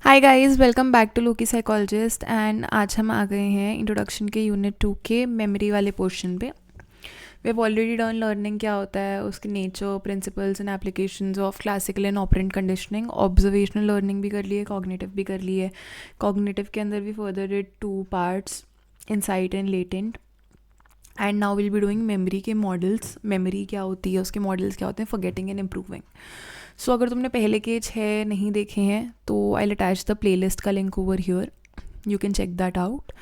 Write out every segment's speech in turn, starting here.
Hi guys, welcome back to Loki psychologist. And आज हम आ गए हैं इंट्रोडक्शन के यूनिट 2 के मेमोरी वाले पोर्शन पे। We have already done learning क्या होता है, उसके nature, principles and applications of classical and operant conditioning. Observational learning भी कर ली है, कॉग्निटिव भी कर ली है। कॉग्निटिव के अंदर भी further did 2 parts, insight and latent. And now will be doing memory के मॉडल्स। मेमोरी क्या होती है, उसके मॉडल्स क्या होते हैं, फॉरगेटिंग एंड इम्प्रूविंग। सो अगर तुमने पहले के 6 नहीं देखे हैं तो आई अटैच द प्लेलिस्ट का link over here, you can check that out.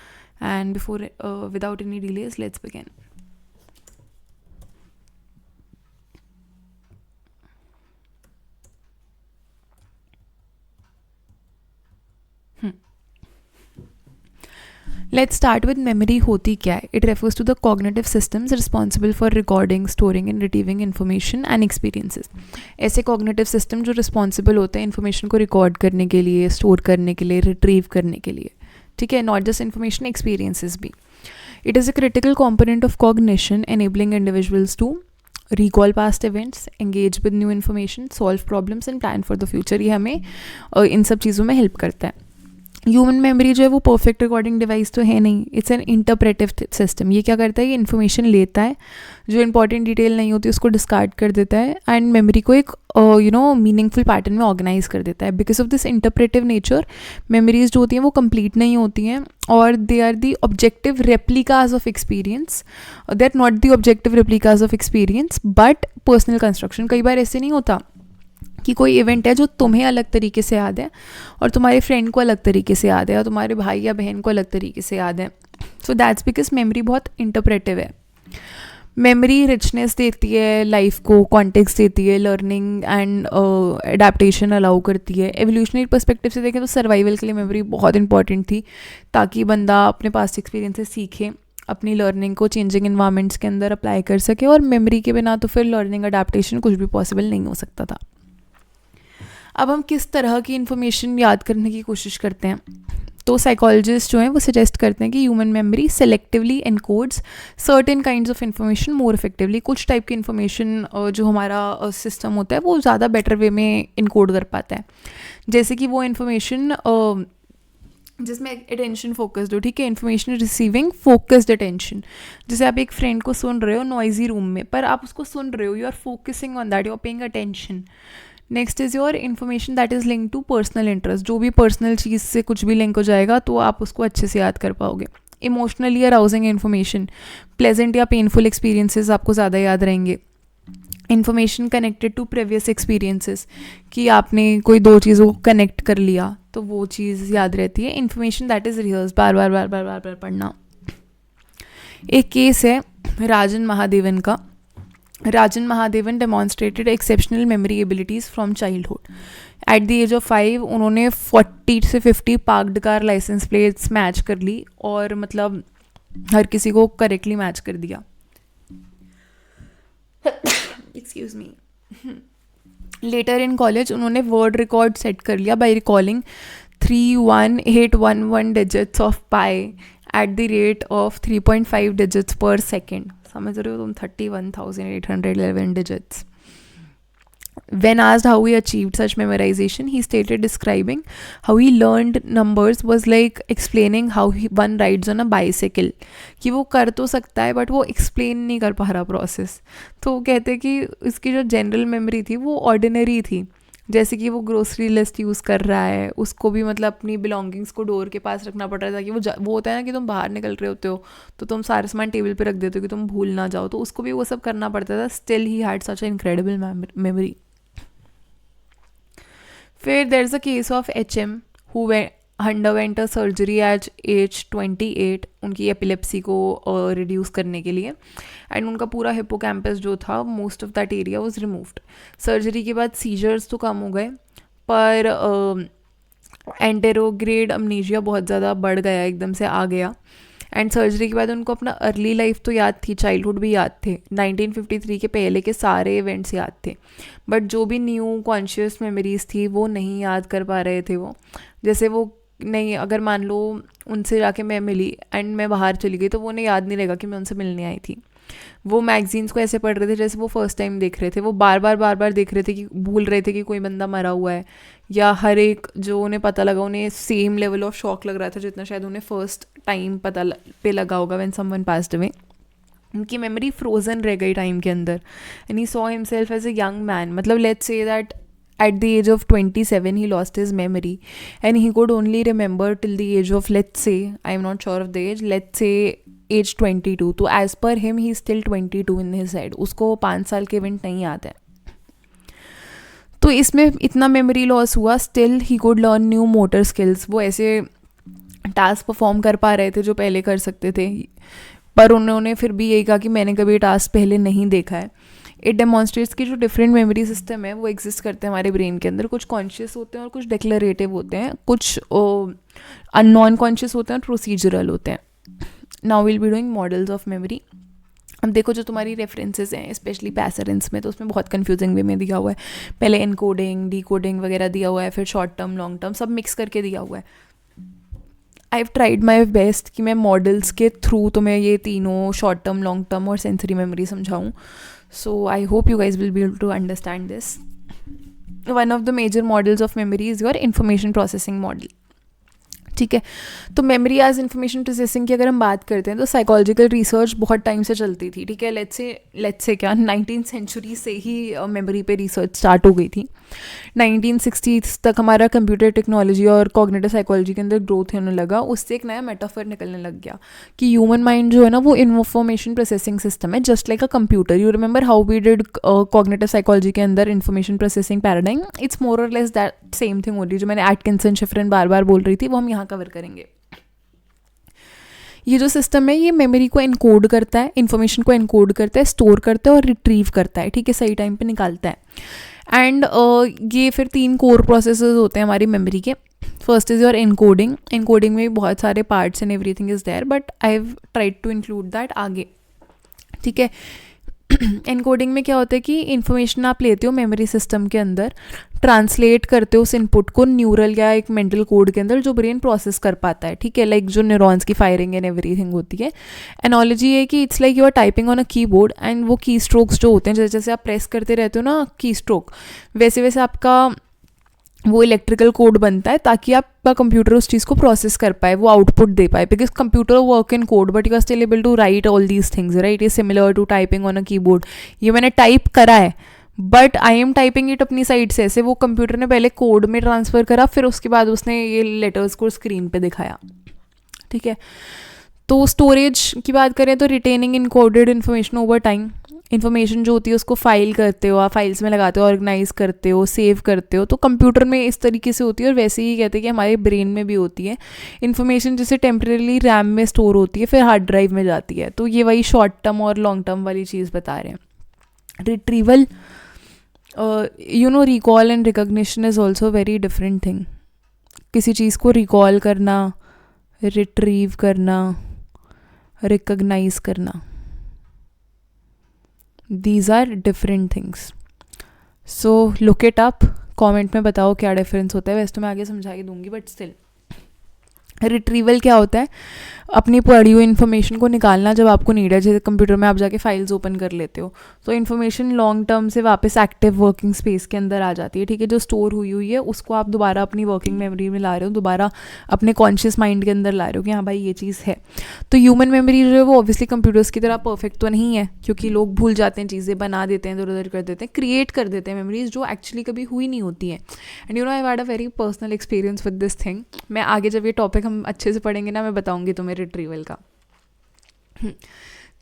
And before without any delays let's begin. Let's start with memory. होती क्या है? It refers to the cognitive systems responsible for recording, storing and retrieving information and experiences. ऐसे cognitive system जो responsible होते हैं information को record करने के लिए, स्टोर करने के लिए, रिट्रीव करने के लिए। ठीक है, नॉट जस्ट इन्फॉर्मेशन, एक्सपीरियंसेस भी। It is a critical component of cognition, enabling individuals to recall past events, engage with new information, solve problems and plan for the future. ये हमें इन सब चीज़ों में हेल्प करता है। ह्यूमन मेमोरी जो है वो परफेक्ट रिकॉर्डिंग डिवाइस तो है नहीं, इट्स एन इंटरप्रेटिव सिस्टम। ये क्या करता है, ये इन्फॉर्मेशन लेता है, जो इंपॉर्टेंट डिटेल नहीं होती उसको डिस्कार्ड कर देता है एंड मेमोरी को एक मीनिंगफुल पैटर्न में ऑर्गेनाइज कर देता है। Because of this interpretive nature, memories जो होती हैं वो कंप्लीट नहीं होती हैं और they are the objective replicas of experience. They are not the objective replicas of experience but personal construction. कई बार ऐसे नहीं होता कि कोई इवेंट है जो तुम्हें अलग तरीके से याद है और तुम्हारे फ्रेंड को अलग तरीके से याद है और तुम्हारे भाई या बहन को अलग तरीके से याद है। सो दैट्स बिकॉज मेमोरी बहुत इंटरप्रेटिव है। मेमोरी रिचनेस देती है लाइफ को, कॉन्टेक्स्ट देती है, लर्निंग एंड एडेप्टेशन अलाउ करती है। एवोल्यूशनरी पर्सपेक्टिव से देखें तो सर्वाइवल के लिए मेमोरी बहुत इंपॉर्टेंट थी, ताकि बंदा अपने पास्ट एक्सपीरियंस से सीखे, अपनी लर्निंग को चेंजिंग इन्वायरमेंट्स के अंदर अप्लाई कर सके। और मेमोरी के बिना तो फिर लर्निंग अडेप्टेशन कुछ भी पॉसिबल नहीं हो सकता था। अब हम किस तरह की इन्फॉर्मेशन याद करने की कोशिश करते हैं, तो साइकोलॉजिस्ट जो हैं वो सजेस्ट करते हैं कि human memory selectively encodes certain kinds of information more effectively. कुछ टाइप की इन्फॉर्मेशन जो हमारा सिस्टम होता है वो ज़्यादा बेटर वे में इनकोड कर पाता है। जैसे कि वो इन्फॉर्मेशन जिसमें अटेंशन फोकस्ड हो। ठीक है, इन्फॉर्मेशन रिसीविंग फोकस्ड अटेंशन। जैसे आप एक फ्रेंड को सुन रहे हो नॉइजी रूम में, पर आप उसको सुन रहे हो, you are focusing on that, you are paying attention. Next is your information that is link to personal interest. जो भी पर्सनल चीज़ से कुछ भी लिंक हो जाएगा तो आप उसको अच्छे से याद कर पाओगे। इमोशनली अराउजिंग इन्फॉर्मेशन, प्लेजेंट या पेनफुल एक्सपीरियंसेस आपको ज़्यादा याद रहेंगे। Information connected to previous experiences, कि आपने कोई 2 चीज़ों को कनेक्ट कर लिया तो वो चीज़ याद रहती है। इन्फॉर्मेशन दैट इज़ रिहर्स, बार बार बार बार बार बार पढ़ना। एक केस है राजन महादेवन का। Rajan Mahadevan demonstrated exceptional memory abilities from childhood. At the age of 5 उन्होंने 40 से 50 parked car licence plates match कर ली और मतलब हर किसी को करेक्टली मैच कर दिया। Excuse me. Later in college उन्होंने वर्ड रिकॉर्ड सेट कर लिया by recalling 31811 digits of pi at the rate of 3.5 digits per second. समझ रहे हो तुम, 31,811 digits. When asked how he achieved such memorization, he stated describing how he learned numbers was like explaining how one rides on a bicycle. कि वो कर तो सकता है बट वो एक्सप्लेन नहीं कर पा रहा प्रोसेस। तो वो कहते कि इसकी जो जनरल मेमोरी थी वो ऑर्डिनरी थी। जैसे कि वो ग्रोसरी लिस्ट यूज़ कर रहा है, उसको भी मतलब अपनी बिलोंगिंग्स को डोर के पास रखना पड़ रहा था कि वो होता है ना कि तुम बाहर निकल रहे होते हो तो तुम सारा सामान टेबल पे रख देते हो कि तुम भूल ना जाओ, तो उसको भी वो सब करना पड़ता था। Still he had such a incredible memory. फिर there is a case of HM who underwent a surgery at age 28 उनकी एपिलेप्सी को रिड्यूस करने के लिए, एंड उनका पूरा हिप्पोकैम्पस जो था most of that area was removed. Surgery के बाद सीजर्स तो कम हो गए पर एंटेरोग्रेड अमनीजिया बहुत ज़्यादा बढ़ गया, एकदम से आ गया। एंड सर्जरी के बाद उनको अपना अर्ली लाइफ तो याद थी, चाइल्डहुड भी याद थे, 1953 के पहले के सारे इवेंट्स याद थे, बट जो भी न्यू कॉन्शियस मेमोरीज थी वो नहीं याद कर पा रहे थे वो। जैसे वो नहीं, अगर मान लो उनसे जाके मैं मिली एंड मैं बाहर चली गई तो वो उन्हें याद नहीं रहेगा कि मैं उनसे मिलने आई थी। वो मैगजीन्स को ऐसे पढ़ रहे थे जैसे वो फर्स्ट टाइम देख रहे थे, वो बार बार देख रहे थे कि भूल रहे थे कि कोई बंदा मरा हुआ है, या हर एक जो उन्हें पता लगा उन्हें सेम लेवल ऑफ शॉक लग रहा था जितना शायद उन्हें फर्स्ट टाइम पे लगा होगा व्हेन समवन पास्ड अवे। उनकी मेमोरी फ्रोजन रह गई टाइम के अंदर, and he saw himself as a young man. मतलब let's say that at the age of 27 he lost his memory and he could only remember till the age of, let's say, I'm not sure of the age, let's say age 22. तो as per him he is still 22 in his head, उसको 5 साल के event नहीं याद है। तो इसमें इतना मेमोरी लॉस हुआ, still he could learn new motor skills. वो ऐसे टास्क परफॉर्म कर पा रहे थे जो पहले कर सकते थे, पर उन्होंने फिर भी यही कहा कि मैंने कभी ये टास्क पहले नहीं देखा है। इट डेमॉन्स्ट्रेट्स कि जो डिफरेंट मेमोरी सिस्टम है वो एग्जिस्ट करते हैं हमारे ब्रेन के अंदर। कुछ कॉन्शियस होते हैं और कुछ डिक्लेरेटिव होते हैं, कुछ नॉन कॉन्शियस होते हैं और प्रोसीजरल होते हैं। Now will be doing models of memory. अब देखो जो तुम्हारी रेफरेंसेस हैं स्पेशली पैसरेंस में, तो उसमें बहुत कंफ्यूजिंग वे में दिया हुआ है। पहले एनकोडिंग डिकोडिंग वगैरह दिया हुआ है, फिर शॉर्ट टर्म लॉन्ग टर्म सब मिक्स करके दिया हुआ है। आई हैव ट्राइड माई बेस्ट कि मैं मॉडल्स के थ्रू तुम्हें ये तीनों शॉर्ट टर्म लॉन्ग टर्म और सेंसरी मेमोरी समझाऊँ। So I hope you guys will be able to understand this. One of the major models of memory is your information processing model. ठीक है, तो memory as information processing की अगर हम बात करते हैं तो साइकोलॉजिकल रिसर्च बहुत टाइम से चलती थी। ठीक है, लेट्स से क्या 19th सेंचुरी से ही मेमोरी पे रिसर्च स्टार्ट हो गई थी। 1960s तक हमारा कंप्यूटर टेक्नोलॉजी और कॉग्निटिव साइकोलॉजी के अंदर ग्रोथ होने लगा। उससे एक नया मेटाफर निकलने लग गया कि ह्यूमन माइंड जो है ना वो इन्फॉर्मेशन प्रोसेसिंग सिस्टम है, just like a computer. You remember how we did cognitive psychology के अंदर information processing paradigm, it's more or less that same thing हो रही। जो मैंने एटकिंसन शिफ्रिन बार बोल रही थी वो हम यहाँ कवर करेंगे। ये जो सिस्टम है ये मेमोरी को एनकोड करता है, इन्फॉर्मेशन को एनकोड करता है, स्टोर करता है और रिट्रीव करता है। ठीक है, सही टाइम पे निकालता है। एंड ये फिर 3 कोर प्रोसेसेस होते हैं हमारी मेमोरी के। First is your encoding. Encoding में भी बहुत सारे parts and everything is there, but I have tried to include that आगे। ठीक है, एनकोडिंग में क्या होता है कि इन्फॉर्मेशन आप लेते हो मेमोरी सिस्टम के अंदर, ट्रांसलेट करते हो उस इनपुट को न्यूरल या एक मेंटल कोड के अंदर जो ब्रेन प्रोसेस कर पाता है। ठीक है, लाइक जो न्यूरॉन्स की फायरिंग एंड एवरीथिंग होती है। एनोलॉजी है कि it's like you are typing on a keyboard and वो की स्ट्रोक्स जो होते हैं, जैसे जैसे आप प्रेस करते रहते हो ना की स्ट्रोक, वैसे वैसे आपका वो इलेक्ट्रिकल कोड बनता है ताकि आपका कंप्यूटर उस चीज़ को प्रोसेस कर पाए, वो आउटपुट दे पाए। Because computer work in code but you are still able to write all these things, right. Is similar to typing on a keyboard. ये मैंने टाइप करा है but I am typing it अपनी साइड से, ऐसे वो कंप्यूटर ने पहले कोड में ट्रांसफ़र करा, फिर उसके बाद उसने ये लेटर्स को स्क्रीन पे दिखाया। ठीक है, तो स्टोरेज की बात करें तो retaining encoded information over time. Information जो होती है उसको फाइल करते हो, आप फाइल्स में लगाते हो, ऑर्गेनाइज करते हो, सेव करते हो। तो कंप्यूटर में इस तरीके से होती है, और वैसे ही कहते हैं कि हमारे ब्रेन में भी होती है। इन्फॉर्मेशन जैसे टेम्परेली रैम में स्टोर होती है, फिर हार्ड ड्राइव में जाती है। तो ये वही शॉर्ट टर्म और लॉन्ग टर्म वाली चीज़ बता रहे हैं। Retrieval, recall and recognition is also very different thing. किसी चीज़ को रिकॉल करना, रिट्रीव करना, रिकॉग्नाइज करना, these are different things. So look it up, comment में बताओ क्या डिफरेंस होता है। वैसे तो मैं आगे समझा ही दूंगी, बट स्टिल रिट्रीवल क्या होता है, अपनी पढ़ी हुई इन्फॉर्मेशन को निकालना जब आपको नीड है। जैसे कंप्यूटर में आप जाके फाइल्स ओपन कर लेते हो, तो इन्फॉर्मेशन लॉन्ग टर्म से वापस एक्टिव वर्किंग स्पेस के अंदर आ जाती है। ठीक है, जो स्टोर हुई है उसको आप दोबारा अपनी वर्किंग मेमोरी में ला रहे हो, दोबारा अपने कॉन्शियस माइंड के अंदर ला रहे हो कि हाँ भाई ये चीज़ है। तो ह्यूमन मेमोरी जो है वो ऑब्वियसली कंप्यूटर्स की तरह परफेक्ट तो नहीं है, क्योंकि लोग भूल जाते हैं चीज़ें, बना देते हैं, इधर उधर कर देते हैं, क्रिएट कर देते हैं मेमोरीज जो एक्चुअली कभी हुई नहीं होती है। And I had a very personal experience with this thing. मैं आगे जब ये टॉपिक हम अच्छे से पढ़ेंगे ना, मैं बताऊंगी तुम्हें रिट्रीवल का।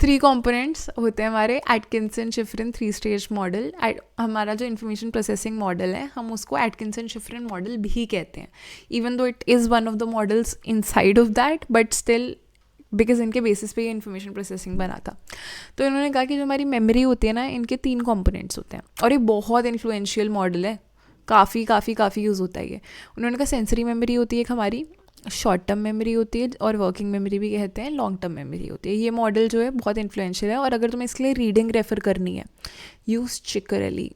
3 कंपोनेंट्स होते हैं हमारे एटकिंसन शिफ्रिन 3 स्टेज मॉडल। हमारा जो इन्फॉर्मेशन प्रोसेसिंग मॉडल है हम उसको एटकिंसन शिफ्रिन मॉडल भी कहते हैं, even though it is one of the models inside of that, but still because इनके बेसिस पे ये इन्फॉर्मेशन प्रोसेसिंग बना था। तो इन्होंने कहा कि जो हमारी मेमोरी होती है ना, इनके 3 कंपोनेंट्स होते हैं, और ये बहुत इन्फ्लुएंशियल मॉडल है, काफ़ी यूज़ होता है ये। उन्होंने कहा सेंसरी मेमोरी होती है एक हमारी, शॉर्ट टर्म मेमोरी होती है, और वर्किंग मेमोरी भी कहते हैं, लॉन्ग टर्म मेमोरी होती है। ये मॉडल जो है बहुत इन्फ्लुएंशियल है, और अगर तुम्हें इसके लिए रीडिंग रेफ़र करनी है, यूज़ चिकरेली।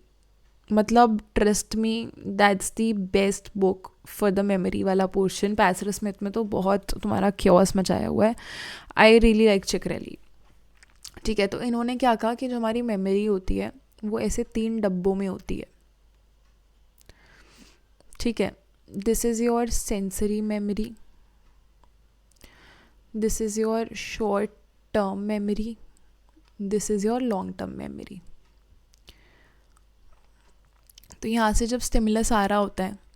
मतलब trust me, that's the best book for the memory वाला पोर्शन। पैसर स्मिथ में तो बहुत तुम्हारा क्योस मचाया हुआ है। I really like Ciccarelli. ठीक है, तो इन्होंने क्या कहा कि जो हमारी मेमोरी होती है वो ऐसे 3 डब्बों में होती है. ठीक है, this is your sensory memory, this is your short term memory, this is your long term memory. तो यहाँ से जब स्टिमुलस आ रहा होता है,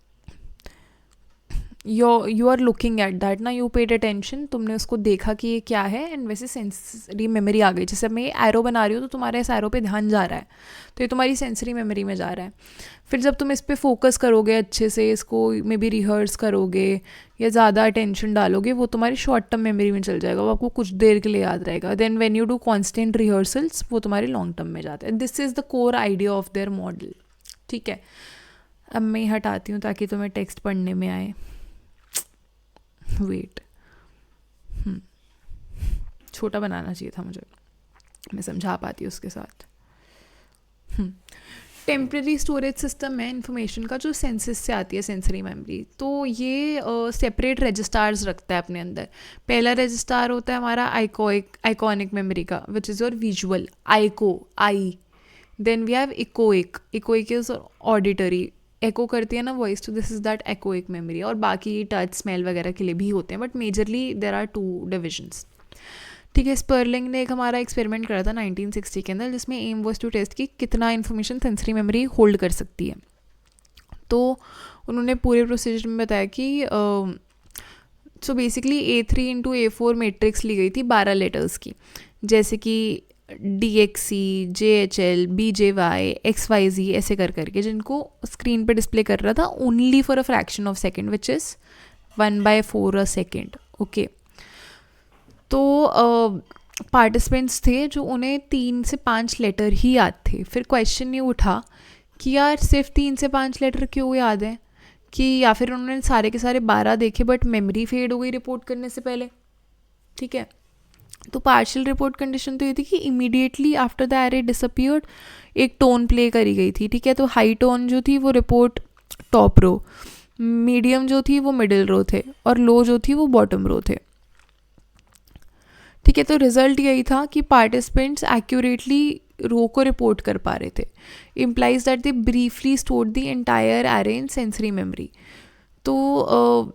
you are looking at that ना, यू पेड अटेंशन, तुमने उसको देखा कि ये क्या है, एंड वैसे सेंसरी मेमोरी आ गई. जैसे मैं एरो बना रही हूँ तो तुम्हारे इस एरो पे ध्यान जा रहा है, तो ये तुम्हारी सेंसरी मेमोरी में जा रहा है. फिर जब तुम इस पर फोकस करोगे अच्छे से, इसको मे बी रिहर्स करोगे या ज़्यादा अटेंशन डालोगे, वो तुम्हारी शॉर्ट टर्म मेमोरी में चल जाएगा, वो आपको कुछ देर के लिए याद रहेगा. Then when you do constant rehearsals, वो तुम्हारे लॉन्ग टर्म में जाता है. This is the core idea of their model. ठीक है, अब मैं हटाती हूँ ताकि तुम्हें टेक्स्ट पढ़ने में आए. वेट, छोटा बनाना चाहिए था मुझे, मैं समझा पाती हूँ उसके साथ. टेम्प्रेरी स्टोरेज सिस्टम है इन्फॉर्मेशन का, जो सेंसेस से आती है, सेंसरी मेमोरी. तो ये सेपरेट रजिस्टार्स रखता है अपने अंदर. पहला रजिस्टार होता है हमारा आइकॉनिक मेमोरी का, which is your visual, eye. Then we have echoic is auditory, echo करती है ना वॉइस, तो this is that echoic memory. और बाकी टच, स्मेल वगैरह के लिए भी होते हैं, but majorly there are 2 divisions. ठीक है, स्पर्लिंग ने एक हमारा एक्सपेरिमेंट करा था 1960 के अंदर, जिसमें एम वॉज टू टेस्ट कि कितना इन्फॉर्मेशन सेंसरी मेमोरी होल्ड कर सकती है. तो उन्होंने पूरे प्रोसीजर में बताया कि so basically A3 into A4 matrix ली गई थी 12 लेटर्स की, जैसे कि DXC, JHL, BJY, XYZ ऐसे कर करके, जिनको स्क्रीन पे डिस्प्ले कर रहा था only for a fraction of second, which is 1/4 a second. Okay, तो पार्टिसिपेंट्स थे जो उन्हें 3 से 5 लेटर ही याद थे. फिर क्वेश्चन ये उठा कि यार सिर्फ 3 से 5 लेटर क्यों याद है, कि या फिर उन्होंने सारे के सारे 12 देखे बट मेमोरी फेड हो गई रिपोर्ट करने से पहले. ठीक है, तो पार्शियल रिपोर्ट कंडीशन तो ये थी कि immediately after the array disappeared एक टोन प्ले करी गई थी. ठीक है, तो हाई टोन जो थी वो रिपोर्ट टॉप रो, मीडियम जो थी वो मिडिल रो थे, और लो जो थी वो बॉटम रो थे. ठीक है, तो रिजल्ट यही था कि पार्टिसिपेंट्स एक्यूरेटली रो को रिपोर्ट कर पा रहे थे. Implies that they briefly stored the entire array in sensory memory. तो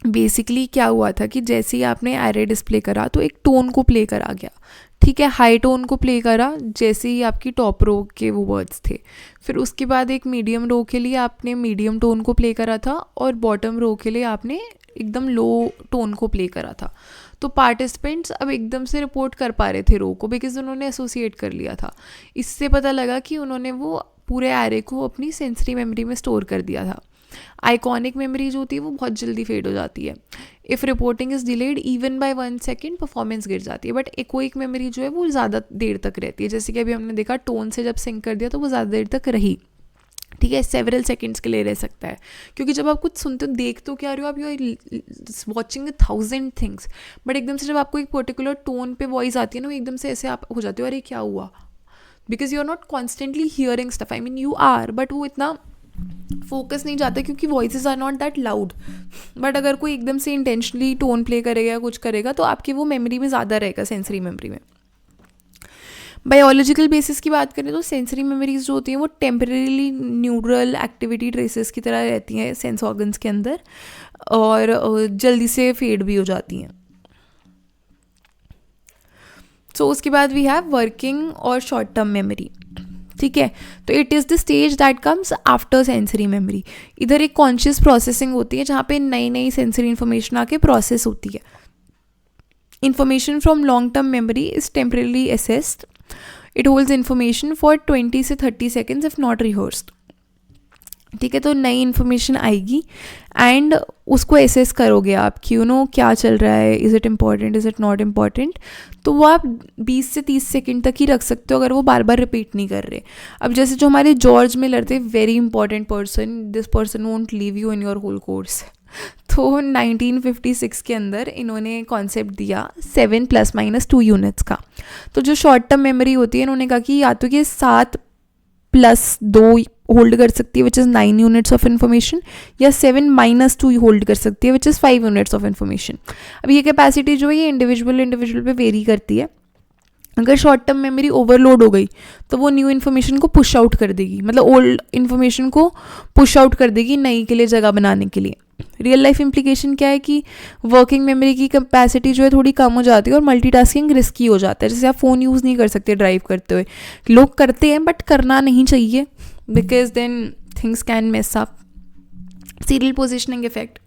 बेसिकली क्या हुआ था कि जैसे ही आपने एरे डिस्प्ले करा तो एक टोन को प्ले करा गया. ठीक है, हाई टोन को प्ले करा जैसे ही आपकी टॉप रो के वो वर्ड्स थे. फिर उसके बाद एक मीडियम रो के लिए आपने मीडियम टोन को प्ले करा था, और बॉटम रो के लिए आपने एकदम लो टोन को प्ले करा था. तो पार्टिसिपेंट्स अब एकदम से रिपोर्ट कर पा रहे थे रो को, बिकॉज उन्होंने एसोसिएट कर लिया था. इससे पता लगा कि उन्होंने वो पूरे एरे को अपनी सेंसरी मेमोरी में स्टोर कर दिया था. आइकॉनिक मेमोरी जो होती है वो बहुत जल्दी फेड हो जाती है. If reporting is delayed even bye 1 second, performance गिर जाती है. बट एकोइक मेमोरी जो है वो ज़्यादा देर तक रहती है. जैसे कि अभी हमने देखा, टोन से जब सिंक कर दिया तो वो ज़्यादा देर तक रही. ठीक है, सेवरल सेकेंड्स के लिए रह सकता है, क्योंकि जब आप कुछ सुनते हो, देख तो क्या रहे हो आप, you are watching 1000 things, but एकदम से जब आपको एक पर्टिकुलर टोन पे वॉइस आती है ना, वो एकदम से ऐसे आप हो जाते हो, अरे क्या हुआ, because you are not constantly hearing stuff. I mean you are, but वो इतना फोकस नहीं जाता क्योंकि voices are not that loud. But अगर कोई एकदम से इंटेंशनली टोन प्ले करेगा या कुछ करेगा तो आपकी वो मेमोरी में ज़्यादा रहेगा, सेंसरी मेमोरी में. बायोलॉजिकल बेसिस की बात करें तो सेंसरी मेमोरीज जो होती हैं वो टेम्परेरीली न्यूरल एक्टिविटी ट्रेसेस की तरह रहती हैं सेंस ऑर्गन्स के अंदर, और जल्दी से फेड भी हो जाती हैं. सो उसके बाद वी हैव वर्किंग और शॉर्ट टर्म मेमोरी. ठीक है, तो it is the stage that comes after sensory memory. इधर एक कॉन्शियस प्रोसेसिंग होती है जहाँ पे नई नई सेंसरी इन्फॉर्मेशन आके प्रोसेस होती है. Information from long term memory is temporarily assessed. It holds information for 20 से 30 सेकेंड्स इफ नॉट रिहर्स्ड. ठीक है, तो नई इन्फॉर्मेशन आएगी एंड उसको एसेस करोगे आप कि क्या चल रहा है, is it important, is it not important. तो वो आप 20 से 30 सेकंड तक ही रख सकते हो अगर वो बार बार रिपीट नहीं कर रहे. अब जैसे जो हमारे जॉर्ज मिलर थे, very important person, this person won't leave you in your whole course. तो 1956 के अंदर इन्होंने कॉन्सेप्ट दिया 7 ± 2 यूनिट्स का. तो जो शॉर्ट टर्म मेमोरी होती है, इन्होंने कहा कि या तो ये 7 + 2 होल्ड कर सकती है which is 9 units of information, या 7 - 2 होल्ड कर सकती है which is 5 units of information. अब ये कैपेसिटी जो है ये इंडिविजुअल पे वेरी करती है. अगर शॉर्ट टर्म मेमोरी ओवरलोड हो गई तो वो न्यू इन्फॉर्मेशन को पुश आउट कर देगी, मतलब ओल्ड इन्फॉर्मेशन को पुश आउट कर देगी नई के लिए जगह बनाने के लिए। रियल लाइफ इम्प्लीकेशन क्या है कि वर्किंग मेमोरी की कैपेसिटी जो है थोड़ी कम हो जाती है और मल्टीटास्किंग रिस्की हो जाता है। जैसे आप फ़ोन यूज़ नहीं कर सकते ड्राइव करते हुए, लोग करते हैं बट करना नहीं चाहिए, because then things can mess up. Serial positioning effect,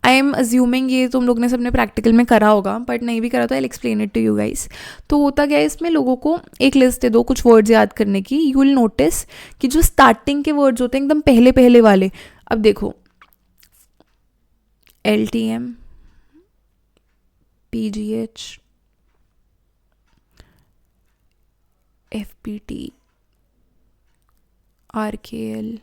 I am assuming ये तुम लोग ने सबने प्रैक्टिकल में करा होगा, बट नहीं भी करा तो I explain it to you guys. तो होता क्या है इसमें, लोगों को एक लिस्ट दे दो कुछ वर्ड्स याद करने की, यू विल नोटिस कि जो स्टार्टिंग के वर्ड्स होते हैं एकदम पहले पहले वाले, अब देखो LTM, PGH, FPT, RKL,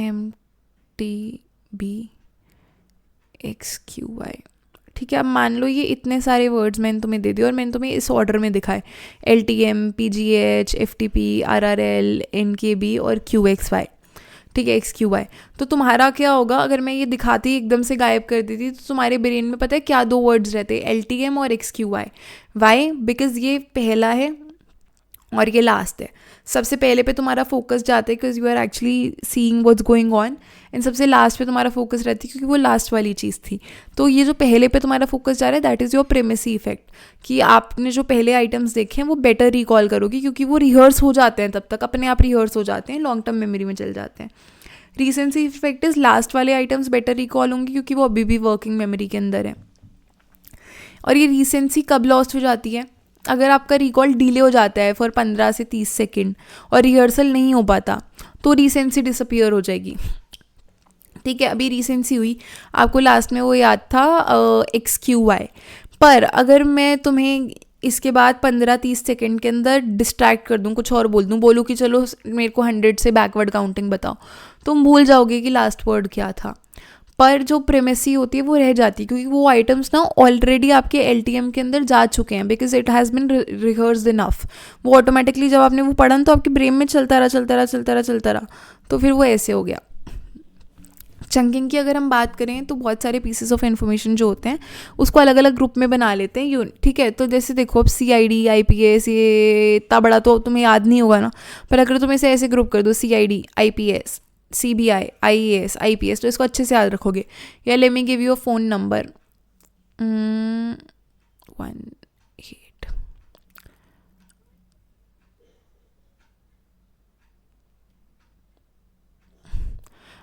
MTB, XQY। ठीक है, अब मान लो ये इतने सारे वर्ड्स मैंने तुम्हें दे दिए और मैंने तुम्हें इस ऑर्डर में दिखाए, LTM, PGH, FTP, RRL, NKB और QXY। ठीक है, XQY। तो तुम्हारा क्या होगा, अगर मैं ये दिखाती एकदम से गायब कर देती तो तुम्हारे ब्रेन में पता है क्या दो वर्ड्स रहते, LTM और XQY। वाई? बिकॉज ये पहला है और ये लास्ट है। सबसे पहले पे तुम्हारा फोकस जाता है because you are actually seeing what's going on, and सबसे लास्ट पे तुम्हारा फोकस रहती है क्योंकि वो लास्ट वाली चीज़ थी। तो ये जो पहले पे तुम्हारा फोकस जा रहा है दैट इज़ योर प्रेमेसी इफेक्ट, कि आपने जो पहले आइटम्स देखे हैं वो बेटर रिकॉल करोगे क्योंकि वो रिहर्स हो जाते हैं, तब तक अपने आप रिहर्स हो जाते हैं, लॉन्ग टर्म मेमोरी में चल जाते हैं। रीसेंसी इफेक्ट इज लास्ट वाले आइटम्स बेटर रिकॉल होंगे क्योंकि वो अभी भी वर्किंग मेमोरी के अंदर है। और ये रीसेंसी कब लॉस्ट हो जाती है, अगर आपका रिकॉल डिले हो जाता है फॉर 15 से 30 सेकेंड और रिहर्सल नहीं हो पाता तो रीसेंसी डिसअपियर हो जाएगी। ठीक है, अभी रीसेंसी हुई, आपको लास्ट में वो याद था XQY, पर अगर मैं तुम्हें इसके बाद 15-30 सेकेंड के अंदर डिस्ट्रैक्ट कर दूँ, कुछ और बोल दूँ, बोलूँ कि चलो मेरे को 100 से बैकवर्ड काउंटिंग बताओ, तुम भूल जाओगे कि लास्ट वर्ड क्या था। पर जो प्रेमेसी होती है वो रह जाती है क्योंकि वो आइटम्स ना ऑलरेडी आपके LTM के अंदर जा चुके हैं, because it has been rehearsed enough. वो ऑटोमेटिकली जब आपने वो पढ़ा तो आपके ब्रेन में चलता रहा, तो फिर वो ऐसे हो गया। चंकिंग की अगर हम बात करें तो बहुत सारे पीसेस ऑफ इन्फॉर्मेशन जो होते हैं उसको अलग अलग ग्रुप में बना लेते हैं यूनिट। ठीक है, तो जैसे देखो अब CID, IPS, ये इतना बड़ा तो तुम्हें याद नहीं होगा ना, पर अगर तुम इसे ऐसे ग्रुप कर दो CID, IPS, CBI, IAS, IPS, तो इसको अच्छे से याद रखोगे। या let me give you a phone number 18।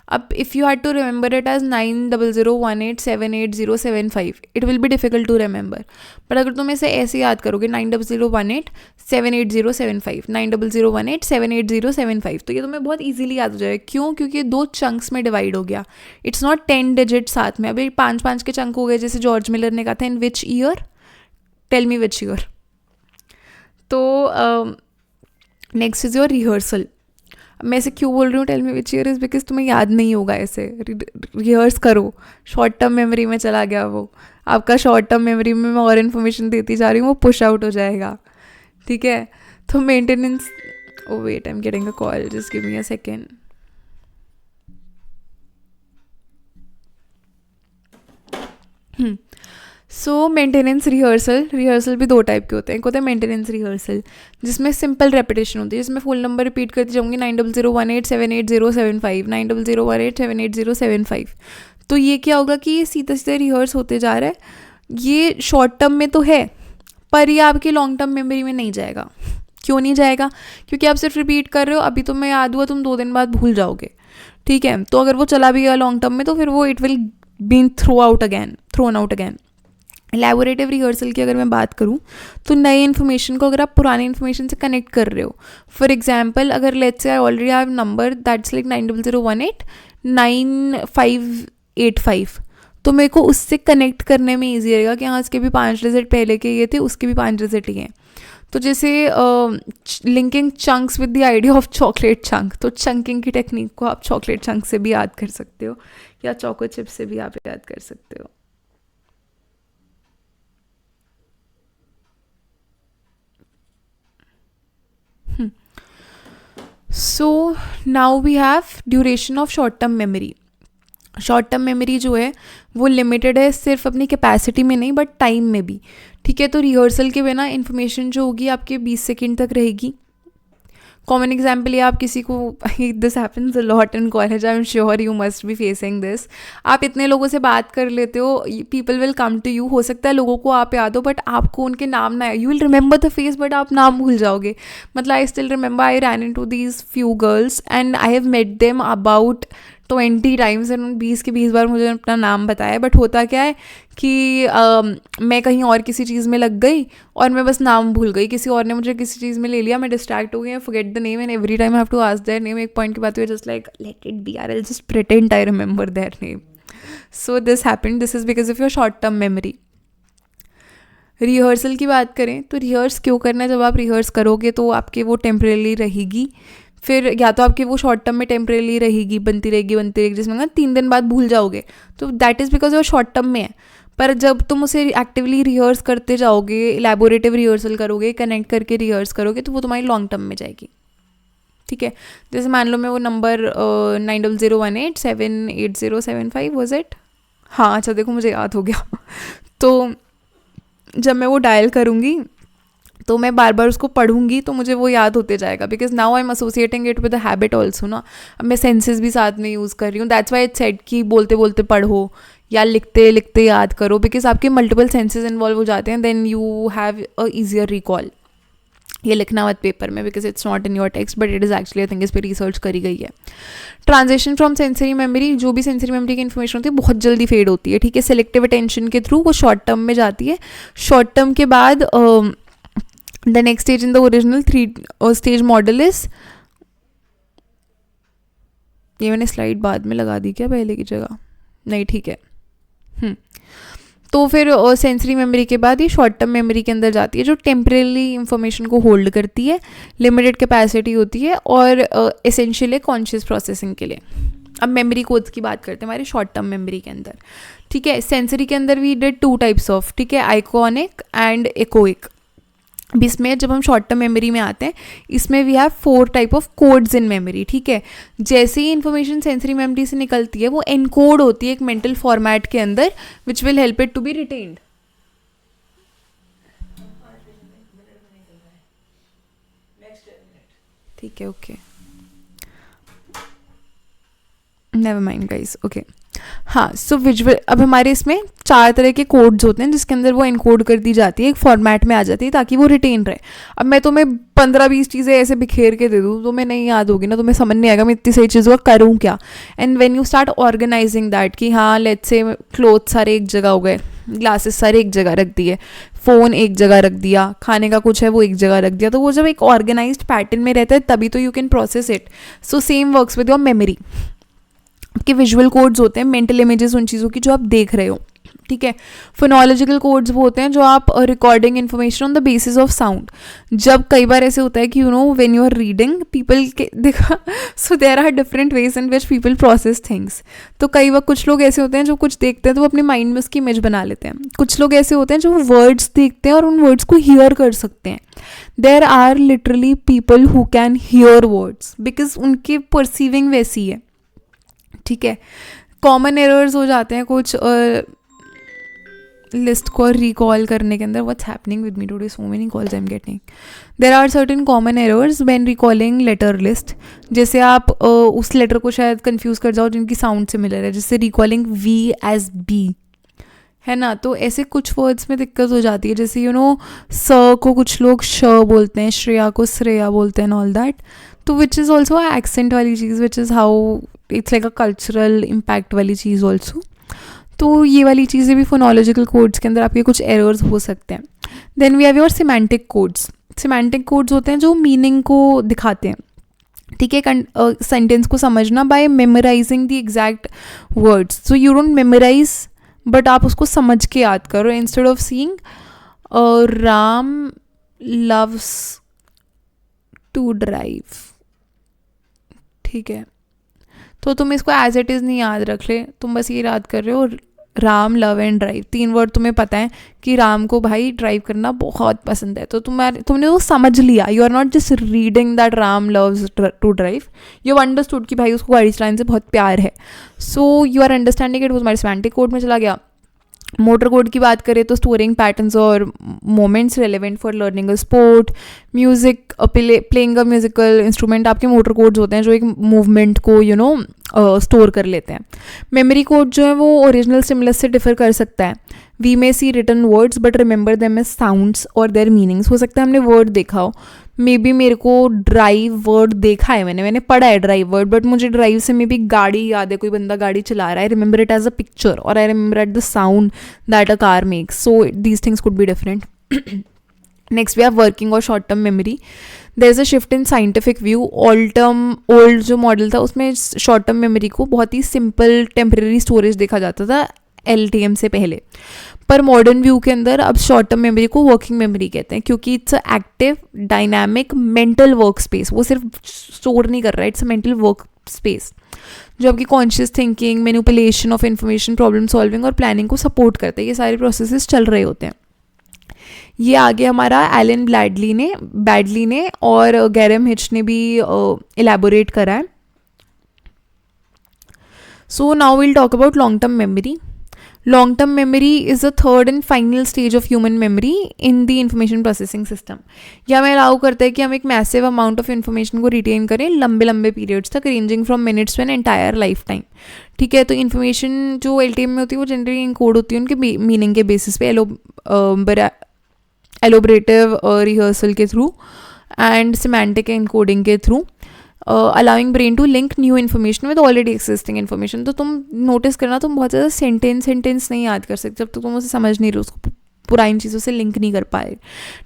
अब if you had to remember it as 9001878075, it will be difficult to remember. पर अगर तुम इसे ऐसे याद करोगे 9001878075, 9001878075, तो ये तुम्हें बहुत इजीली याद हो जाएगा। क्यों? क्योंकि 2 चंक्स में डिवाइड हो गया। इट्स नॉट 10 डिजिट साथ में, अभी 5-5 के चंक हो गए, जैसे जॉर्ज मिलर ने कहा था in which year, tell me which year. तो नेक्स्ट इज योर रिहर्सल। मैं ऐसे क्यों बोल रही हूँ tell me which year, is because तुम्हें याद नहीं होगा, ऐसे रिहर्स करो। शॉर्ट टर्म मेमोरी में चला गया वो, आपका शॉर्ट टर्म मेमोरी में मैं और इन्फॉर्मेशन देती जा रही हूँ, वो पुश आउट हो जाएगा। ठीक है, तो maintenance, oh wait I am getting a call, just give me a second. So maintenance rehearsal भी 2 टाइप के होते हैं। एक होता है मेंटेनेंस रिहर्सल जिसमें सिंपल रेपिटेशन होती है, जिसमें फुल नंबर रिपीट करती जाऊँगी 9001878075, 9001878075। तो ये क्या होगा कि ये सीधा सीधा रिहर्स होते जा रहा है। ये शॉर्ट टर्म में तो है पर ये आपकी लॉन्ग टर्म मेमोरी में नहीं जाएगा। क्यों नहीं जाएगा? क्योंकि आप सिर्फ रिपीट कर रहे हो, अभी तुम्हें याद हुआ, तुम 2 दिन बाद भूल जाओगे। ठीक है, तो अगर वो चला भी गया लॉन्ग टर्म में तो फिर वो it will be thrown out again. Elaborative rehearsal की अगर मैं बात करूँ तो नए इन्फॉर्मेशन को अगर आप पुरानी इन्फॉर्मेशन से कनेक्ट कर रहे हो, फॉर एग्जांपल अगर let's say I already have number that's like 90018985, तो मेरे को उससे कनेक्ट करने में ईजी रहेगा कि हाँ इसके भी 5 डिजिट पहले के ये थे, उसके भी 5 डिजिट ही हैं। तो जैसे linking chunks with the idea of chocolate chunk, तो चंकिंग की टेक्निक को आप चॉकलेट चंक से भी याद कर सकते हो या चोको चिप से भी आप याद कर सकते हो। So now we have duration of short term memory. Short term memory जो है वो लिमिटेड है सिर्फ अपनी कैपेसिटी में नहीं बट टाइम में भी, ठीक है। तो रिहर्सल के बिना इन्फॉर्मेशन जो होगी आपके 20 सेकंड तक रहेगी। कॉमन एग्जाम्पल ये, आप किसी को, this happens a lot in college, I am sure you must be facing this. आप इतने लोगों से बात कर लेते हो, people will come to you, हो सकता है लोगों को आप याद हो बट आपको उनके नाम ना, you will remember the face but आप नाम भूल जाओगे। मतलब I still remember I ran into these few girls and I have met them about 20 times and 20 के 20 बार मुझे अपना नाम बताया, बट होता क्या है कि मैं कहीं और किसी चीज़ में लग गई और मैं बस नाम भूल गई, किसी और ने मुझे किसी चीज़ में ले लिया, मैं डिस्ट्रैक्ट हो गई, forget the name and every time I have to ask their name. एक पॉइंट की बात हुई, just like let it be, I will just pretend I remember their name. So this happened, this is because of your short term memory. Rehearsal की बात करें तो rehearse क्यों करना है? जब आप रिहर्स करोगे तो आपके वो टेम्परेली रहेगी, फिर या तो आपकी वो शॉर्ट टर्म में टेम्परेली रहेगी, बनती रहेगी, जिसमें ना 3 दिन बाद भूल जाओगे, तो दैट इज़ बिकॉज वो शॉर्ट टर्म में है। पर जब तुम उसे एक्टिवली रिहर्स करते जाओगे, इलेबोरेटिव रिहर्सल करोगे, कनेक्ट करके रिहर्स करोगे, तो वो तुम्हारी लॉन्ग टर्म में जाएगी, ठीक है। जैसे मान लो मैं वो नंबर 9001878075 वॉज इट, हाँ अच्छा देखो मुझे याद हो गया। तो जब मैं वो डायल करूँगी तो मैं बार बार उसको पढ़ूंगी तो मुझे वो याद होते जाएगा, because now I am associating it with a habit also ना। अब मैं सेंसेस भी साथ में यूज़ कर रही हूँ, दैट्स वाई इट सेड कि बोलते बोलते पढ़ो या लिखते लिखते याद करो, बिकॉज आपके मल्टीपल सेंसेस इन्वॉल्व हो जाते हैं, then you have a easier recall. ये लिखना मत पेपर में, because it's not in your text but it is actually I think इस पर रिसर्च करी गई है। ट्रांजेक्शन फ्रॉम सेंसरी मेमोरी, जो भी सेंसरी मेमोरी की इन्फॉर्मेशन होती है बहुत जल्दी फेड होती है, ठीक है। सेलेक्टिव अटेंशन के थ्रू वो शॉर्ट टर्म में जाती है। शॉर्ट टर्म के बाद the next stage in the original 3 stage model is, ये मैंने स्लाइड बाद में लगा दी क्या पहले की जगह? नहीं, ठीक है। तो फिर सेंसरी मेमोरी के बाद ये शॉर्ट टर्म मेमोरी के अंदर जाती है, जो टेम्परेली इंफॉर्मेशन को होल्ड करती है, लिमिटेड कैपेसिटी होती है और एसेंशियल है कॉन्शियस प्रोसेसिंग के लिए। अब मेमोरी कोड्स की बात करते हैं हमारे शॉर्ट टर्म मेमोरी के अंदर, ठीक है। सेंसरी के अंदर वी डिड 2 टाइप्स ऑफ, ठीक है, आइकॉनिक एंड एकोइक। इसमें जब हम शॉर्ट टर्म मेमोरी में आते हैं, इसमें we have 4 type of codes in memory, ठीक है। जैसे ही इन्फॉर्मेशन सेंसरी मेमोरी से निकलती है वो एनकोड होती है एक मेंटल फॉर्मेट के अंदर, which will help it to be retained. ठीक है, okay, never mind guys, okay. हाँ, सो विजुअल, अब हमारे इसमें 4 तरह के कोड्स होते हैं जिसके अंदर वो इनकोड कर दी जाती है, एक फॉर्मेट में आ जाती है ताकि वो रिटेन रहे। अब मैं तुम्हें 15-20 चीज़ें ऐसे बिखेर के दे दूँ तो मैं नहीं याद होगी ना, तुम्हें समझ नहीं आएगा मैं इतनी सही चीज़ों का करूँ क्या। And when you start organising that कि हाँ लेट्स से क्लोथ सारे एक जगह हो गए, ग्लासेस सारे एक जगह रख दिए, फ़ोन एक जगह रख दिया, खाने का कुछ है वो एक जगह रख दिया, तो वो जब एक ऑर्गेनाइज्ड पैटर्न में रहता है तभी तो you can process it. So same works with your memory. आपके विजुअल कोड्स होते हैं, मेंटल इमेजेस उन चीज़ों की जो आप देख रहे हो, ठीक है। फोनोलॉजिकल कोड्स वो होते हैं जो आप recording information on the basis of sound. जब कई बार ऐसे होता है कि you know when you are reading people के देखा, so there are different ways in which people process things. तो कई बार कुछ लोग ऐसे होते हैं जो कुछ देखते हैं तो वो अपने माइंड में उसकी इमेज बना लेते हैं। कुछ लोग ऐसे होते हैं जो वर्ड्स देखते हैं और उन वर्ड्स को हियर कर सकते हैं। There are literally people who can hear words because उनकी परसीविंग वैसी है, ठीक है। कॉमन एरर्स हो जाते हैं कुछ लिस्ट को रिकॉल करने के अंदर। What's happening with me today, so many calls I am getting. There are certain common errors when recalling letter list. जैसे आप उस लेटर को शायद कंफ्यूज कर जाओ जिनकी साउंड सिमिलर है, जैसे रिकॉलिंग वी एज बी, है ना। तो ऐसे कुछ वर्ड्स में दिक्कत हो जाती है, जैसे यू नो स को कुछ लोग श बोलते हैं, श्रेया को श्रेया बोलते हैं, ऑल दैट। तो विच इज़ ऑल्सो एक्सेंट वाली चीज़, which is how it's like a cultural impact वाली चीज़ ऑल्सो। तो ये वाली चीज़ें भी फोनोलॉजिकल कोड्स के अंदर आपके कुछ एरर्स हो सकते हैं। Then we have your semantic codes. Semantic codes होते हैं जो मीनिंग को दिखाते हैं, ठीक है, सेंटेंस को समझना by memorising the exact words. So you don't memorise but आप उसको समझ के याद करो, instead of seeing Ram loves to drive, ठीक है। तो तुम इसको एज इट इज़ नहीं याद रख ले, तुम बस ये याद कर रहे हो Ram, love and drive, 3 word तुम्हें पता है कि राम को भाई ड्राइव करना बहुत पसंद है, तो तुमने वो समझ लिया. You are not just reading that Ram loves to drive, you have understood कि भाई उसको गाड़ी चलाने से बहुत प्यार है. So you are understanding it. वो हमारे सेमांटिक कोड में चला गया. मोटर कोड की बात करें तो स्टोरिंग पैटर्न्स और moments relevant for learning a sport, music, playing a musical instrument, आपके मोटर कोड्स होते हैं जो एक मूवमेंट को स्टोर कर लेते हैं. मेमोरी कोड जो है वो ओरिजिनल स्टिमुलस से डिफर कर सकता है. We may see written words but remember them as sounds और देयर मीनिंग्स. हो सकता है हमने वर्ड देखा हो, मे बी मेरे को ड्राइव वर्ड देखा है, मैंने पढ़ा है ड्राइव वर्ड, बट मुझे ड्राइव से मे बी गाड़ी याद है, कोई बंदा गाड़ी चला रहा है, remember it as a picture और I remember at the sound that a car makes. So these things could be different. Next we have working और short term memory. There is a shift in scientific view. Old जो model था उसमें short term memory को बहुत ही simple temporary storage देखा जाता था LTM से पहले, पर मॉडर्न व्यू के अंदर अब शॉर्ट टर्म मेमोरी को वर्किंग मेमोरी कहते हैं, क्योंकि it's a active dynamic mental work space. वो सिर्फ स्टोर नहीं कर रहा है, it's a mental work space जो आपकी conscious thinking, manipulation of information, problem solving और प्लानिंग को सपोर्ट करते हैं. ये सारे प्रोसेसेस चल रहे होते हैं. ये आगे हमारा एलन बैडली ने और गैरम हिच ने भी इलेबोरेट करा है. So now will talk about long term memory. Long term memory is the third and final stage of human memory in the information processing system. यह हमें अलाउ करता है कि हम एक मैसिव अमाउंट ऑफ इन्फॉर्मेशन को रिटेन करें लंबे लंबे पीरियड्स तक, ranging from minutes to an entire life time. ठीक है, तो इन्फॉर्मेशन जो LTM में होती है वो जनरली इनकोड होती है उनके मीनिंग के बेसिस पे, एलोबरेटिव रिहर्सल के थ्रू एंड सिमेंटिक एनकोडिंग के through, allowing brain to link new information with already existing information. तो तुम नोटिस करना, तुम बहुत ज़्यादा सेंटेंस नहीं याद कर सकते जब तक तुम उसे समझ नहीं रहे, उसको पुरानी चीज़ों से लिंक नहीं कर पाए.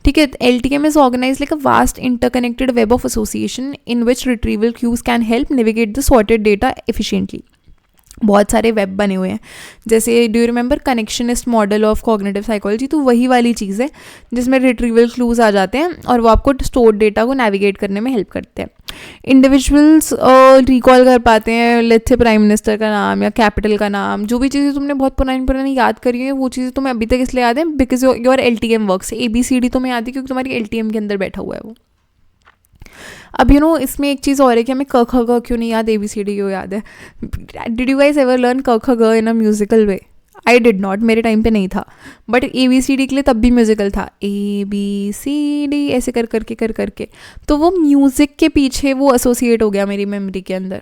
ठीक है, LTM is organize like a vast interconnected web of association in which retrieval cues can help navigate the sorted data efficiently. बहुत सारे वेब बने हुए हैं, जैसे do you remember connectionist model of cognitive psychology, तो वही वाली चीज़ है जिसमें रिट्रीवल क्लूज आ जाते हैं और वो आपको स्टोर्ड डेटा को नेविगेट करने में हेल्प करते हैं. इंडिविजुअल्स रिकॉल कर पाते हैं, लेट्स से प्राइम मिनिस्टर का नाम या कैपिटल का नाम, जो भी चीज़ें तुमने बहुत पुरानी याद करी है वो चीज़ें तुम्हें अभी तक इसलिए याद है because your LTM works. ABCD तुम्हें याद है क्योंकि तुम्हारी LTM के अंदर बैठा हुआ है वो. अब इसमें एक चीज़ और है कि हमें क ख ग क्यों नहीं याद, ABCD क्यों याद है. Did you guys ever learn क ख ग in a musical way? I did not, मेरे टाइम पे नहीं था, बट ABCD के लिए तब भी म्यूजिकल था, ABCD ऐसे कर करके, तो वो म्यूज़िक के पीछे वो एसोसिएट हो गया मेरी मेमोरी के अंदर.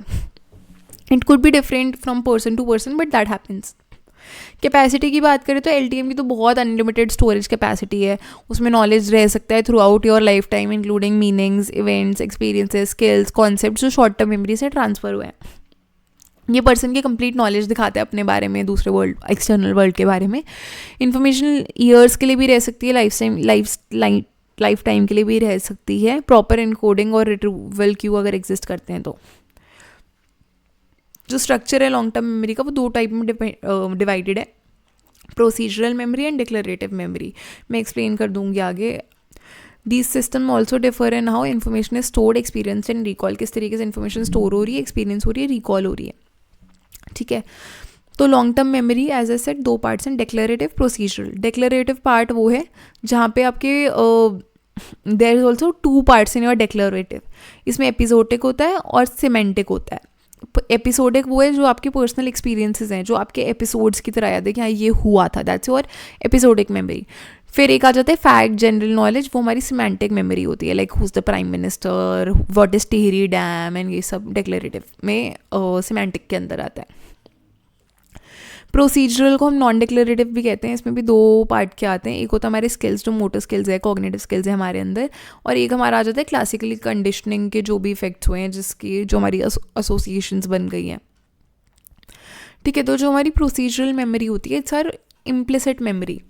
It could be different from person to person but that happens. Capacity की बात करें तो LTM की तो बहुत अनलिमिटेड स्टोरेज कैपेसिटी है, उसमें नॉलेज रह सकता है through out your life time, including meanings, events, experiences, skills, concept जो शॉर्ट टर्म मेमोरी से ट्रांसफर हुए हैं. ये पर्सन की कंप्लीट नॉलेज दिखाता है अपने बारे में, दूसरे वर्ल्ड, एक्सटर्नल वर्ल्ड के बारे में. इन्फॉर्मेशन ईयर्स के लिए भी रह सकती है, लाइफ टाइम के लिए भी रह सकती है, प्रॉपर इनकोडिंग और रिट्रीवल क्यू अगर एग्जिस्ट करते हैं तो. जो स्ट्रक्चर है लॉन्ग टर्म मेमोरी का वो 2 टाइप में डिवाइडेड है, procedural memory and declarative memory. मैं एक्सप्लेन कर दूंगी आगे. These system also differ in how information is stored, experienced and recall. किस तरीके से information स्टोर हो रही है, एक्सपीरियंस हो रही है, रिकॉल हो रही है. ठीक है, तो long term memory as a set 2 parts हैं, डिक्लेरेटिव, प्रोसीजरल. डिक्लेरेटिव पार्ट वो है जहाँ पे आपके there is also 2 parts in your declarative. इसमें एपिसोडिक होता है और सिमेंटिक होता है. एपिसोडिक वो है जो आपके पर्सनल एक्सपीरियंसेस हैं, जो आपके एपिसोड्स की तरह याद है कि हाँ ये हुआ था, दैट्स योर एपिसोडिक मेमोरी. फिर एक आ जाता है फैक्ट, जनरल नॉलेज, वो हमारी सिमेंटिक मेमोरी होती है, like who's the prime minister, what is Tehri dam and ये सब डिक्लेरेटिव में सिमेंटिक के अंदर आता है. प्रोसीजरल को हम नॉन डिक्लेरेटिव भी कहते हैं. इसमें भी 2 पार्ट के आते हैं, एक होता है हमारे स्किल्स जो मोटर स्किल्स है, कॉग्निटिव स्किल्स है हमारे अंदर, और एक हमारा आ जाता है क्लासिकली कंडीशनिंग के जो भी इफेक्ट्स हुए हैं, जिसकी जो हमारी एसोसिएशंस बन गई हैं. ठीक है, तो जो हमारी प्रोसीजरल मेमोरी होती है इट्स आर इम्प्लिसिट मेमोरी.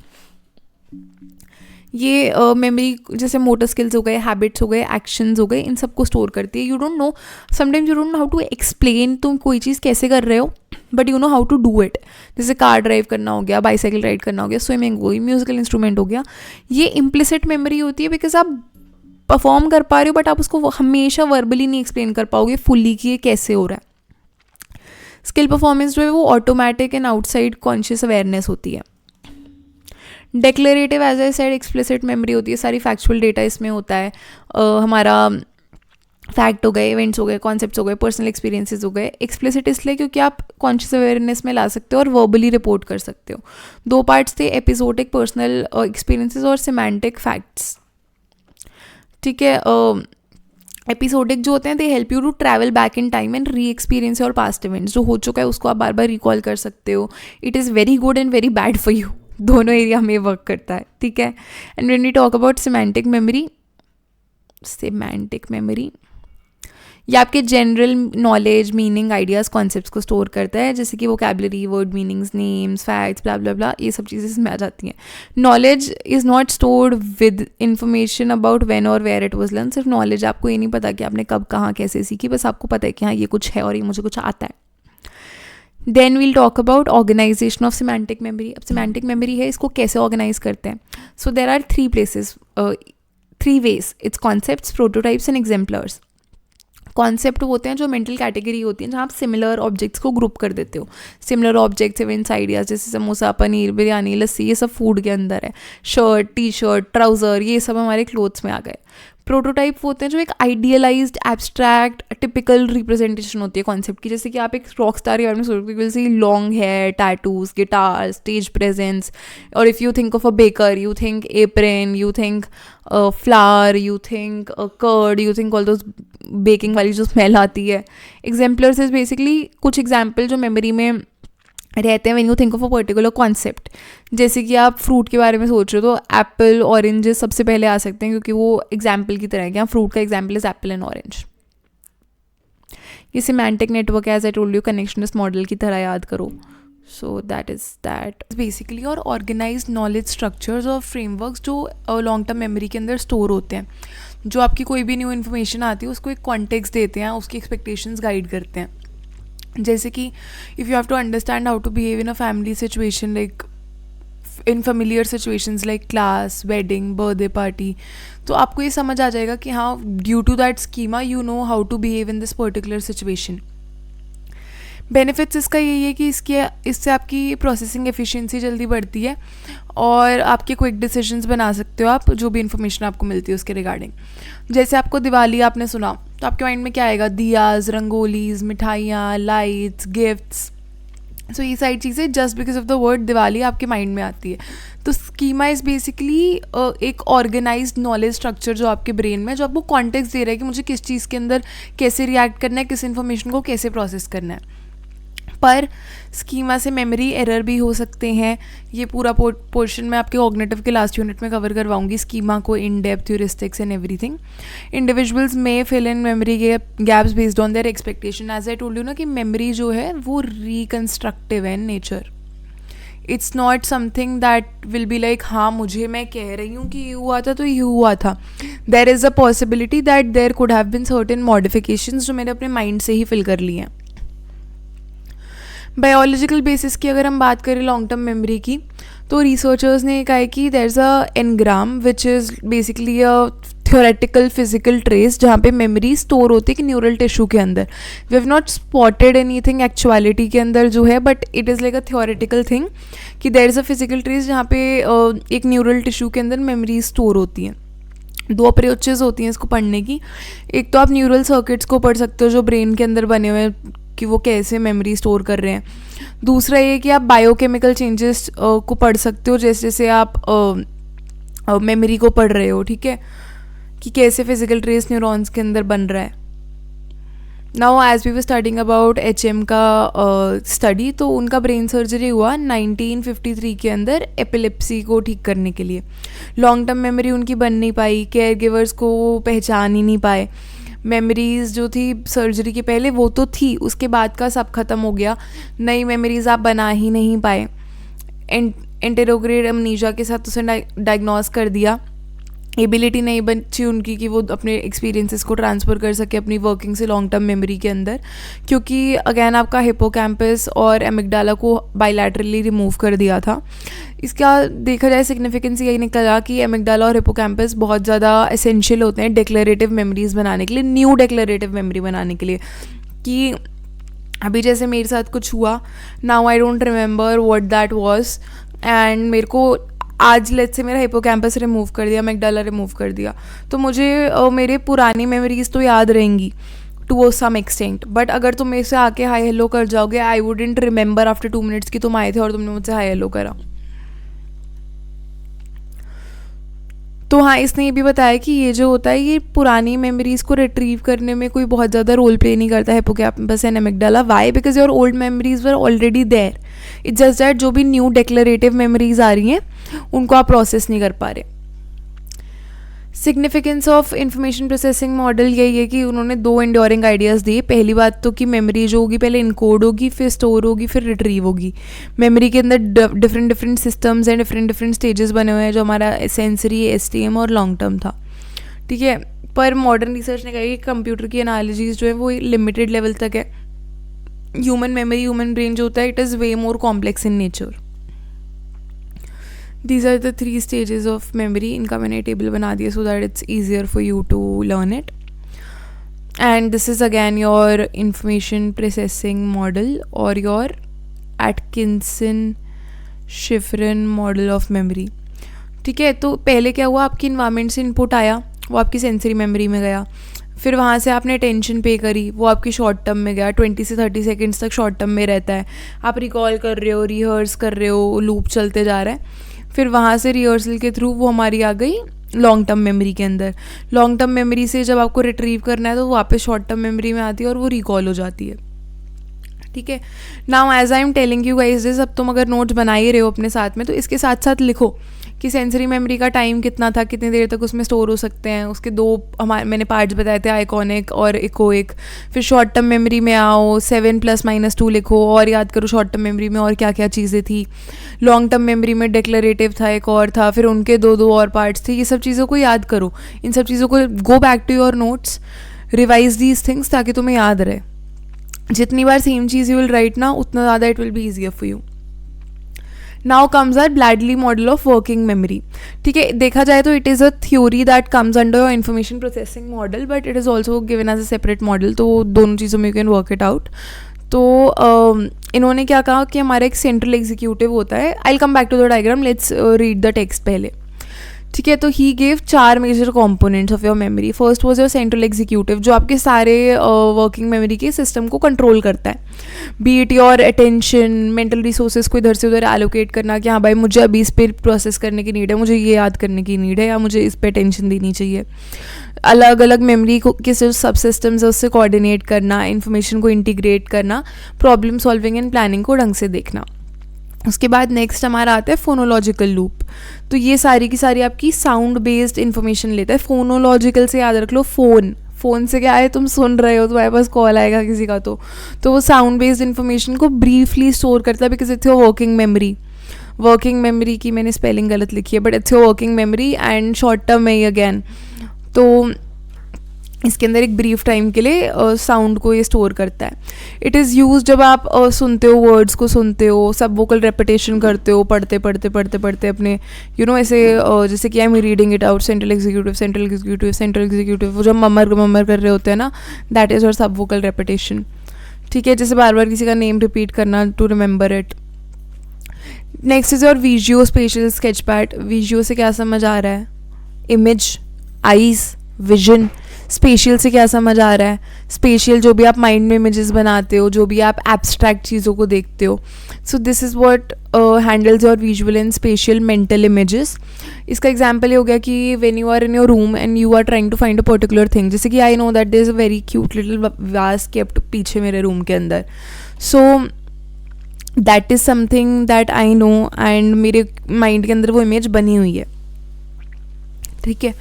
ये मेमोरी जैसे मोटर स्किल्स हो गए, हैबिट्स हो गए, एक्शंस हो गए, इन सबको स्टोर करती है. You don't know, sometimes you don't know how to explain तुम कोई चीज़ कैसे कर रहे हो, but you know how to do it. जैसे कार ड्राइव करना हो गया, बाइसाइकिल राइड करना हो गया, स्विमिंग हो गई, म्यूजिकल इंस्ट्रूमेंट हो गया. ये इम्प्लिसिट मेमोरी होती है बिकॉज आप परफॉर्म कर पा रहे हो बट आप उसको हमेशा वर्बली नहीं एक्सप्लेन कर पाओगे फुल्ली कि ये कैसे हो रहा है. स्किल परफॉर्मेंस जो है वो automatic and outside conscious awareness होती है। Declarative as I said explicit memory होती है, सारी फैक्चुअल डेटा इसमें होता है। हमारा फैक्ट हो गए, इवेंट्स हो गए, कॉन्सेप्ट्स हो गए, पर्सनल एक्सपीरियंसेस हो गए। एक्सप्लिसिट इसलिए क्योंकि आप कॉन्शियस अवेयरनेस में ला सकते हो और वर्बली रिपोर्ट कर सकते हो। 2 पार्ट्स थे, एपिसोडिक पर्सनल एक्सपीरियंसेस और सिमेंटिक फैक्ट्स। ठीक है, एपिसोडिक जो होते हैं they help you to travel back in time and re experience और पास्ट इवेंट्स। जो हो चुका है उसको आप बार बार रिकॉल कर सकते हो। It is very good and very bad for you, दोनों एरिया में वर्क करता है। ठीक है, and when we talk about semantic memory, ये आपके general knowledge, meaning, ideas, concepts को स्टोर करता है, जैसे कि vocabulary, word meanings, names, facts, blah blah blah, ये सब चीज़ें इसमें आ जाती हैं। Knowledge is not stored with information about when और वेयर इट वाज लर्न। सिर्फ नॉलेज, आपको ये नहीं पता कि आपने कब, कहाँ, कैसे सीखी, बस आपको पता है कि हाँ ये कुछ है और ये मुझे कुछ आता है। Then we'll talk about organization of semantic memory. अब सिमेंटिक मेमोरी है, इसको कैसे ऑर्गेनाइज करते हैं? So there are 3 ways, it's concepts, prototypes and exemplars. Concept होते हैं जो मेंटल कैटेगरी होती है, जहाँ आप सिमिलर ऑब्जेक्ट्स को ग्रुप कर देते हो। सिमिलर ऑब्जेक्ट्स, इवेंट्स, आइडियाज, जैसे समोसा, पनीर, बिरयानी, लस्सी, ये सब फूड के अंदर है। शर्ट, टी शर्ट, ट्राउज़र, ये सब हमारे क्लोथ्स में आ गए। प्रोटोटाइप होते हैं जो एक आइडियलाइज्ड, एब्स्ट्रैक्ट, टिपिकल रिप्रेजेंटेशन होती है कॉन्सेप्ट की। जैसे कि आप एक रॉक स्टार के बारे में सोचते हो, see long hair, tattoos, guitar, stage presence. और if you think of a baker, you think apron, you think flower, you think curd, you think all those baking वाली जो स्मेल आती है। एग्जाम्पलर्स इज बेसिकली कुछ example जो memory में रहते हैं when you think of a particular concept. जैसे कि आप फ्रूट के बारे में सोच रहे हो तो एप्पल, ऑरेंजेस सबसे पहले आ सकते हैं, क्योंकि वो एग्जाम्पल की तरह है। क्या फ्रूट का example is apple and orange. ये semantic network as I told you, connectionist model की तरह याद करो। So that is that basically. और ऑर्गेनाइज्ड नॉलेज स्ट्रक्चर्स और फ्रेमवर्क्स जो लॉन्ग टर्म मेमोरी के अंदर स्टोर होते हैं। जो आपकी कोई भी न्यू इन्फॉर्मेशन आती है उसको एक कॉन्टेक्स्ट देते हैं, उसकी एक्सपेक्टेशंस गाइड करते हैं। जैसे कि if you have to understand how to behave in a family situation, like in familiar situations like class, wedding, birthday party, तो आपको ये समझ आ जाएगा कि हाँ due to that schema you know how to behave in this particular situation. Benefits इसका यही है कि इससे आपकी प्रोसेसिंग एफिशिएंसी जल्दी बढ़ती है और आपके क्विक डिसीजंस बना सकते हो आप, जो भी इन्फॉर्मेशन आपको मिलती है उसके रिगार्डिंग। जैसे आपको दिवाली आपने सुना तो आपके माइंड में क्या आएगा? दियाज, रंगोलीज, मिठाइयाँ, लाइट्स, गिफ्ट्स। सो ये सारी चीज़ें just because of the word Diwali आपके माइंड में आती है। तो स्कीमा इज़ बेसिकली एक ऑर्गेनाइज्ड नॉलेज स्ट्रक्चर जो आपके ब्रेन में, जो आपको कॉन्टेक्स्ट दे रहा है कि मुझे किस चीज़ के अंदर कैसे रिएक्ट करना है, किस इन्फॉर्मेशन को कैसे प्रोसेस करना है। पर स्कीमा से मेमोरी एरर भी हो सकते हैं। ये पूरा पोर्शन मैं आपके कॉग्निटिव के लास्ट यूनिट में कवर करवाऊंगी, स्कीमा को in depth, heuristics and everything. Individuals में fill in memory gaps based on their expectation. As I told you ना कि मेमोरी जो है वो रिकन्स्ट्रक्टिव है in nature. It's not something that will be like हाँ मुझे, मैं कह रही हूँ कि ये हुआ था तो ये हुआ था। There is a possibility that there could have been certain modifications जो मैंने अपने माइंड से ही फिल कर लिए हैं। बायोलॉजिकल बेसिस की अगर हम बात करें लॉन्ग टर्म मेमोरी की, तो रिसर्चर्स ने कहा है कि there is a engram which is basically a theoretical physical trace जहाँ पे मेमोरी स्टोर होती है कि न्यूरल टिश्यू के अंदर। We have not spotted anything actuality के अंदर जो है, but it is like a theoretical thing कि there is a physical trace जहाँ पे एक न्यूरल टिश्यू के अंदर मेमोरी स्टोर होती हैं। 2 अप्रोचेज होती हैं इसको पढ़ने की। एक तो आप न्यूरल सर्किट्स को पढ़ सकते हो जो ब्रेन के अंदर बने हुए हैं कि वो कैसे मेमोरी स्टोर कर रहे हैं। दूसरा ये कि आप बायोकेमिकल चेंजेस को पढ़ सकते हो, जैसे जैसे आप मेमोरी को पढ़ रहे हो, ठीक है, कि कैसे फिजिकल ट्रेस न्यूरॉन्स के अंदर बन रहा है। Now as we were studying about HM का स्टडी, तो उनका ब्रेन सर्जरी हुआ 1953 के अंदर एपिलेप्सी को ठीक करने के लिए। लॉन्ग टर्म मेमोरी उनकी बन नहीं पाई, केयर गिवर्स को पहचान ही नहीं पाए। मेमोरीज़ जो थी सर्जरी के पहले वो तो थी, उसके बाद का सब ख़त्म हो गया, नई मेमोरीज़ आप बना ही नहीं पाए। एंटेरोग्रेड अमनीजा के साथ उसे डायग्नोस कर दिया। एबिलिटी नहीं बची उनकी कि वो अपने एक्सपीरियंसेस को ट्रांसफ़र कर सके अपनी वर्किंग से लॉन्ग टर्म मेमोरी के अंदर, क्योंकि अगेन आपका हिपोकैम्पस और एमिगडाला को बायलैटरली रिमूव कर दिया था। इसका देखा जाए सिग्निफिकेंस यही निकला कि एमिगडाला और हिपोकैम्पस बहुत ज़्यादा एसेंशियल होते हैं डिक्लेरेटिव मेमोरीज़ बनाने के लिए, न्यू डिक्लेरेटिव मेमोरी बनाने के लिए। कि अभी जैसे मेरे साथ कुछ हुआ, now I don't remember what that was, and मेरे को आज लेट्स से मेरा हिपोकैम्पस रिमूव कर दिया, मैगडाला रिमूव कर दिया, तो मुझे मेरे पुरानी मेमोरीज तो याद रहेंगी टू सम एक्सटेंट, बट अगर तुम मेरे से आके हाई हेलो कर जाओगे, I wouldn't remember after 2 minutes कि तुम आए थे और तुमने मुझसे हाई हेलो करा। तो हाँ, इसने ये भी बताया कि ये जो होता है ये पुरानी मेमोरीज़ को रिट्रीव करने में कोई बहुत ज़्यादा रोल प्ले नहीं करता है hippocampus and amygdala. Why? Because your old memories were already there, it's just that जो भी न्यू डिक्लेरेटिव मेमोरीज आ रही हैं उनको आप प्रोसेस नहीं कर पा रहे। Significance of information processing model यही है कि उन्होंने 2 इंड्योरिंग आइडियाज़ दिए। पहली बात तो कि मेमोरी जो होगी पहले इनकोड होगी, फिर स्टोर होगी, फिर रिट्रीव होगी। मेमोरी के अंदर different systems and different stages बने हुए हैं, जो हमारा सेंसरी, एसटीएम और लॉन्ग टर्म था, ठीक है। पर मॉडर्न रिसर्च ने कहा कि कंप्यूटर की एनालिसिस जो है वो लिमिटेड लेवल तक है। ह्यूमन मेमोरी, ह्यूमन ब्रेन जो होता है, it is way more complex in nature. These are the 3 stages of memory. इनका मैंने टेबल बना दिया so that it's easier for you to learn it. And this is again your information processing model or your Atkinson-Shiffrin model of memory. ठीक है, तो पहले क्या हुआ, आपकी इन्वायरमेंट से इनपुट आया, वो आपकी सेंसरी मेमोरी में गया, फिर वहाँ से आपने अटेंशन पे करी, वो आपकी शॉर्ट टर्म में गया, 20 से 30 सेकेंड्स तक शॉर्ट टर्म में रहता है, आप रिकॉल कर रहे हो, रिहर्स कर रहे हो, लूप चलते जा रहा है। फिर वहाँ से रिहर्सल के थ्रू वो हमारी आ गई लॉन्ग टर्म मेमोरी के अंदर। लॉन्ग टर्म मेमोरी से जब आपको रिट्रीव करना है तो वो वापस शॉर्ट टर्म मेमोरी में आती है और वो रिकॉल हो जाती है, ठीक है। Now as I am telling you guys this, अब तुम अगर नोट्स बना ही रहे हो अपने साथ में, तो इसके साथ साथ लिखो कि सेंसरी मेमोरी का टाइम कितना था, कितनी देर तक उसमें स्टोर हो सकते हैं। उसके 2 मैंने पार्ट्स बताए थे, आइकॉनिक और इकोइक। फिर शॉर्ट टर्म मेमोरी में आओ, 7 + -2 लिखो और याद करो शॉर्ट टर्म मेमोरी में और क्या क्या चीज़ें थी। लॉन्ग टर्म मेमोरी में डिक्लेरेटिव था, एक और था, फिर उनके 2 और पार्ट्स थे। ये सब चीज़ों को याद करो, इन सब चीज़ों को go back to your notes, revise these things ताकि तुम्हें याद रहे। जितनी बार सेम चीज़ यू विल राइट ना, उतना ज़्यादा it will be easier for you. Now comes our Baddeley model of working memory, ठीक है। देखा जाए तो it is a theory that comes under your information processing model, but it is also given as a separate model, तो दोनों चीज़ों में you can work it out. तो इन्होंने क्या कहा कि हमारा एक सेंट्रल एग्जीक्यूटिव होता है। I will come back to the diagram, let's read the text पहले, ठीक है। तो he give 4 major components of your memory. First was your central executive, जो आपके सारे वर्किंग मेमोरी के सिस्टम को कंट्रोल करता है। Be it your attention, mental resources को इधर से उधर एलोकेट करना कि हाँ भाई मुझे अभी इस पर प्रोसेस करने की नीड है, मुझे ये याद करने की नीड है, या मुझे इस पर अटेंशन देनी चाहिए। अलग अलग मेमोरी को के सब सिस्टम्स है उससे कोऑर्डिनेट करना, इन्फॉर्मेशन को इंटीग्रेट करना, प्रॉब्लम सॉल्विंग एंड प्लानिंग को ढंग से देखना। उसके बाद नेक्स्ट हमारा आता है फोनोलॉजिकल लूप। तो ये सारी की सारी आपकी साउंड बेस्ड इन्फॉर्मेशन लेता है। फोनोलॉजिकल से याद रख लो, फ़ोन से क्या है, तुम सुन रहे हो, तुम्हारे पास कॉल आएगा किसी का, तो वो साउंड बेस्ड इन्फॉर्मेशन को ब्रीफली स्टोर करता है, because it's your working memory. Working memory की मैंने स्पेलिंग गलत लिखी है, but it's your working memory and short term में ही अगैन। तो इसके अंदर एक ब्रीफ टाइम के लिए साउंड को ये स्टोर करता है। इट इज़ यूज जब आप सुनते हो, वर्ड्स को सुनते हो, सब वोकल रेपिटेशन करते हो, पढ़ते पढ़ते पढ़ते पढ़ते अपने ऐसे जैसे कि I am reading it out, central executive central executive central executive, वो जब मम्मर कर रहे होते हैं ना, दैट इज़ और सब वोकल रेपिटेशन, ठीक है। जैसे बार बार किसी का नेम रिपीट करना to remember it. Next is your visuo spatial sketch pad. Visuo से क्या समझ आ रहा है, इमेज, आईज, विजन। स्पेशियल से क्या समझ आ रहा है, स्पेशियल जो भी आप माइंड में इमेजेस बनाते हो, जो भी आप एब्स्ट्रैक्ट चीज़ों को देखते हो। So this is what handles your visual and spatial mental images. इसका एग्जांपल ये हो गया कि when you are in your room and you are trying to find a particular thing, जैसे कि I know that there is a very cute little vase kept पीछे मेरे room के अंदर। So that is something that I know and मेरे mind के अंदर वो इमेज बनी हुई है, ठीक है।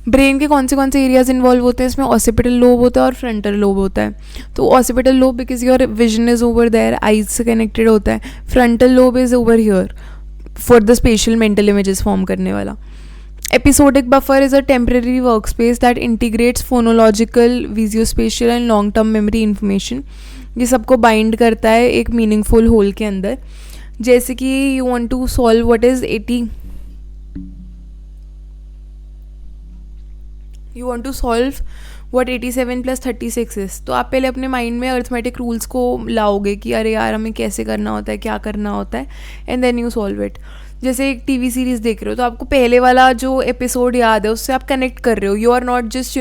ब्रेन के कौन से एरियाज इन्वॉल्व होते हैं इसमें, ऑसिपिटल लोब होता है और फ्रंटल लोब होता है। तो occipital lobe because your vision is over there, eyes से कनेक्टेड होता है। Frontal lobe is over here for the spatial mental images form करने वाला। Episodic buffer is a temporary work space that integrates phonological, visuospatial and long term memory information. ये सबको bind करता है एक मीनिंगफुल होल के अंदर। जैसे कि you want to solve what is 80 you want to solve what 87 + 36 is, तो आप पहले अपने माइंड में अर्थमेटिक रूल्स को लाओगे कि अरे यार हमें कैसे करना होता है, क्या करना होता है, and then you solve it. जैसे एक टीवी सीरीज़ देख रहे हो तो आपको पहले वाला जो एपिसोड याद है उससे आप कनेक्ट कर रहे हो. यू आर नॉट जस्ट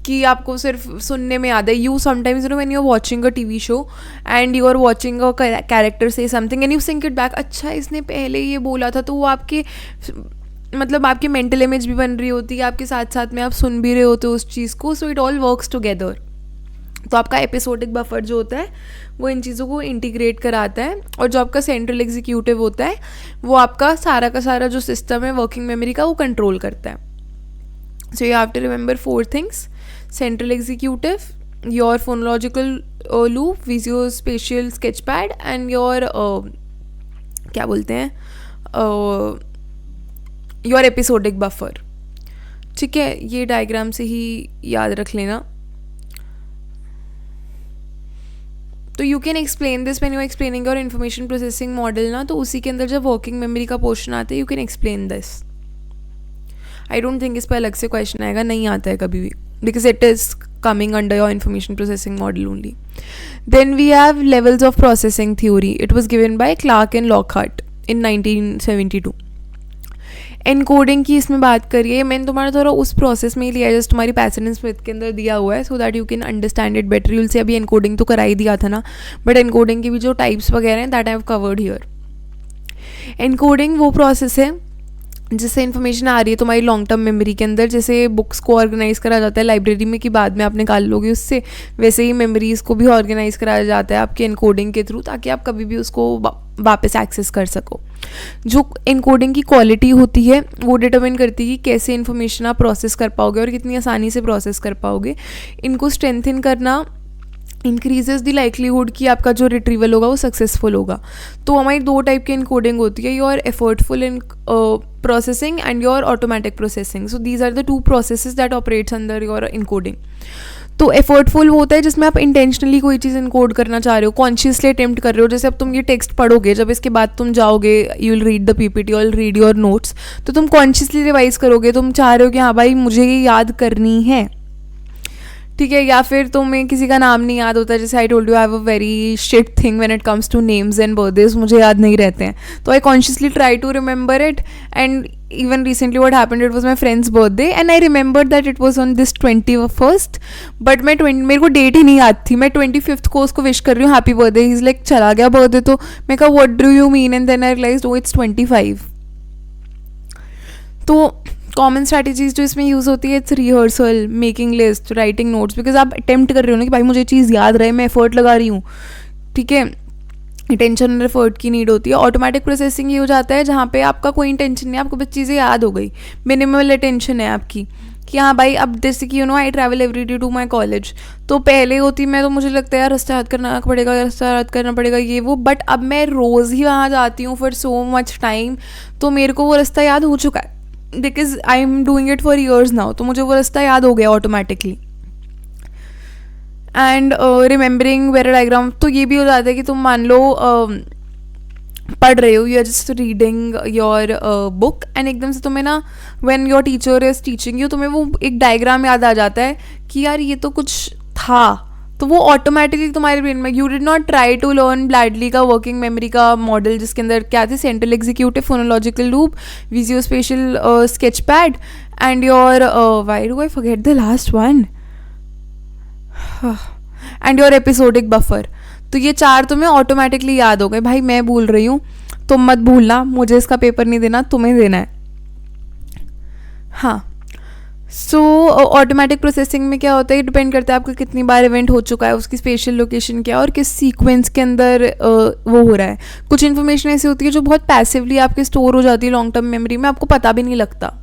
कि आपको सिर्फ सुनने में याद है. You sometimes when you are watching a TV show and you are watching a character say something and you sync it back, अच्छा इसने पहले ये बोला था, तो वो आपके मतलब आपकी मेंटल इमेज भी बन रही होती है, आपके साथ साथ में आप सुन भी रहे होते हो उस चीज़ को. So it all works together. तो आपका एपिसोडिक बफर जो होता है वो इन चीज़ों को इंटीग्रेट कराता है. और जो आपका सेंट्रल एग्जीक्यूटिव होता है वो आपका सारा का सारा जो सिस्टम है वर्किंग मेमोरी का वो कंट्रोल करता है. So you have to remember 4 things: central executive, your phonological loop, visuospatial sketch pad and your क्या बोलते हैं योर एपिसोडिक बफर. ठीक है, ये डायग्राम से ही याद रख लेना. तो you can explain this when you are explaining your information processing model ना, तो उसी के अंदर जब वर्किंग मेमोरी का पोर्शन आता है you can explain this. I don't think इस पर अलग से क्वेश्चन आएगा, नहीं आता है कभी भी, because it is coming under your information processing model only. Then we have levels of processing theory. It was given by Clark and Lockhart in 1972. Encoding की इसमें बात करिए, मैंने तुम्हारा थोड़ा उस प्रोसेस में ही लिया है जस्ट तुम्हारी पैटर्न एंड स्मिथ के अंदर दिया हुआ है, so that you can understand it better. You'll से अभी एनकोडिंग तो करा ही दिया था ना, बट एनकोडिंग की भी जो टाइप्स वगैरह हैं that I have covered here. Encoding वो प्रोसेस है जिससे इन्फॉर्मेशन आ रही है तुम्हारी लॉन्ग टर्म मेमोरी के अंदर. जैसे बुक्स को ऑर्गेनाइज करा जाता है लाइब्रेरी में कि बाद में आप निकाल लोगे उससे, वैसे ही मेमोरीज़ को भी ऑर्गेनाइज कराया जाता है आपके एनकोडिंग के थ्रू, ताकि आप कभी भी उसको वापस एक्सेस कर सको. जो एनकोडिंग की क्वालिटी होती है वो डिटरमिन करती है कि कैसे इन्फॉर्मेशन आप प्रोसेस कर पाओगे और कितनी आसानी से प्रोसेस कर पाओगे. इनको स्ट्रेंथन करना इंक्रीजेज द लाइकलीहुड कि आपका जो रिट्रीवल होगा वो सक्सेसफुल होगा. तो हमारी 2 टाइप की इनकोडिंग होती है, your effortful in processing and your automatic processing. So these are the 2 processes that operates under your encoding. तो एफर्टफुल होता है जिसमें आप इंटेंशनली कोई चीज़ इनकोड करना चाह रहे हो, कॉन्शियसली अटेम्प्ट कर रहे हो. जैसे अब तुम ये टेक्स्ट पढ़ोगे, जब इसके बाद तुम जाओगे you will read the PPT और रीड योर नोट्स, तो तुम कॉन्शियसली रिवाइज करोगे, तुम चाह रहे हो कि हाँ भाई मुझे ये याद करनी है. ठीक है, या फिर तुम्हें किसी का नाम नहीं याद होता, जैसे I told you I have a very shit thing when it comes to names and birthdays, मुझे याद नहीं रहते हैं, तो I consciously try to remember it. And even recently what happened, it was my friend's birthday and I remembered that it was on this 21st, but मेरे को date ही नहीं याद थी. मैं 25th को उसको विश कर रही हूँ happy birthday, he is like चला गया बर्थडे. तो मैं कहा what do you mean, and then I realised oh it's 25. तो कॉमन स्ट्रैटेजीज जो इसमें यूज़ होती है, it's rehearsal, making list, writing notes, because आप अटेम्प्ट कर रहे हो ना कि भाई मुझे चीज़ याद रहे, मैं एफर्ट लगा रही हूँ. ठीक है, अटेंशन और एफर्ट की नीड होती है. ऑटोमेटिक प्रोसेसिंग ये हो जाता है जहाँ पे आपका कोई इंटेंशन नहीं, आपको बस चीज़ें याद हो गई, मिनिमल अटेंशन है आपकी कि हाँ भाई. अब जैसे कि I travel every day to my college, तो पहले होती मैं तो मुझे लगता है यार रास्ता याद करना पड़ेगा, रास्ता याद करना पड़ेगा ये वो, बट अब मैं रोज़ ही वहाँ जाती हूँ फॉर सो मच टाइम, तो मेरे को वो रास्ता याद हो चुका है because I am doing it for years now, तो मुझे वो रास्ता याद हो गया automatically. And remembering vera diagram, तो ये भी हो जाता है कि तुम मान लो पढ़ रहे हो, you are just reading your book and एकदम से तुम्हें ना when your teacher is teaching you, तुम्हें वो एक डायग्राम याद आ जाता है कि यार ये तो कुछ था, तो वो ऑटोमेटिकली तुम्हारे ब्रेन में, you did not try to learn Baddeley का वर्किंग मेमोरी का मॉडल जिसके अंदर क्या थे, central executive, phonological loop, visuospatial sketch pad and your why do I forget the last one, and your episodic buffer. तो ये 4 तुम्हें ऑटोमेटिकली याद हो गए. भाई मैं भूल रही हूँ, तुम मत भूलना, मुझे इसका पेपर नहीं देना, तुम्हें देना है. हाँ, सो ऑटोमेटिक प्रोसेसिंग में क्या होता है, डिपेंड करता है आपका कितनी बार इवेंट हो चुका है, उसकी स्पेशल लोकेशन क्या है और किस सीक्वेंस के अंदर वो हो रहा है. कुछ इन्फॉर्मेशन ऐसी होती है जो बहुत पैसिवली आपके स्टोर हो जाती है लॉन्ग टर्म मेमोरी में, आपको पता भी नहीं लगता.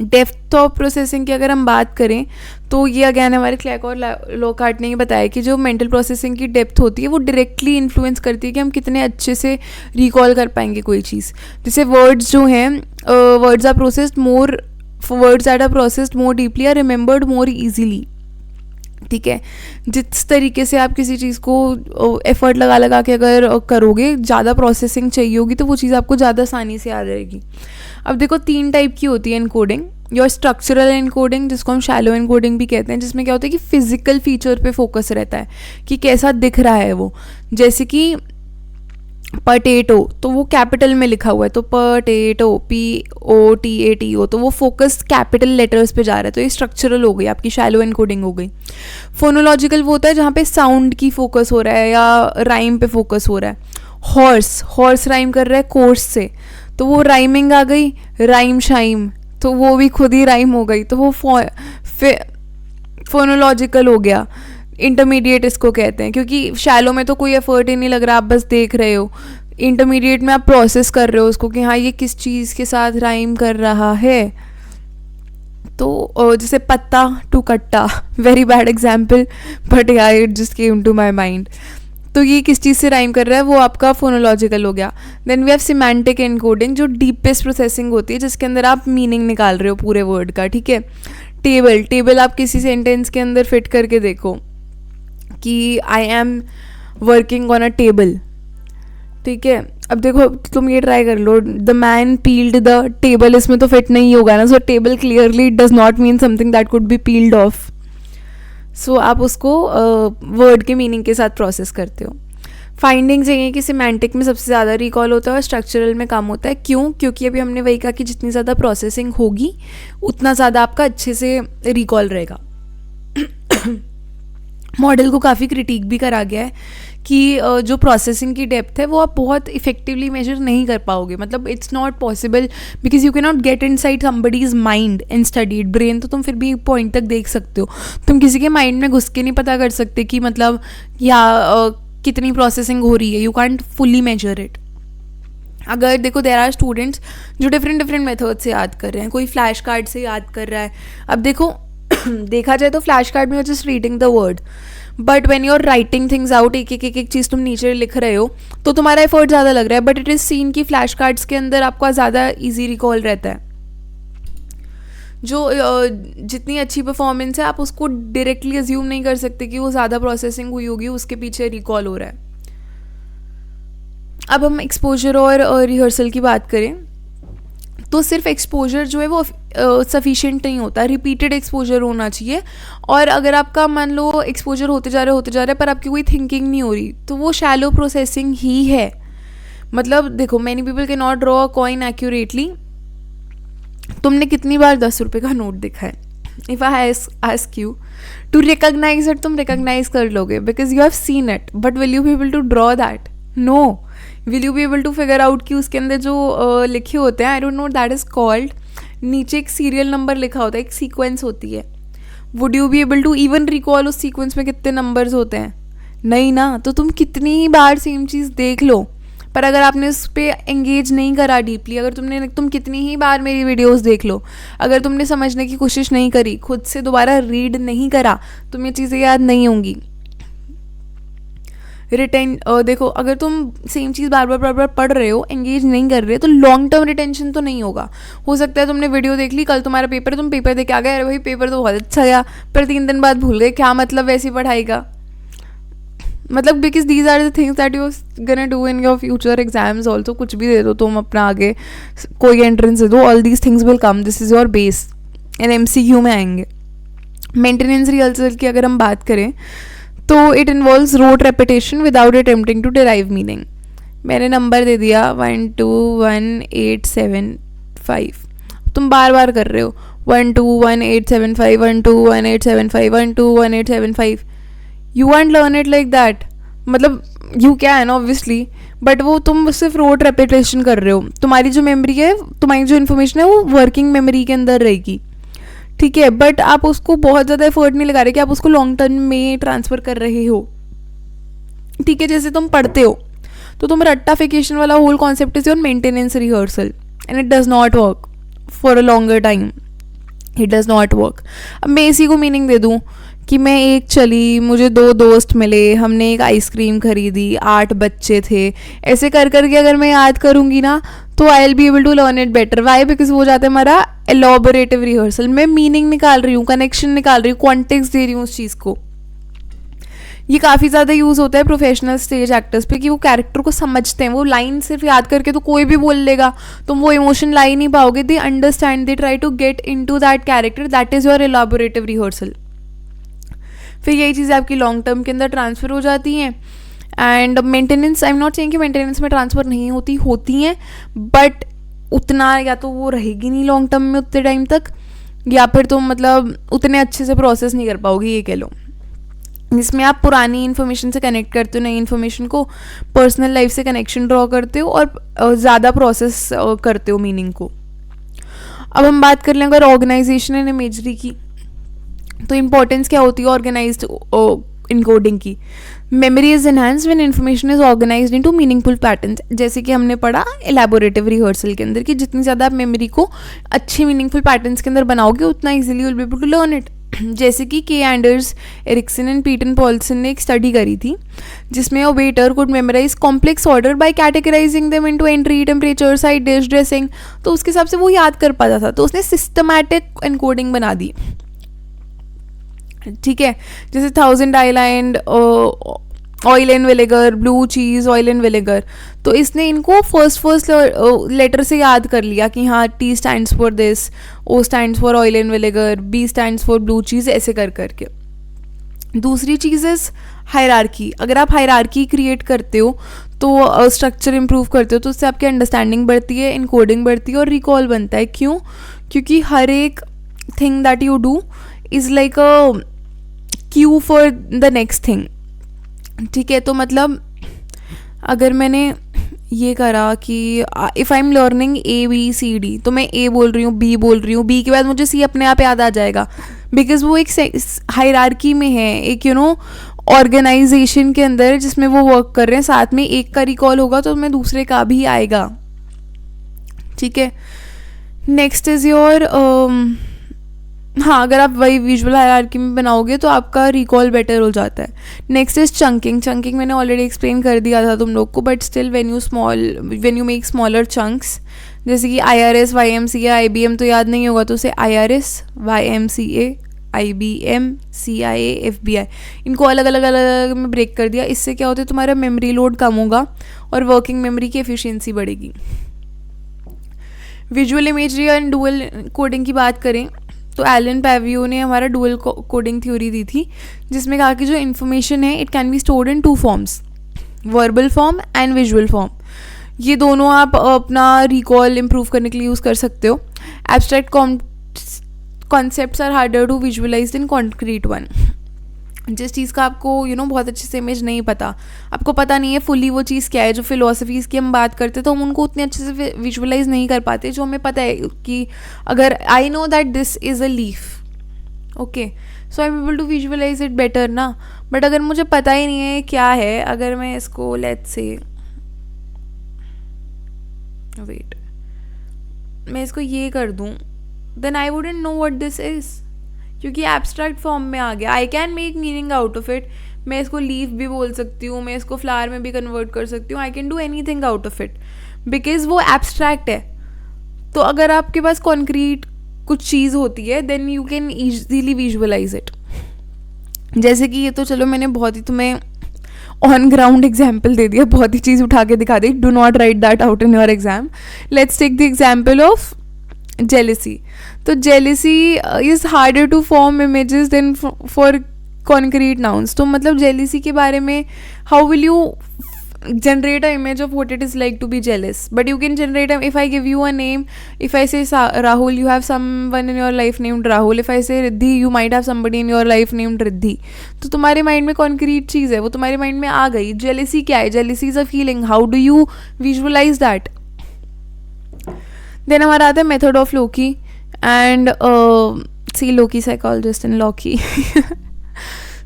डेप्थ ऑफ प्रोसेसिंग की अगर हम बात करें तो ये अगेन हमारे क्लैक और लॉकहार्ट ने ये बताया कि जो मेंटल प्रोसेसिंग की डेप्थ होती है वो डायरेक्टली इन्फ्लुएंस करती है कि हम कितने अच्छे से रिकॉल कर पाएंगे कोई चीज़. जैसे वर्ड्स जो हैं, words that are processed more deeply are remembered more easily. ठीक है, जिस तरीके से आप किसी चीज़ को एफर्ट लगा लगा के अगर करोगे, ज़्यादा प्रोसेसिंग चाहिए होगी तो वो चीज़ आपको ज़्यादा आसानी से आ जाएगी। अब देखो 3 टाइप की होती है इनकोडिंग। योर स्ट्रक्चरल इनकोडिंग, जिसको हम शैलो इनकोडिंग भी कहते हैं, जिसमें क्या होता है कि फिजिकल फीचर पे फोकस रहता है कि कैसा दिख रहा है वो। जैसे कि पटेटो, तो वो कैपिटल में लिखा हुआ है, तो पटेटो POTATO, तो वो फोकस कैपिटल लेटर्स पे जा रहा है, तो ये स्ट्रक्चरल हो गई, आपकी शैलो एनकोडिंग हो गई। फोनोलॉजिकल वो होता है जहाँ पे साउंड की फोकस हो रहा है या राइम पे फोकस हो रहा है। हॉर्स राइम कर रहा है कोर्स से, तो वो राइमिंग आ गई, राइम शाइम, तो वो भी खुद ही राइम हो गई, तो वो फोनोलॉजिकल हो गया। इंटरमीडिएट इसको कहते हैं, क्योंकि शैलो में तो कोई एफर्ट ही नहीं लग रहा, आप बस देख रहे हो। इंटरमीडिएट में आप प्रोसेस कर रहे हो उसको कि हाँ ये किस चीज़ के साथ राइम कर रहा है। तो जैसे पत्ता टू कट्टा, very bad example but yeah it just came to my mind. तो ये किस चीज़ से राइम कर रहा है, वो आपका फोनोलॉजिकल हो गया। Then we have semantic encoding, जो डीपेस्ट प्रोसेसिंग होती है, जिसके अंदर आप मीनिंग निकाल रहे हो पूरे वर्ड का। ठीक है, टेबल आप किसी सेंटेंस के अंदर फिट करके देखो कि I am working on a table. ठीक है, अब देखो तुम ये ट्राई कर लो, the man peeled the table, इसमें तो फिट नहीं होगा ना। So table clearly does not mean something that could be peeled off. So आप उसको वर्ड के मीनिंग के साथ प्रोसेस करते हो। फाइंडिंग्स ये कि सिमेंटिक में सबसे ज़्यादा रिकॉल होता है और स्ट्रक्चरल में कम होता है। क्यों? क्योंकि अभी हमने वही कहा कि जितनी ज़्यादा प्रोसेसिंग होगी उतना ज़्यादा आपका अच्छे से रिकॉल रहेगा। मॉडल को काफ़ी क्रिटिक भी करा गया है कि जो प्रोसेसिंग की डेप्थ है वो आप बहुत इफेक्टिवली मेजर नहीं कर पाओगे। मतलब it's not possible because you can not get in side somebody's mind and studied brain. तो तुम फिर भी एक पॉइंट तक देख सकते हो, तुम किसी के माइंड में घुस के नहीं पता कर सकते कि मतलब कितनी प्रोसेसिंग हो रही है। You can't fully measure it. अगर देखो देयर आर स्टूडेंट्स जो डिफरेंट मेथड से याद कर रहे हैं, कोई फ्लैश कार्ड से याद कर रहा है। अब देखो देखा जाए तो फ्लैश कार्ड में just reading the word, but when you are writing things out, एक चीज़ तुम नीचे लिख रहे हो तो तुम्हारा एफर्ट ज़्यादा लग रहा है। बट इट इज़ सीन कि फ्लैश कार्ड्स के अंदर आपका ज़्यादा ईजी रिकॉल रहता है। जो जितनी अच्छी परफॉर्मेंस है आप उसको डायरेक्टली अज्यूम नहीं कर सकते कि वो ज़्यादा प्रोसेसिंग हुई होगी, उसके पीछे रिकॉल हो रहा है। अब हम एक्सपोजर और रिहर्सल की बात करें तो सिर्फ एक्सपोजर जो है वो सफिशिएंट नहीं होता, रिपीटेड एक्सपोजर होना चाहिए। और अगर आपका मान लो एक्सपोजर होते जा रहे हैं पर आपकी कोई थिंकिंग नहीं हो रही, तो वो शैलो प्रोसेसिंग ही है। मतलब देखो many people can not draw a coin accurately. तुमने कितनी बार 10 रुपये का नोट देखा है? If I ask you to recognise it, तुम रिकॉग्नाइज कर लोगे because you have seen it, but will you be able to draw that? No. Will you be able to figure out कि उसके अंदर जो लिखे होते हैं, I don't know that is called, नीचे एक सीरियल नंबर लिखा होता है, एक सीक्वेंस होती है। Would you be able to even recall उस सीक्वेंस में कितने नंबर्स होते हैं? नहीं ना। तो तुम कितनी बार सेम चीज़ देख लो, पर अगर आपने उस पर एंगेज नहीं करा डीपली, अगर तुम कितनी ही बार मेरी वीडियोस देख लो, अगर तुमने समझने की कोशिश नहीं करी, खुद से दोबारा रीड नहीं करा, तुम ये चीज़ें याद नहीं होंगी। देखो अगर तुम सेम चीज़ बार बार पढ़ रहे हो, एंगेज नहीं कर रहे, तो लॉन्ग टर्म रिटेंशन तो नहीं होगा। हो सकता है तुमने वीडियो देख ली, कल तुम्हारा पेपर है, तुम पेपर दे के आ गए, अरे भाई पेपर तो बहुत अच्छा गया, पर 3 दिन बाद भूल गए। क्या मतलब वैसी पढ़ाई का? मतलब because these are the things that you gonna do in your future exams also. कुछ भी दे दो तुम अपना, आगे कोई एंट्रेंस दे दो, all these things will come, this is your base and MCQ में आएंगे। मेंटेनेंस रिहर्सल की अगर हम बात करें तो it involves rote repetition without attempting to derive meaning. मैंने नंबर दे दिया 1 2 1 8 7 5, तुम बार बार कर रहे हो 1 2 1 8 7 5 1 2 1 8 7 5 1 2 1 8 7 5। You want learn it like that. मतलब यू कैन ऑब्वियसली, बट वो तुम सिर्फ रोट रेपिटेशन कर रहे हो। तुम्हारी जो मेमोरी है, तुम्हारी जो इन्फॉर्मेशन है, वो वर्किंग मेमोरी के अंदर रहेगी। ठीक है, बट आप उसको बहुत ज़्यादा एफर्ट नहीं लगा रहे कि आप उसको लॉन्ग टर्म में ट्रांसफ़र कर रहे हो। ठीक है, जैसे तुम पढ़ते हो तो तुम रट्टाफिकेशन वाला whole concept is your maintenance rehearsal and it does not work for a longer time. It does not work. अब मैं इसी को मीनिंग दे दूँ कि मैं एक चली, मुझे 2 दोस्त मिले, हमने एक आइसक्रीम खरीदी, 8 बच्चे थे, ऐसे कर करके अगर मैं याद करूँगी ना तो I will be able to learn it better. Why? Because वो जाता है हमारा एलॉबरेटिव रिहर्सल। मैं मीनिंग निकाल रही हूँ, कनेक्शन निकाल रही हूँ, कॉन्टेक्स्ट दे रही हूँ उस चीज़ को। ये काफ़ी ज़्यादा यूज़ होता है प्रोफेशनल स्टेज एक्टर्स पे कि वो कैरेक्टर को समझते हैं, वो लाइन सिर्फ याद करके तो कोई भी बोल लेगा, तुम वो इमोशन ला ही नहीं पाओगे. They understand, they try to get into that character, that is your elaborative rehearsal. फिर यही चीज़ें आपकी लॉन्ग टर्म के अंदर ट्रांसफ़र हो जाती हैं. And maintenance, I am not saying कि मेंटेनेंस में ट्रांसफ़र नहीं होती हैं, बट उतना या तो वो रहेगी नहीं लॉन्ग टर्म में उतने टाइम तक, या फिर तुम मतलब उतने अच्छे से प्रोसेस नहीं कर पाओगे, ये कह लो. जिसमें आप पुरानी इन्फॉर्मेशन से कनेक्ट करते हो, नई इन्फॉर्मेशन को पर्सनल लाइफ से कनेक्शन ड्रॉ करते हो और ज़्यादा प्रोसेस करते हो मीनिंग को. अब हम बात कर लें अगर ऑर्गेनाइजेशन एंड इमेजरी की, तो इम्पोर्टेंस क्या होती है ऑर्गेनाइज्ड इनकोडिंग की. Memory is enhanced when information is organised into meaningful patterns. जैसे कि हमने पढ़ा एलैबोरेटिव रिहर्सल के अंदर कि जितनी ज़्यादा आप मेमोरी को अच्छे मीनिंगफुल पैटर्न्स के अंदर बनाओगे उतना easily will be able to learn it. जैसे कि K Anders, Ericsson and Peter Polson ने एक स्टडी करी थी जिसमें a waiter could memorise complex order by categorising them into entry, temperature, side dish, dressing. तो उसके हिसाब से वो याद कर पाता था, तो उसने सिस्टमैटिक एनकोडिंग बना दी. ठीक है, जैसे 1000 island, oil and vinegar, blue cheese, oil and vinegar. तो इसने इनको फर्स्ट लेटर से याद कर लिया कि हाँ T stands for this, O stands for oil and vinegar, B stands for blue cheese, ऐसे कर करके. दूसरी चीज़ इज़ हायरार्की. अगर आप हायरार्की क्रिएट करते हो तो स्ट्रक्चर इम्प्रूव करते हो तो उससे आपकी अंडरस्टैंडिंग बढ़ती है, इनकोडिंग बढ़ती है और रिकॉल बनता है. क्यों? क्योंकि हर एक thing that you do is like a cue for the next thing. ठीक है, तो मतलब अगर मैंने ये करा कि if I am learning A B C D, तो मैं ए बोल रही हूँ, बी बोल रही हूँ, बी के बाद मुझे सी अपने आप याद आ जाएगा, बिकॉज वो एक हायरार्की में है, एक ऑर्गेनाइजेशन के अंदर जिसमें वो वर्क कर रहे हैं. साथ में एक का रिकॉल होगा तो मैं दूसरे का भी आएगा. ठीक है, नेक्स्ट इज़ योर हाँ, अगर आप वही विजुअल हायरार्की में बनाओगे तो आपका रिकॉल बेटर हो जाता है. Next is chunking. चंकिंग मैंने ऑलरेडी एक्सप्लेन कर दिया था तुम लोग को, but still when you make smaller chunks, जैसे कि IRS, YMCA, IBM तो याद नहीं होगा तो उसे IRS, YMCA, IBM, CIA, FBI, इनको अलग अलग में ब्रेक कर दिया. इससे क्या होता है, तुम्हारा मेमोरी लोड कम होगा और वर्किंग मेमोरी की एफिशिएंसी बढ़ेगी. Visual imagery and dual coding की बात करें तो एलन पैवियो ने हमारा डुअल कोडिंग थ्योरी दी थी, जिसमें कहा कि जो इन्फॉर्मेशन है it can be stored in 2 forms, verbal form and visual form. ये दोनों आप अपना रिकॉल इम्प्रूव करने के लिए यूज़ कर सकते हो. Abstract concepts are harder to visualise in concrete one. जिस चीज़ का आपको बहुत अच्छे से इमेज नहीं पता, आपको पता नहीं है फुली वो चीज़ क्या है, जो फिलोसफीज़ की हम बात करते तो हम उनको उतने अच्छे से विजुअलाइज नहीं कर पाते. जो हमें पता है कि अगर I know that this is a leaf, okay, so I am able to visualise it better ना. बट अगर मुझे पता ही नहीं है क्या है, अगर मैं इसको लेट्स से वेट मैं इसको ये कर दूँ, then I wouldn't know what this is, क्योंकि एब्स्ट्रैक्ट फॉर्म में आ गया. I can make meaning out of it. मैं इसको लीफ भी बोल सकती हूँ, मैं इसको फ्लावर में भी कन्वर्ट कर सकती हूँ. I can do any thing out of it because वो एब्स्ट्रैक्ट है. तो अगर आपके पास कॉन्क्रीट कुछ चीज़ होती है then you can easily visualize it. जैसे कि ये तो चलो मैंने बहुत ही तुम्हें ऑन ग्राउंड एग्जाम्पल दे दिया, बहुत ही चीज़ उठा के दिखा दी. Do not write that out in your exam. Let's take the example of jealousy. तो jealousy is harder to form images than for concrete nouns. तो मतलब jealousy के बारे में how will you generate an image of what it is like to be jealous? But you can generate if I give you a name, if I say Rahul, you have someone in your life named Rahul. If I say Riddhi, you might have somebody in your life named Riddhi. तो तुम्हारे mind में concrete चीज़ है, वो तुम्हारे mind में आ गई. jealousy क्या है? jealousy is a feeling. How do you visualize that? Then हमारा आता है method of loci and see loci psychologist in loci.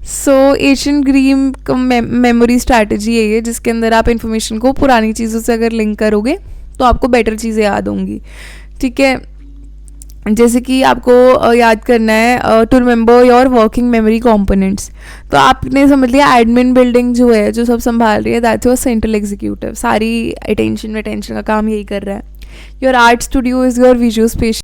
So Asian Greek memory strategy है ये, जिसके अंदर आप इन्फॉर्मेशन को पुरानी चीज़ों से अगर लिंक करोगे तो आपको बेटर चीज़ें याद होंगी. ठीक है, जैसे कि आपको याद करना है to remember your working memory components. तो आपने समझ लिया एडमिन बिल्डिंग जो है, जो सब संभाल रही है, दैट्स योर सेंट्रल एग्जीक्यूटिव. सारी अटेंशन का काम यही कर रहा है. Your art studio is your visual space.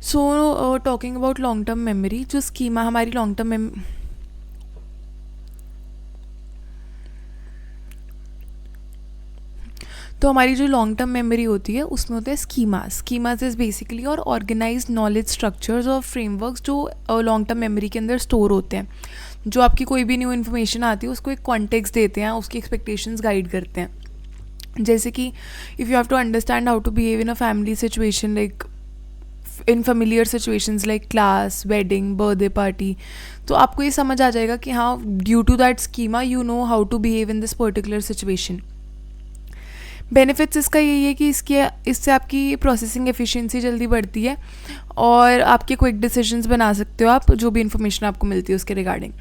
So talking about long term memory, जो स्कीमा हमारी लॉन्ग टर्म तो हमारी जो लॉन्ग टर्म मेमोरी होती है उसमें होते हैं स्कीमास इज़ बेसिकली और ऑर्गेनाइज नॉलेज स्ट्रक्चर्स और फ्रेमवर्क्स जो लॉन्ग टर्म मेमोरी के अंदर स्टोर होते हैं, जो आपकी कोई भी न्यू इन्फॉर्मेशन आती है उसको एक कॉन्टेक्स्ट देते हैं, उसकी एक्सपेक्टेशंस गाइड करते हैं। जैसे कि if you have to understand how to behave in a family situation, like in familiar situations like class, wedding, birthday party, तो आपको ये समझ आ जाएगा कि हाँ, due to that schema you know how to behave in this particular situation. Benefits इसका यही है कि इससे आपकी प्रोसेसिंग एफिशिएंसी जल्दी बढ़ती है और आपके क्विक डिसीजंस बना सकते हो आप, जो भी इन्फॉर्मेशन आपको मिलती है उसके रिगार्डिंग।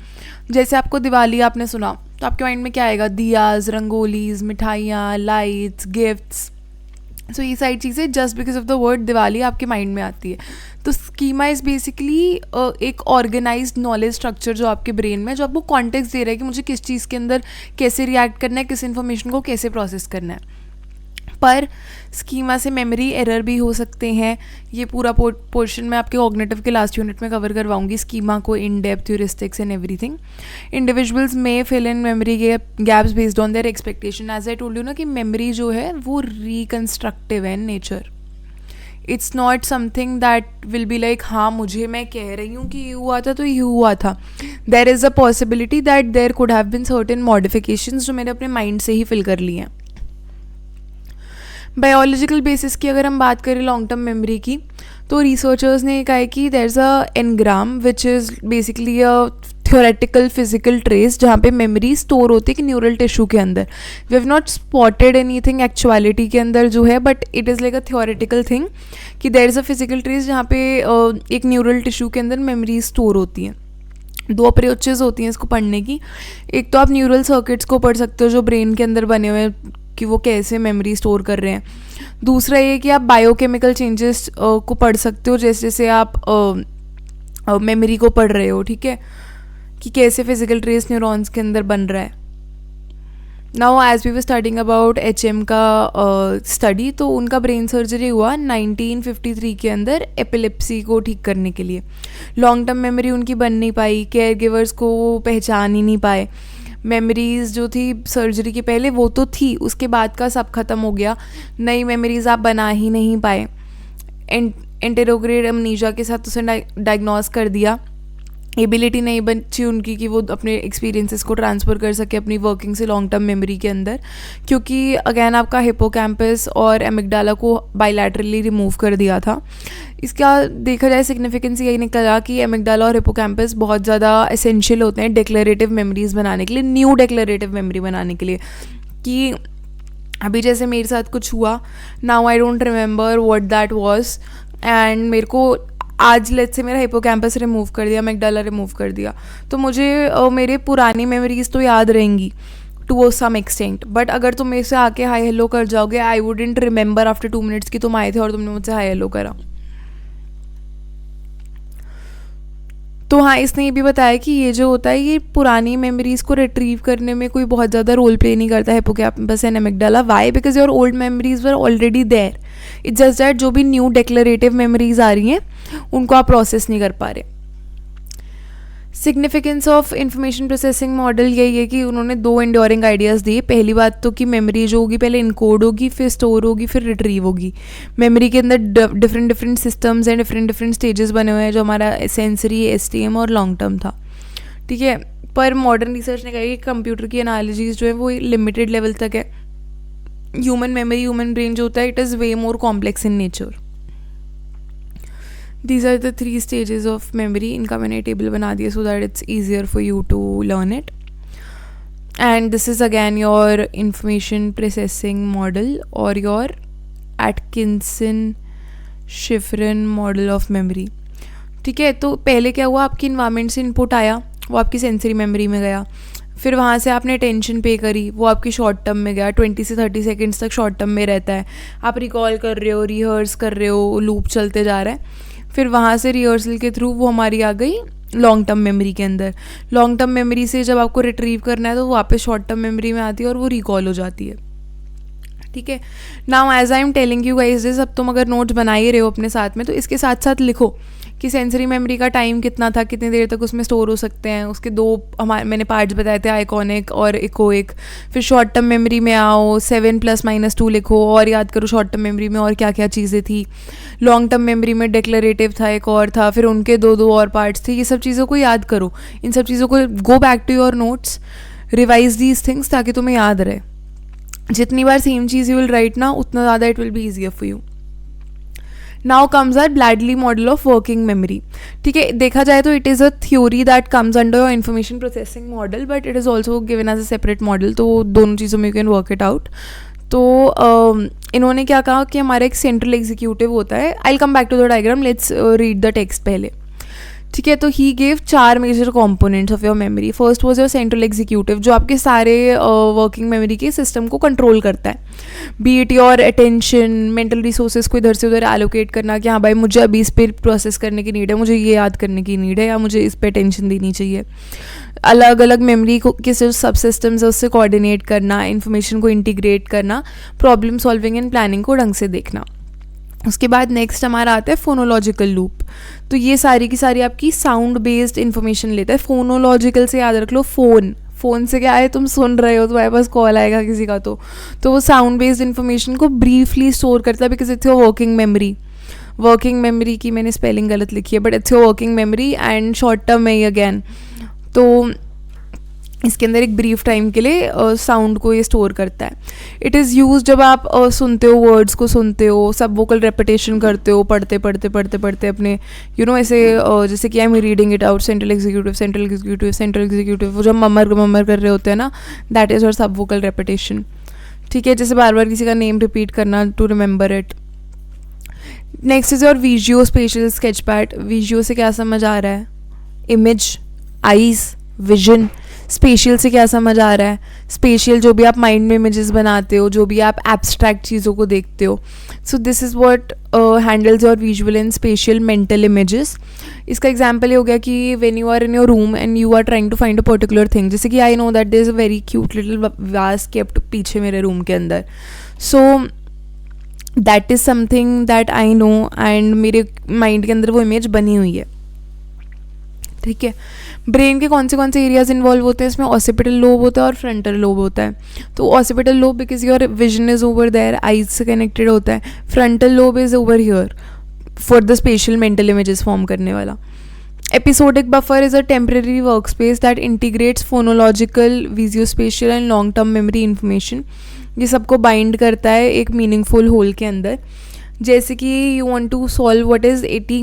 जैसे आपको दिवाली आपने सुना तो आपके माइंड में क्या आएगा? दियाज, रंगोलीज, मिठाइयाँ, लाइट्स, गिफ्ट्स। सो ये सारी चीज़ें just because of the word Diwali आपके माइंड में आती है। तो स्कीमा इज़ बेसिकली एक ऑर्गेनाइज्ड नॉलेज स्ट्रक्चर जो आपके ब्रेन में, जो आपको कॉन्टेक्स्ट दे रहा है कि मुझे किस चीज़ के अंदर कैसे रिएक्ट करना है, किस इन्फॉर्मेशन को कैसे प्रोसेस करना है। पर स्कीमा से मेमोरी एरर भी हो सकते हैं। ये पूरा पोर्शन मैं आपके कॉग्निटिव के लास्ट यूनिट में कवर करवाऊंगी, स्कीमा को in depth, heuristics and everything. Individuals में fill in memory gaps based on their expectation. As I told you ना कि मेमोरी जो है वो रिकन्स्ट्रक्टिव है in nature. It's not something that will be like हाँ मुझे, मैं कह रही हूँ कि ये हुआ था तो ये हुआ था। There is a possibility that there could have been certain modifications जो मैंने अपने माइंड से ही फिल कर लिए हैं। बायोलॉजिकल बेसिस की अगर हम बात करें लॉन्ग टर्म मेमोरी की, तो रिसर्चर्स ने कहा है कि there is a engram which is basically a theoretical physical trace जहाँ पे मेमोरी स्टोर होती है कि न्यूरल टिश्यू के अंदर। We have not spotted anything actuality के अंदर जो है, but it is like a theoretical thing कि there is a physical trace जहाँ पे एक न्यूरल टिश्यू के अंदर मेमोरी स्टोर होती हैं। दो अप्रोचेज होती हैं इसको पढ़ने की। एक तो आप न्यूरल सर्किट्स को पढ़ सकते हो जो ब्रेन के अंदर बने हुए हैं कि वो कैसे मेमोरी स्टोर कर रहे हैं। दूसरा ये कि आप बायोकेमिकल चेंजेस को पढ़ सकते हो, जैसे जैसे आप मेमोरी को पढ़ रहे हो, ठीक है, कि कैसे फिजिकल ट्रेस न्यूरॉन्स के अंदर बन रहा है। Now as we were studying about HM का स्टडी, तो उनका ब्रेन सर्जरी हुआ 1953 के अंदर एपिलेप्सी को ठीक करने के लिए। लॉन्ग टर्म मेमोरी उनकी बन नहीं पाई, केयर गिवर्स को वो पहचान ही नहीं पाए। मेमोरीज़ जो थी सर्जरी के पहले वो तो थी, उसके बाद का सब खत्म हो गया, नई मेमोरीज़ आप बना ही नहीं पाए। एंटेरोग्रेड अमनीजा के साथ उसे डायग्नोस कर दिया। एबिलिटी नहीं बची उनकी कि वो अपने एक्सपीरियंसेस को ट्रांसफ़र कर सके अपनी वर्किंग से लॉन्ग टर्म मेमोरी के अंदर, क्योंकि अगैन आपका हिपोकैम्पस और एमिगडाला को बायलैटरली रिमूव कर दिया था। इसका देखा जाए सिग्निफिकेंस यही निकला कि एमिगडाला और हिपोकैम्पस बहुत ज़्यादा एसेंशियल होते हैं डिक्लेरेटिव मेमोरीज़ बनाने के लिए, न्यू डिक्लेरेटिव मेमोरी बनाने के लिए। कि अभी जैसे मेरे साथ कुछ हुआ, now I don't remember what that was, and मेरे को आज लेट्स से मेरा हिपोकैम्पस रिमूव कर दिया, एमिगडाला रिमूव कर दिया, तो मुझे मेरे पुरानी मेमोरीज़ तो याद रहेंगी टू सम एक्सटेंट, बट अगर तुम मेरे से आके हाई हेलो कर जाओगे, I wouldn't remember after 2 minutes कि तुम आए थे और तुमने मुझसे हाई हेलो करा। तो हाँ, इसने ये भी बताया कि ये जो होता है ये पुरानी मेमोरीज़ को रिट्रीव करने में कोई बहुत ज़्यादा रोल प्ले नहीं करता है hippocampus and amygdala. Why? Because your old memories were already there, it's just that जो भी न्यू डिक्लेरेटिव मेमोरीज आ रही हैं उनको आप प्रोसेस नहीं कर पा रहे। Significance of information processing model यही है कि उन्होंने 2 इंड्योरिंग आइडियाज़ दिए। पहली बात तो कि मेमोरी जो होगी पहले इनकोड होगी, फिर स्टोर होगी, फिर रिट्रीव होगी। मेमोरी के अंदर different systems and different stages बने हुए हैं, जो हमारा सेंसरी, STM और लॉन्ग टर्म था, ठीक है। पर मॉडर्न रिसर्च ने कहा कि कंप्यूटर की एनालॉजीज जो है वो लिमिटेड लेवल तक है। ह्यूमन मेमोरी, ह्यूमन ब्रेन जो होता है, it is way more complex in nature. These are the 3 stages of memory. इनका मैंने टेबल बना दिया so that it's easier for you to learn it. And this is again your information processing model or your Atkinson-Shiffrin model of memory. ठीक है, तो पहले क्या हुआ, आपकी इन्वायरमेंट से इनपुट आया, वो आपकी सेंसरी मेमोरी में गया, फिर वहाँ से आपने अटेंशन पे करी, वो आपकी शॉर्ट टर्म में गया, 20 से 30 सेकेंड्स तक शॉर्ट टर्म में रहता है। आप रिकॉल कर रहे हो, रिहर्स कर रहे हो, लूप चलते जा रहा है। फिर वहाँ से रिहर्सल के थ्रू वो हमारी आ गई लॉन्ग टर्म मेमोरी के अंदर। लॉन्ग टर्म मेमोरी से जब आपको रिट्रीव करना है तो वो वापस शॉर्ट टर्म मेमोरी में आती है और वो रिकॉल हो जाती है, ठीक है. Now as I am telling you guys this, अब तुम अगर नोट्स बना ही रहे हो अपने साथ में, तो इसके साथ साथ लिखो कि सेंसरी मेमोरी का टाइम कितना था, कितनी देर तक उसमें स्टोर हो सकते हैं. उसके दो मैंने पार्ट्स बताए थे, आइकॉनिक और इकोइक. फिर शॉर्ट टर्म मेमोरी में आओ, 7 + -2 लिखो और याद करो शॉर्ट टर्म मेमोरी में और क्या क्या चीज़ें थी. लॉन्ग टर्म मेमोरी में डिक्लेरेटिव था, एक और था, फिर उनके दो और पार्ट्स थे. ये सब चीज़ों को याद करो. इन सब चीज़ों को go back to your notes, revise these things ताकि तुम्हें याद रहे. जितनी बार सेम चीज़ यू विल राइट ना, उतना ज़्यादा it will be easier for you. Now comes our Baddeley model of working memory. ठीक है, देखा जाए तो it is a theory that comes under your information processing model, but it is also given as a separate model. तो दोनों चीज़ों में you can work it out. तो इन्होंने क्या कहा कि हमारा एक सेंट्रल एग्जीक्यूटिव होता है. I will come back to the diagram, let's read the text पहले. ठीक है, तो he gave 4 major components of your memory. First was your central executive, जो आपके सारे वर्किंग मेमोरी के सिस्टम को कंट्रोल करता है. Be it your attention, mental resources को इधर से उधर एलोकेट करना कि हाँ भाई मुझे अभी इस पर प्रोसेस करने की नीड है, मुझे ये याद करने की नीड है, या मुझे इस पर अटेंशन देनी चाहिए. अलग अलग मेमोरी को के सब सिस्टम्स है उससे कोऑर्डिनेट करना, इन्फॉर्मेशन को इंटीग्रेट करना, प्रॉब्लम सॉल्विंग एंड प्लानिंग को ढंग से देखना. उसके बाद नेक्स्ट हमारा आता है फोनोलॉजिकल लूप. तो ये सारी की सारी आपकी साउंड बेस्ड इन्फॉर्मेशन लेता है. फोनोलॉजिकल से याद रख लो, फ़ोन से क्या है, तुम सुन रहे हो, तुम्हारे पास कॉल आएगा किसी का, तो वो साउंड बेस्ड इन्फॉर्मेशन को ब्रीफली स्टोर करता है, because it's your working memory की मैंने स्पेलिंग गलत लिखी है, but it's your working memory. And short term में ही अगेन, तो इसके अंदर एक ब्रीफ टाइम के लिए साउंड को ये स्टोर करता है. इट इज़ यूज जब आप सुनते हो, वर्ड्स को सुनते हो, सब वोकल रेपिटेशन करते हो, पढ़ते अपने ऐसे जैसे कि I am reading it out, central executive, वो जब मम्मर कर रहे होते हैं ना, दैट इज़ और सब वोकल रेपिटेशन. ठीक है, जैसे बार बार किसी का नेम रिपीट करना to remember it. Next is your visuo spatial sketch pad. Visuo से क्या समझ आ रहा है, इमेज, आईज, विजन. स्पेशियल से क्या समझ आ रहा है, स्पेशियल जो भी आप माइंड में इमेजेस बनाते हो, जो भी आप एब्स्ट्रैक्ट चीज़ों को देखते हो. So this is what handles your visual and spatial mental images. इसका एग्जांपल ये हो गया कि when you are in your room and you are trying to find a particular thing, जैसे कि I know that there is a very cute little vase kept पीछे मेरे room के अंदर. So that is something that I know, and मेरे mind के अंदर वो इमेज बनी हुई है. ठीक है, ब्रेन के कौन से एरियाज इन्वॉल्व होते हैं इसमें, ऑसिपिटल लोब होता है और फ्रंटल लोब होता है. तो occipital lobe because your vision is over there, eyes से कनेक्टेड होता है. Frontal lobe is over here for the spatial mental images form करने वाला. Episodic buffer is a temporary work space that integrates phonological, visuospatial and long term memory information. ये सबको bind करता है एक मीनिंगफुल होल के अंदर. जैसे कि you want to solve what is 80,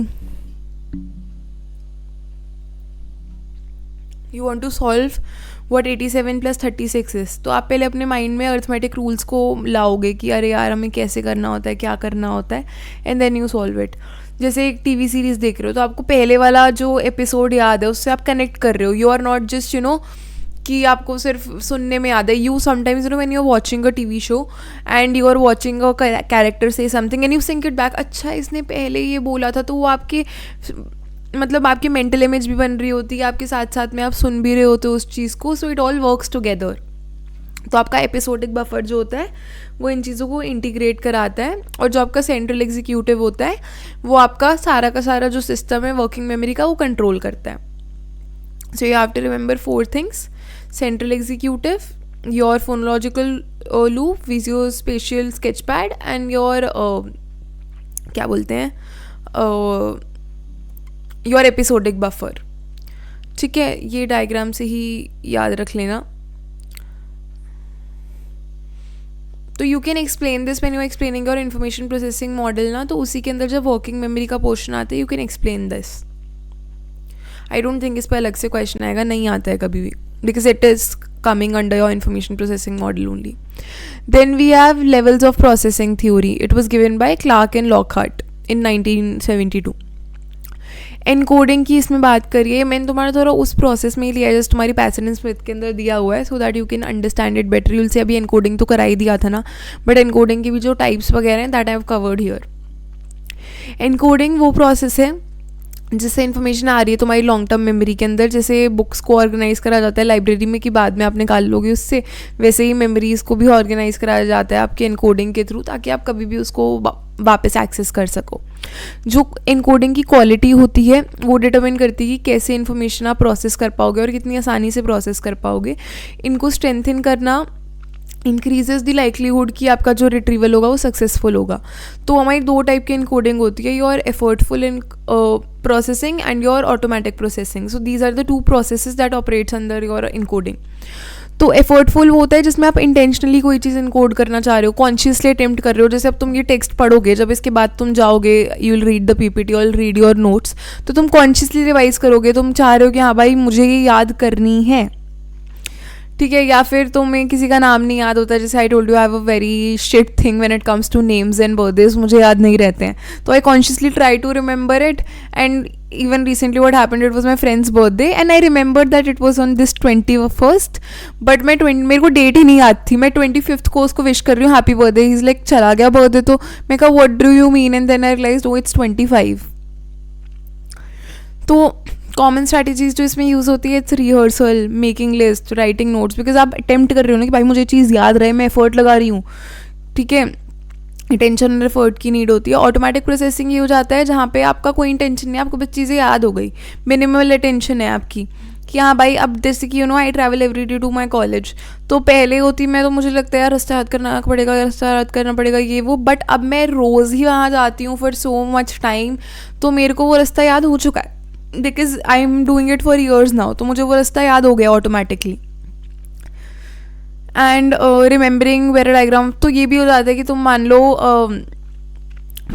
you want to solve what 87 + 36 is. तो आप पहले अपने माइंड में अर्थमेटिक रूल्स को लाओगे कि अरे यार हमें कैसे करना होता है, क्या करना होता है, and then you solve it. जैसे एक टीवी सीरीज़ देख रहे हो तो आपको पहले वाला जो एपिसोड याद है उससे आप कनेक्ट कर रहे हो. यू आर नॉट जस्ट कि आपको सिर्फ सुनने में याद है. You sometimes when you are watching a TV show and you are watching a character say something and you sync it back, अच्छा इसने पहले ये बोला था, तो वो आपके मतलब आपकी मेंटल इमेज भी बन रही होती है, आपके साथ साथ में आप सुन भी रहे होते हो उस चीज़ को. So it all works together. तो आपका एपिसोडिक बफर जो होता है वो इन चीज़ों को इंटीग्रेट कराता है, और जो आपका सेंट्रल एग्जीक्यूटिव होता है वो आपका सारा का सारा जो सिस्टम है वर्किंग मेमोरी का वो कंट्रोल करता है. So you have to remember 4 things: central executive, your phonological loop, visual spatial sketch pad, and your क्या बोलते हैं योर एपिसोडिक बफर. ठीक है, ये डायग्राम से ही याद रख लेना. तो you can explain this when you are explaining your information processing model ना, तो उसी के अंदर जब वर्किंग मेमोरी का पोर्शन आता है you can explain this. I don't think इस पर अलग से क्वेश्चन आएगा, नहीं आता है कभी भी, because it is coming under your information processing model only. Then we have levels of processing theory. It was given by Clark and Lockhart in 1972. Encoding की इसमें बात करिए, मैंने तुम्हारा थोड़ा उस प्रोसेस में ही लिया है जस्ट तुम्हारी पैटर्न एंड स्मिथ के अंदर दिया हुआ है, so that you can understand it better. You'll से अभी एनकोडिंग तो करा ही दिया था ना, बट एनकोडिंग की भी जो टाइप्स वगैरह हैं that I have covered here. Encoding वो प्रोसेस है जिससे इन्फॉर्मेशन आ रही है तुम्हारी लॉन्ग टर्म मेमोरी के अंदर, जैसे बुक्स को ऑर्गेनाइज करा जाता है लाइब्रेरी में कि बाद में आप निकाल लोगे उससे, वैसे ही मेमोरीज़ को भी ऑर्गेनाइज कराया जाता है आपके इनकोडिंग के थ्रू, ताकि आप कभी भी उसको वापस एक्सेस कर सको। जो इनकोडिंग की क्वालिटी होती है वो डिटरमिन करती है कि कैसे इन्फॉर्मेशन आप प्रोसेस कर पाओगे और कितनी आसानी से प्रोसेस कर पाओगे। इनको स्ट्रेंथन करना इंक्रीजेज द लाइकलीहुड कि आपका जो रिट्रीवल होगा वो सक्सेसफुल होगा। तो हमारी दो टाइप की इनकोडिंग होती है, your effortful in processing and your automatic processing. So these are the two processes that operates under your encoding. तो एफर्टफुल होता है जिसमें आप इंटेंशनली कोई चीज़ इनकोड करना चाह रहे हो, कॉन्शियसली अटेम्प्ट कर रहे हो। जैसे अब तुम ये टेक्स्ट पढ़ोगे, जब इसके बाद तुम जाओगे, you will read the PPT और रीड योर नोट्स, तो तुम कॉन्शियसली रिवाइज करोगे, तुम चाह रहे हो कि हाँ भाई मुझे ये याद करनी है, ठीक है। या फिर तुम्हें किसी का नाम नहीं याद होता, जैसे I told you I have a very shit thing when it comes to names and birthdays, मुझे याद नहीं रहते हैं, तो I consciously try to remember it. And even recently what happened, it was my friend's birthday and I remembered that it was on this 21st, but मेरे को date ही नहीं याद थी। मैं 25th को उसको विश कर रही हूँ happy birthday, he is like चला गया बर्थडे, तो मैं कहा what do you mean, and then I realised oh it's 25। तो कॉमन स्ट्रैटेजीज जो इसमें यूज़ होती है, it's rehearsal, making list, writing notes, because आप अटेम्प्ट कर रहे हो ना कि भाई मुझे चीज़ याद रहे, मैं एफर्ट लगा रही हूँ, ठीक है। इंटेंशन और एफर्ट की नीड होती है। ऑटोमेटिक प्रोसेसिंग ये हो जाता है जहाँ पे आपका कोई इंटेंशन नहीं है, आपको बस चीज़ें याद हो गई, मिनिमल अटेंशन है आपकी कि हाँ भाई, अब जैसे कि I travel every day to my college, तो पहले होती मैं तो मुझे लगता है यार रास्ता याद करना पड़ेगा, रास्ता याद करना पड़ेगा ये वो, बट अब मैं रोज़ ही वहाँ जाती हूँ फॉर सो मच टाइम, तो मेरे को वो रास्ता याद हो चुका है, because I am doing it for years now, तो मुझे वो रास्ता याद हो गया automatically. And remembering vera diagram, तो ये भी हो जाता है कि तुम मान लो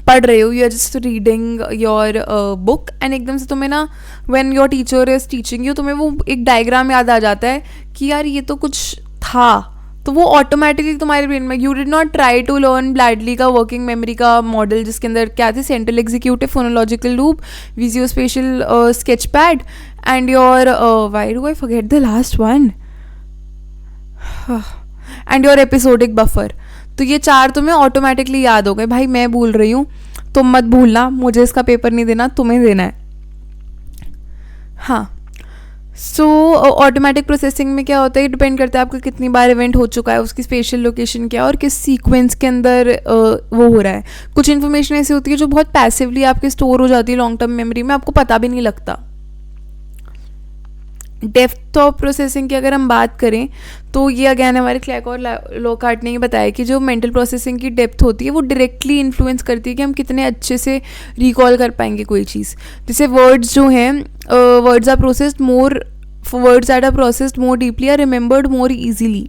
पढ़ रहे हो, you are just reading your book and एकदम से तुम्हें ना when your teacher is teaching you, तुम्हें वो एक डायग्राम याद आ जाता है कि यार ये तो कुछ था, तो वो ऑटोमेटिकली तुम्हारे ब्रेन में, you did not try to learn Baddeley का वर्किंग मेमोरी का मॉडल, जिसके अंदर क्या थे, central executive, phonological loop, visuo spatial sketch pad and your why do I forget the last one, and your episodic buffer. तो ये चार तुम्हें ऑटोमेटिकली याद हो गए, भाई मैं भूल रही हूँ, तुम मत भूलना, मुझे इसका पेपर नहीं देना, तुम्हें देना है। हाँ, सो ऑटोमेटिक प्रोसेसिंग में क्या होता है, डिपेंड करता है आपका कितनी बार इवेंट हो चुका है, उसकी स्पेशल लोकेशन क्या है और किस सीक्वेंस के अंदर वो हो रहा है। कुछ इन्फॉर्मेशन ऐसी होती है जो बहुत पैसिवली आपके स्टोर हो जाती है लॉन्ग टर्म मेमोरी में, आपको पता भी नहीं लगता। डेप्थ ऑफ प्रोसेसिंग की अगर हम बात करें तो ये अगेन हमारे क्लैक और लॉकहार्ट ने ये बताया कि जो मेंटल प्रोसेसिंग की डेप्थ होती है वो डायरेक्टली इन्फ्लुएंस करती है कि हम कितने अच्छे से रिकॉल कर पाएंगे कोई चीज़। जैसे वर्ड्स जो हैं, words are processed more, words that are processed more deeply are remembered more easily,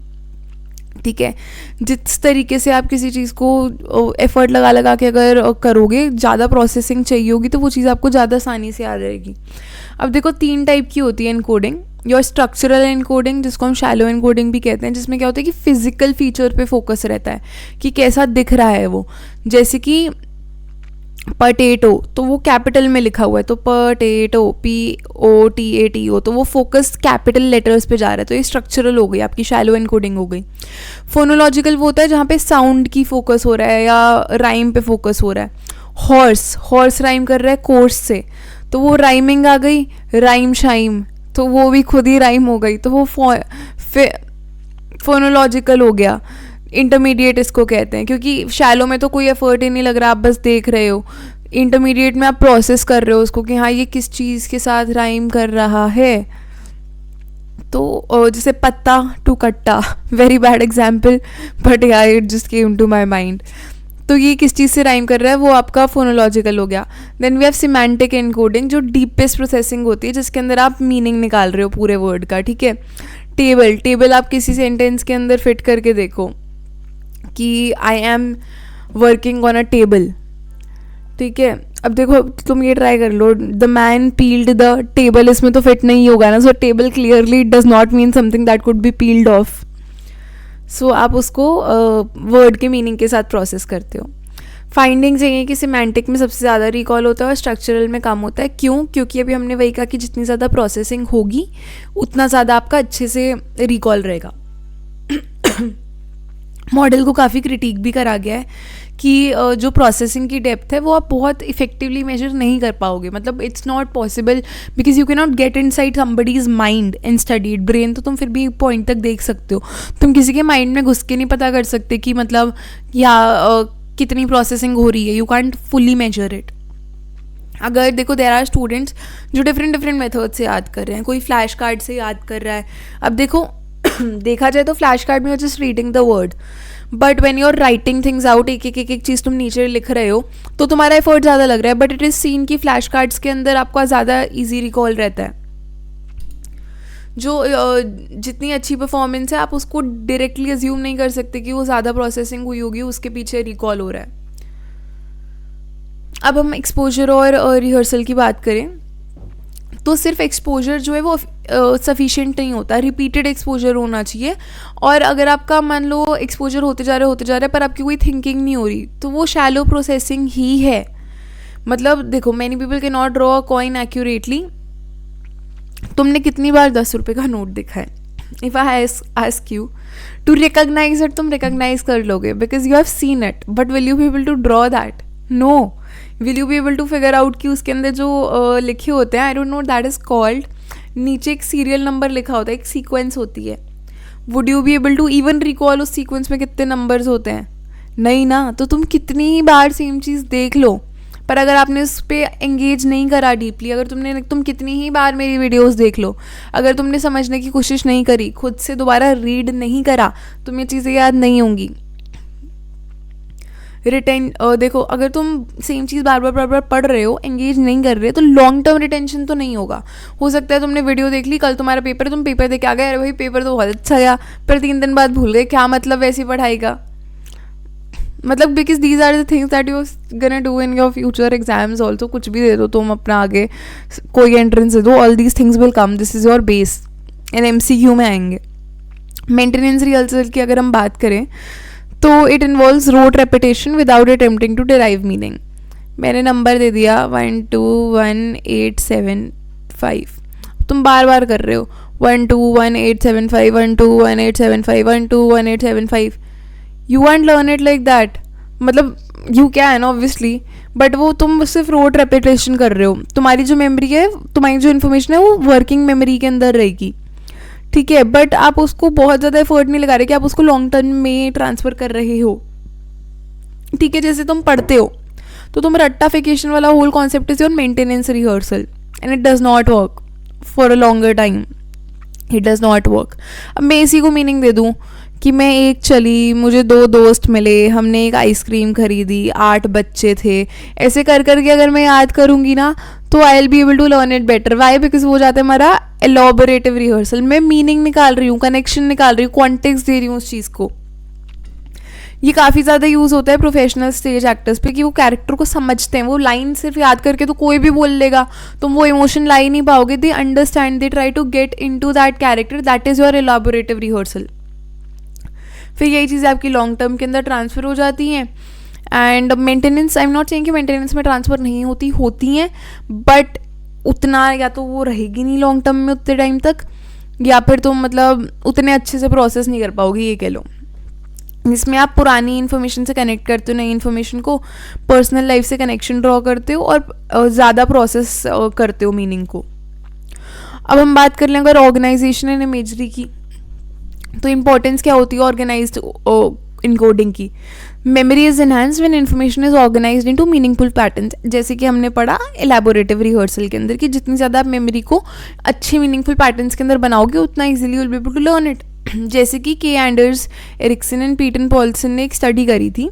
ठीक है। जिस तरीके से आप किसी चीज़ को एफर्ट लगा लगा के अगर करोगे, ज़्यादा प्रोसेसिंग चाहिए होगी, तो वो चीज़ आपको ज़्यादा आसानी से आ जाएगी। अब देखो 3 टाइप की होती है इनकोडिंग, योर स्ट्रक्चरल इनकोडिंग जिसको हम शैलो इनकोडिंग भी कहते हैं, जिसमें क्या होता है कि फिजिकल फीचर पे फोकस रहता है कि कैसा दिख रहा है वो। जैसे कि पटेटो, तो वो कैपिटल में लिखा हुआ है, तो पटेटो POTATO, तो वो फोकस कैपिटल लेटर्स पे जा रहा है, तो ये स्ट्रक्चरल हो गई, आपकी शैलो इनकोडिंग हो गई। फोनोलॉजिकल वो होता है जहाँ पे साउंड की फोकस हो रहा है या राइम पे फोकस हो रहा है। हॉर्स राइम कर रहा है कोर्स से, तो वो राइमिंग आ गई, राइम शाइम, तो वो भी खुद ही राइम हो गई, तो वो फोनोलॉजिकल हो गया। इंटरमीडिएट इसको कहते हैं, क्योंकि शैलो में तो कोई एफर्ट ही नहीं लग रहा, आप बस देख रहे हो। इंटरमीडिएट में आप प्रोसेस कर रहे हो उसको कि हाँ ये किस चीज़ के साथ राइम कर रहा है। तो जैसे पत्ता टू कट्टा, very bad example but yeah it just came to my mind, तो ये किस चीज़ से राइम कर रहा है, वो आपका फोनोलॉजिकल हो गया। Then we have semantic encoding, जो डीपेस्ट प्रोसेसिंग होती है, जिसके अंदर आप मीनिंग निकाल रहे हो पूरे वर्ड का, ठीक है। टेबल आप किसी सेंटेंस के अंदर फिट करके देखो कि I am working on a table, ठीक है। अब देखो तुम ये ट्राई कर लो, the man peeled the table, इसमें तो फिट नहीं होगा ना, so table clearly does not mean something that could be peeled off. So आप उसको वर्ड के मीनिंग के साथ प्रोसेस करते हो। फाइंडिंग्स ये कि सिमेंटिक में सबसे ज़्यादा रिकॉल होता है और स्ट्रक्चरल में कम होता है। क्यों? क्योंकि अभी हमने वही कहा कि जितनी ज़्यादा प्रोसेसिंग होगी उतना ज़्यादा आपका अच्छे से रिकॉल रहेगा। मॉडल को काफ़ी क्रिटिक भी करा गया है कि जो प्रोसेसिंग की डेप्थ है वो आप बहुत इफेक्टिवली मेजर नहीं कर पाओगे. मतलब it's not possible because you can not get in side somebody's mind and studied. Brain तो तुम फिर भी पॉइंट तक देख सकते हो, तुम किसी के माइंड में घुस के नहीं पता कर सकते कि मतलब या कितनी प्रोसेसिंग हो रही है. You can't fully measure it. अगर देखो देयर आर स्टूडेंट्स जो डिफरेंट मेथड से याद कर रहे हैं. कोई फ्लैश कार्ड से याद कर रहा है. अब देखो देखा जाए तो फ्लैश कार्ड में just reading the word, but when you are writing things out, एक चीज़ तुम नीचे लिख रहे हो तो तुम्हारा एफर्ट ज़्यादा लग रहा है. बट इट इज़ सीन कि फ्लैश कार्ड्स के अंदर आपका ज़्यादा ईजी रिकॉल रहता है. जो जितनी अच्छी परफॉर्मेंस है आप उसको डायरेक्टली अज्यूम नहीं कर सकते कि वो ज़्यादा प्रोसेसिंग हुई होगी, उसके पीछे रिकॉल हो रहा है. अब हम एक्सपोजर और रिहर्सल की बात करें तो सिर्फ एक्सपोजर जो है वो सफिशिएंट नहीं होता, रिपीटेड एक्सपोजर होना चाहिए. और अगर आपका मान लो एक्सपोजर होते जा रहा है पर आपकी कोई थिंकिंग नहीं हो रही तो वो शैलो प्रोसेसिंग ही है. मतलब देखो many people can not draw a coin accurately. तुमने कितनी बार 10 रुपये का नोट देखा है? If I ask you to recognise it, तुम रिकॉग्नाइज कर लोगे because you have seen it, but will you be able to draw that? No. Will you be able to figure out कि उसके अंदर जो लिखे होते हैं, I don't know that is called, नीचे एक सीरियल नंबर लिखा होता है, एक सीक्वेंस होती है. Would you be able to even recall उस सीक्वेंस में कितने नंबर्स होते हैं? नहीं ना. तो तुम कितनी ही बार सेम चीज़ देख लो, पर अगर आपने उस पर एंगेज नहीं करा डीपली, अगर तुम कितनी ही बार मेरी वीडियोस देख लो, अगर तुमने समझने की कोशिश नहीं करी, खुद से दोबारा रीड नहीं करा, तुम्हें चीज़ें याद नहीं होंगी. देखो अगर तुम सेम चीज़ बार बार पढ़ रहे हो, एंगेज नहीं कर रहे, तो लॉन्ग टर्म रिटेंशन तो नहीं होगा. हो सकता है तुमने वीडियो देख ली, कल तुम्हारा पेपर है, तुम पेपर दे के आ गए, अरे भाई पेपर तो बहुत अच्छा गया, पर 3 दिन बाद भूल गए. क्या मतलब वैसी पढ़ाई का? मतलब because these are the things that you gonna do in your future exams also. कुछ भी दे दो तुम अपना, आगे कोई एंट्रेंस दे दो, all these things will come. This is your base and MCQ में आएंगे. मेंटेनेंस रिहर्सल की अगर हम बात करें तो it involves rote repetition without attempting to derive meaning. मैंने नंबर दे दिया 1 2 1 8 7 5, तुम बार बार कर रहे हो 1 2 1 8 7 5 1 2 1 8 7 5 1 2 1 8 7 5. You want learn it like that. मतलब यू कैन ऑब्वियसली, बट वो तुम सिर्फ रोट रेपिटेशन कर रहे हो. तुम्हारी जो मेमोरी है, तुम्हारी जो इन्फॉर्मेशन है वो वर्किंग मेमोरी के अंदर रहेगी, ठीक है, बट आप उसको बहुत ज़्यादा एफर्ट नहीं लगा रहे कि आप उसको लॉन्ग टर्म में ट्रांसफ़र कर रहे हो. ठीक है, जैसे तुम पढ़ते हो तो तुम रट्टाफिकेशन वाला whole concept is your maintenance rehearsal and it does not work for a longer time. It does not work. अब मैं इसी को मीनिंग दे दूँ कि मैं एक चली, मुझे 2 दोस्त मिले, हमने एक आइसक्रीम खरीदी, 8 बच्चे थे, ऐसे कर करके अगर मैं याद करूँगी ना तो I will be able to learn it better. Why? Because वो जाता है हमारा एलॉबरेटिव रिहर्सल. मैं मीनिंग निकाल रही हूँ, कनेक्शन निकाल रही हूँ, कॉन्टेक्स्ट दे रही हूँ उस चीज़ को. ये काफ़ी ज़्यादा यूज़ होता है प्रोफेशनल स्टेज एक्टर्स पे कि वो कैरेक्टर को समझते हैं. वो लाइन सिर्फ याद करके तो कोई भी बोल लेगा, तुम वो इमोशन ला ही नहीं पाओगे. They understand, they try to get into that character. That is your elaborative rehearsal. फिर यही चीज़ें आपकी लॉन्ग टर्म के अंदर ट्रांसफ़र हो जाती हैं. And maintenance, I am not saying कि मेंटेनेंस में ट्रांसफ़र नहीं होती हैं, बट उतना या तो वो रहेगी नहीं लॉन्ग टर्म में उतने टाइम तक, या फिर तुम मतलब उतने अच्छे से प्रोसेस नहीं कर पाओगे, ये कह लो. जिसमें आप पुरानी इन्फॉर्मेशन से कनेक्ट करते हो, नई इन्फॉर्मेशन को पर्सनल लाइफ से कनेक्शन ड्रॉ करते हो और ज़्यादा प्रोसेस करते हो मीनिंग को. अब हम बात कर लें अगर ऑर्गेनाइजेशन एंड इमेजरी की, तो इम्पोर्टेंस क्या होती है ऑर्गेनाइज्ड इनकोडिंग की. Memory is enhanced when information is organised into meaningful patterns. जैसे कि हमने पढ़ा एलैबोरेटिव रिहर्सल के अंदर कि जितनी ज़्यादा आप मेमोरी को अच्छे मीनिंगफुल पैटर्न्स के अंदर बनाओगे उतना easily will be able to learn it. जैसे कि K Anders Ericsson and Peter Polson ने एक स्टडी करी थी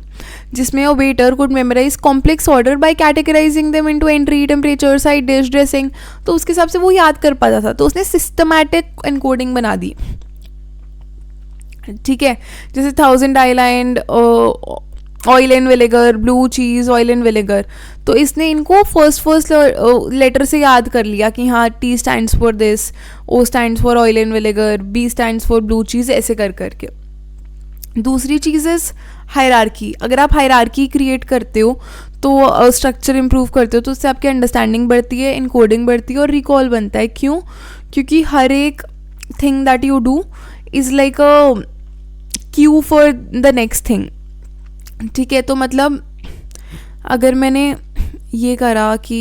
जिसमें a waiter could memorise complex order by categorising them into entry, temperature, side dish, dressing. तो उसके हिसाब से वो याद कर पाता था, तो उसने सिस्टमैटिक एनकोडिंग बना दी. ठीक है, जैसे 1000 island, oil and vinegar, blue cheese, oil and vinegar. तो इसने इनको फर्स्ट लेटर से याद कर लिया कि हाँ T stands for this, O stands for oil and vinegar, B stands for blue cheese, ऐसे कर करके. दूसरी चीज़ इज़ हायरार्की. अगर आप हायरार्की क्रिएट करते हो तो स्ट्रक्चर इंप्रूव करते हो तो उससे आपकी अंडरस्टैंडिंग बढ़ती है, इनकोडिंग बढ़ती है और रिकॉल बनता है. क्यों? क्योंकि हर एक thing that you do is like a cue for the next thing. ठीक है, तो मतलब अगर मैंने ये करा कि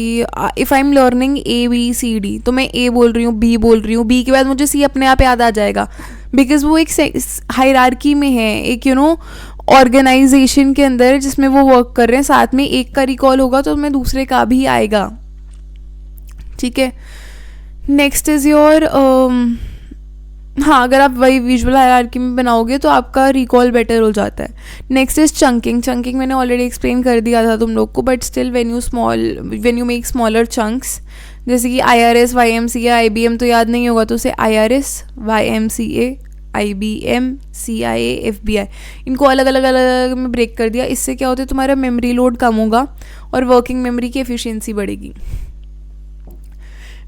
if I am learning ABCD, तो मैं A बोल रही हूँ, B बोल रही हूँ, B के बाद मुझे C अपने आप याद आ जाएगा, बिकॉज वो एक हायरार्की में है, एक ऑर्गेनाइजेशन के अंदर जिसमें वो वर्क कर रहे हैं, साथ में एक का रिकॉल होगा तो मैं दूसरे का भी आएगा. ठीक है, नेक्स्ट इज़ योर हाँ, अगर आप वही विजुअल हायरार्की में बनाओगे तो आपका रिकॉल बेटर हो जाता है. Next is chunking. चंकिंग मैंने ऑलरेडी एक्सप्लेन कर दिया था तुम लोग को, but still when you make smaller chunks, जैसे कि IRS, YMCA, IBM तो याद नहीं होगा, तो उसे IRS, YMCA, IBM, CIA, FBI, इनको अलग अलग अलग अलग में ब्रेक कर दिया. इससे क्या होता है, तुम्हारा मेमोरी लोड कम होगा और वर्किंग मेमोरी की एफिशिएंसी बढ़ेगी.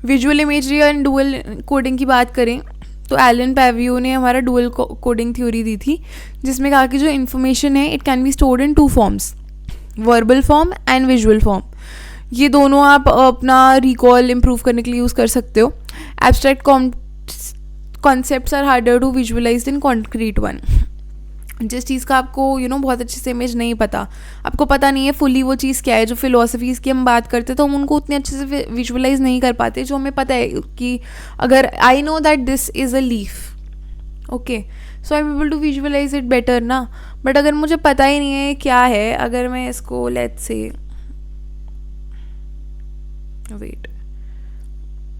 Visual imagery and dual coding की बात करें तो एलन पैवियो ने हमारा डुअल कोडिंग थ्योरी दी थी, जिसमें कहा कि जो इन्फॉर्मेशन है it can be stored in 2 forms, verbal form and visual form. ये दोनों आप अपना रिकॉल इम्प्रूव करने के लिए यूज़ कर सकते हो. Abstract concepts are harder to visualise in concrete one. जिस चीज़ का आपको बहुत अच्छे से इमेज नहीं पता, आपको पता नहीं है फुली वो चीज़ क्या है, जो फिलोसफीज़ की हम बात करते तो हम उनको उतने अच्छे से विजुअलाइज नहीं कर पाते. जो हमें पता है कि अगर I know that this is a leaf, okay, so I am able to visualise it better ना. बट अगर मुझे पता ही नहीं है क्या है, अगर मैं इसको लेट्स से वेट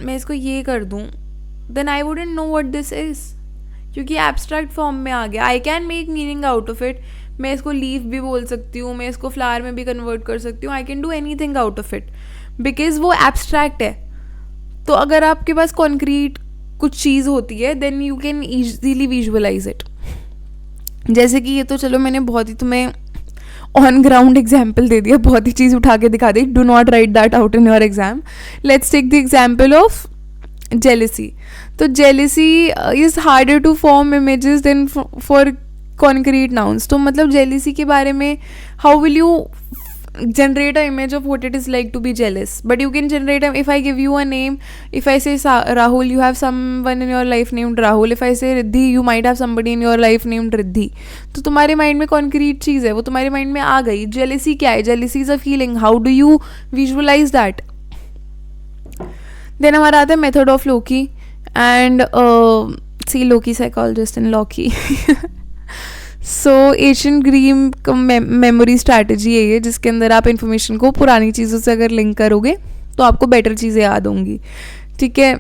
मैं इसको ये कर दूँ, then I wouldn't know what this is, क्योंकि एब्स्ट्रैक्ट फॉर्म में आ गया. I can make meaning out of it. मैं इसको लीफ भी बोल सकती हूँ, मैं इसको फ्लावर में भी कन्वर्ट कर सकती हूँ. I can do any thing out of it because वो एब्स्ट्रैक्ट है. तो अगर आपके पास कॉन्क्रीट कुछ चीज़ होती है then you can easily visualize it. जैसे कि ये तो चलो मैंने बहुत ही तुम्हें ऑन ग्राउंड एग्जाम्पल दे दिया, बहुत ही चीज़ उठा के दिखा दी. Do not write that out in your exam. Let's take the example of jealousy. तो jealousy is harder to form images than for concrete nouns. तो मतलब jealousy के बारे में how will you generate an image of what it is like to be jealous? But you can generate if I give you a name, if I say Rahul, you have someone in your life named Rahul. If I say Riddhi, you might have somebody in your life named Riddhi. तो तुम्हारे mind में concrete चीज़ है, वो तुम्हारे mind में आ गई. jealousy क्या है? jealousy is a feeling. How do you visualize that? Then हमारा आता है method of loci and see loci psychologist in loci. So Asian Greek memory strategy है ये, जिसके अंदर आप इन्फॉर्मेशन को पुरानी चीज़ों से अगर लिंक करोगे तो आपको बेटर चीज़ें याद होंगी. ठीक है,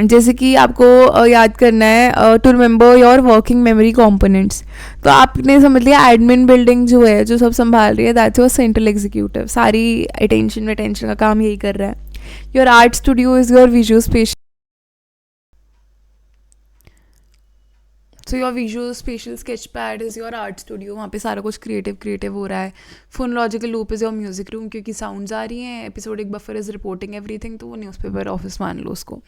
जैसे कि आपको याद करना है to remember your working memory components. तो आपने समझ लिया एडमिन बिल्डिंग जो है, जो सब संभाल रही है, दैट्स योर सेंट्रल एग्जीक्यूटिव. सारी अटेंशन का काम यही कर रहा है. Your art studio is your visual spatial. So your visual spatial sketchpad is your art studio. वहाँ पे सारा कुछ क्रिएटिव हो रहा है. Phonological loop is your music room, क्योंकि साउंड्स आ रही हैं. Episodic buffer is reporting everything, तो वो न्यूज़पेपर ऑफिस मान लो उसको.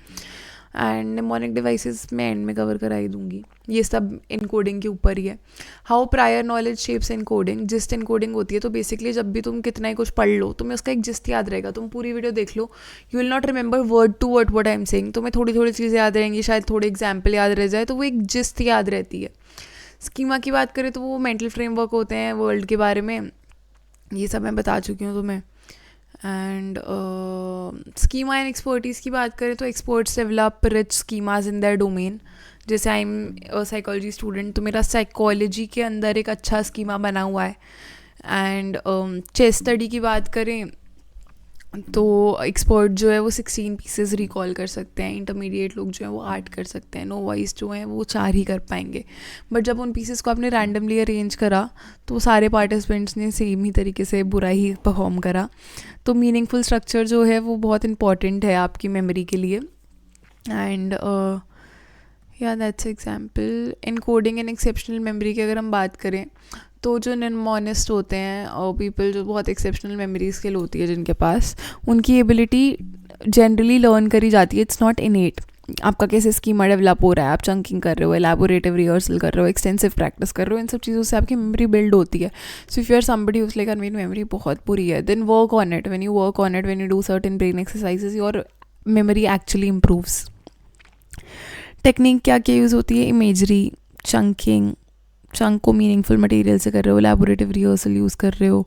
एंड निमोनिक डिवाइसेस मैं एंड में कवर कराई दूंगी. ये सब इनकोडिंग के ऊपर ही है. How prior knowledge shapes encoding. Gist encoding होती है, तो बेसिकली जब भी तुम कितना ही कुछ पढ़ लो तुम्हें उसका एक जिस्ट याद रहेगा. तुम पूरी वीडियो देख लो, you will not remember word to word what I am saying. तुम्हें थोड़ी थोड़ी चीज़ें याद रहेंगी, शायद थोड़े एग्जाम्पल याद रह जाए, तो वो एक जिस्ट याद रहती है. स्कीमा की बात करें तो वो मेंटल फ्रेमवर्क होते हैं वर्ल्ड के बारे में, ये सब मैं बता चुकी हूँ तुम्हें. एंड स्कीमा एंड एक्सपर्टीज़ की बात करें तो experts develop rich schemas in their domain. जैसे आई एम साइकोलॉजी स्टूडेंट, तो मेरा साइकोलॉजी के अंदर एक अच्छा स्कीमा बना हुआ है. एंड चेस स्टडी की बात करें तो एक्सपर्ट जो है वो 16 पीसेस रिकॉल कर सकते हैं. इंटरमीडिएट लोग जो है वो 8 कर सकते हैं. नोवाइस जो हैं वो 4 ही कर पाएंगे. बट जब उन पीसेस को आपने रैंडमली अरेंज करा तो सारे पार्टिसिपेंट्स ने सेम ही तरीके से बुरा ही परफॉर्म करा. तो मीनिंगफुल स्ट्रक्चर जो है वो बहुत इंपॉर्टेंट है आपकी मेमोरी के लिए. एंड या that's example. Encoding and exceptional memory की अगर हम बात करें तो जो निमोनिस्ट होते हैं और पीपल जो बहुत एक्सेप्शनल मेमोरी स्किल होती है जिनके पास, उनकी एबिलिटी जनरली लर्न करी जाती है. It's not इनेट. आपका कैसे स्कीमा डेवलप हो रहा है, आप चंकिंग कर रहे हो, एलैबोरेटिव रिहर्सल कर रहे हो, एक्सटेंसिव प्रैक्टिस कर रहे हो, इन सब चीज़ों से आपकी मेमोरी बिल्ड होती है. So if you are somebody who's like मेरी मेमोरी बहुत बुरी है, then work on it. When you work on it, when you do certain brain exercises, your memory actually improves. Technique क्या क्या यूज़ होती है? इमेजरी, चंकिंग, चंक को meaningful material से कर रहे हो, लैबोरेटिव रिहर्सल यूज़ कर रहे हो।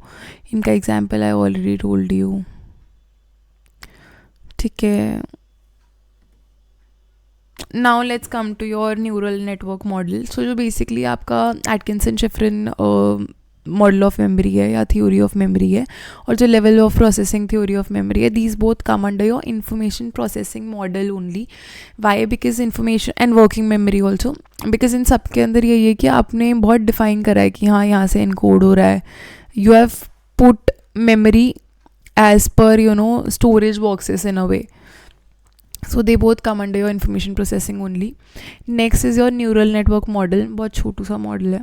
इनका example I already told you, ठीक है। Now let's come to your neural network model. So जो बेसिकली आपका Atkinson Shiffrin model of memory है या थ्योरी ऑफ मेमोरी है, और जो level of processing theory of memory है, these both come under your information processing model only. Why? Because information and working memory also, because इन सब के अंदर यही है कि आपने बहुत डिफाइन करा है कि हाँ यहाँ से इनकोड हो रहा है। You have put memory as per storage boxes in a way, so they both come under your information processing only. Next is your neural network model, बहुत छोटू सा मॉडल है।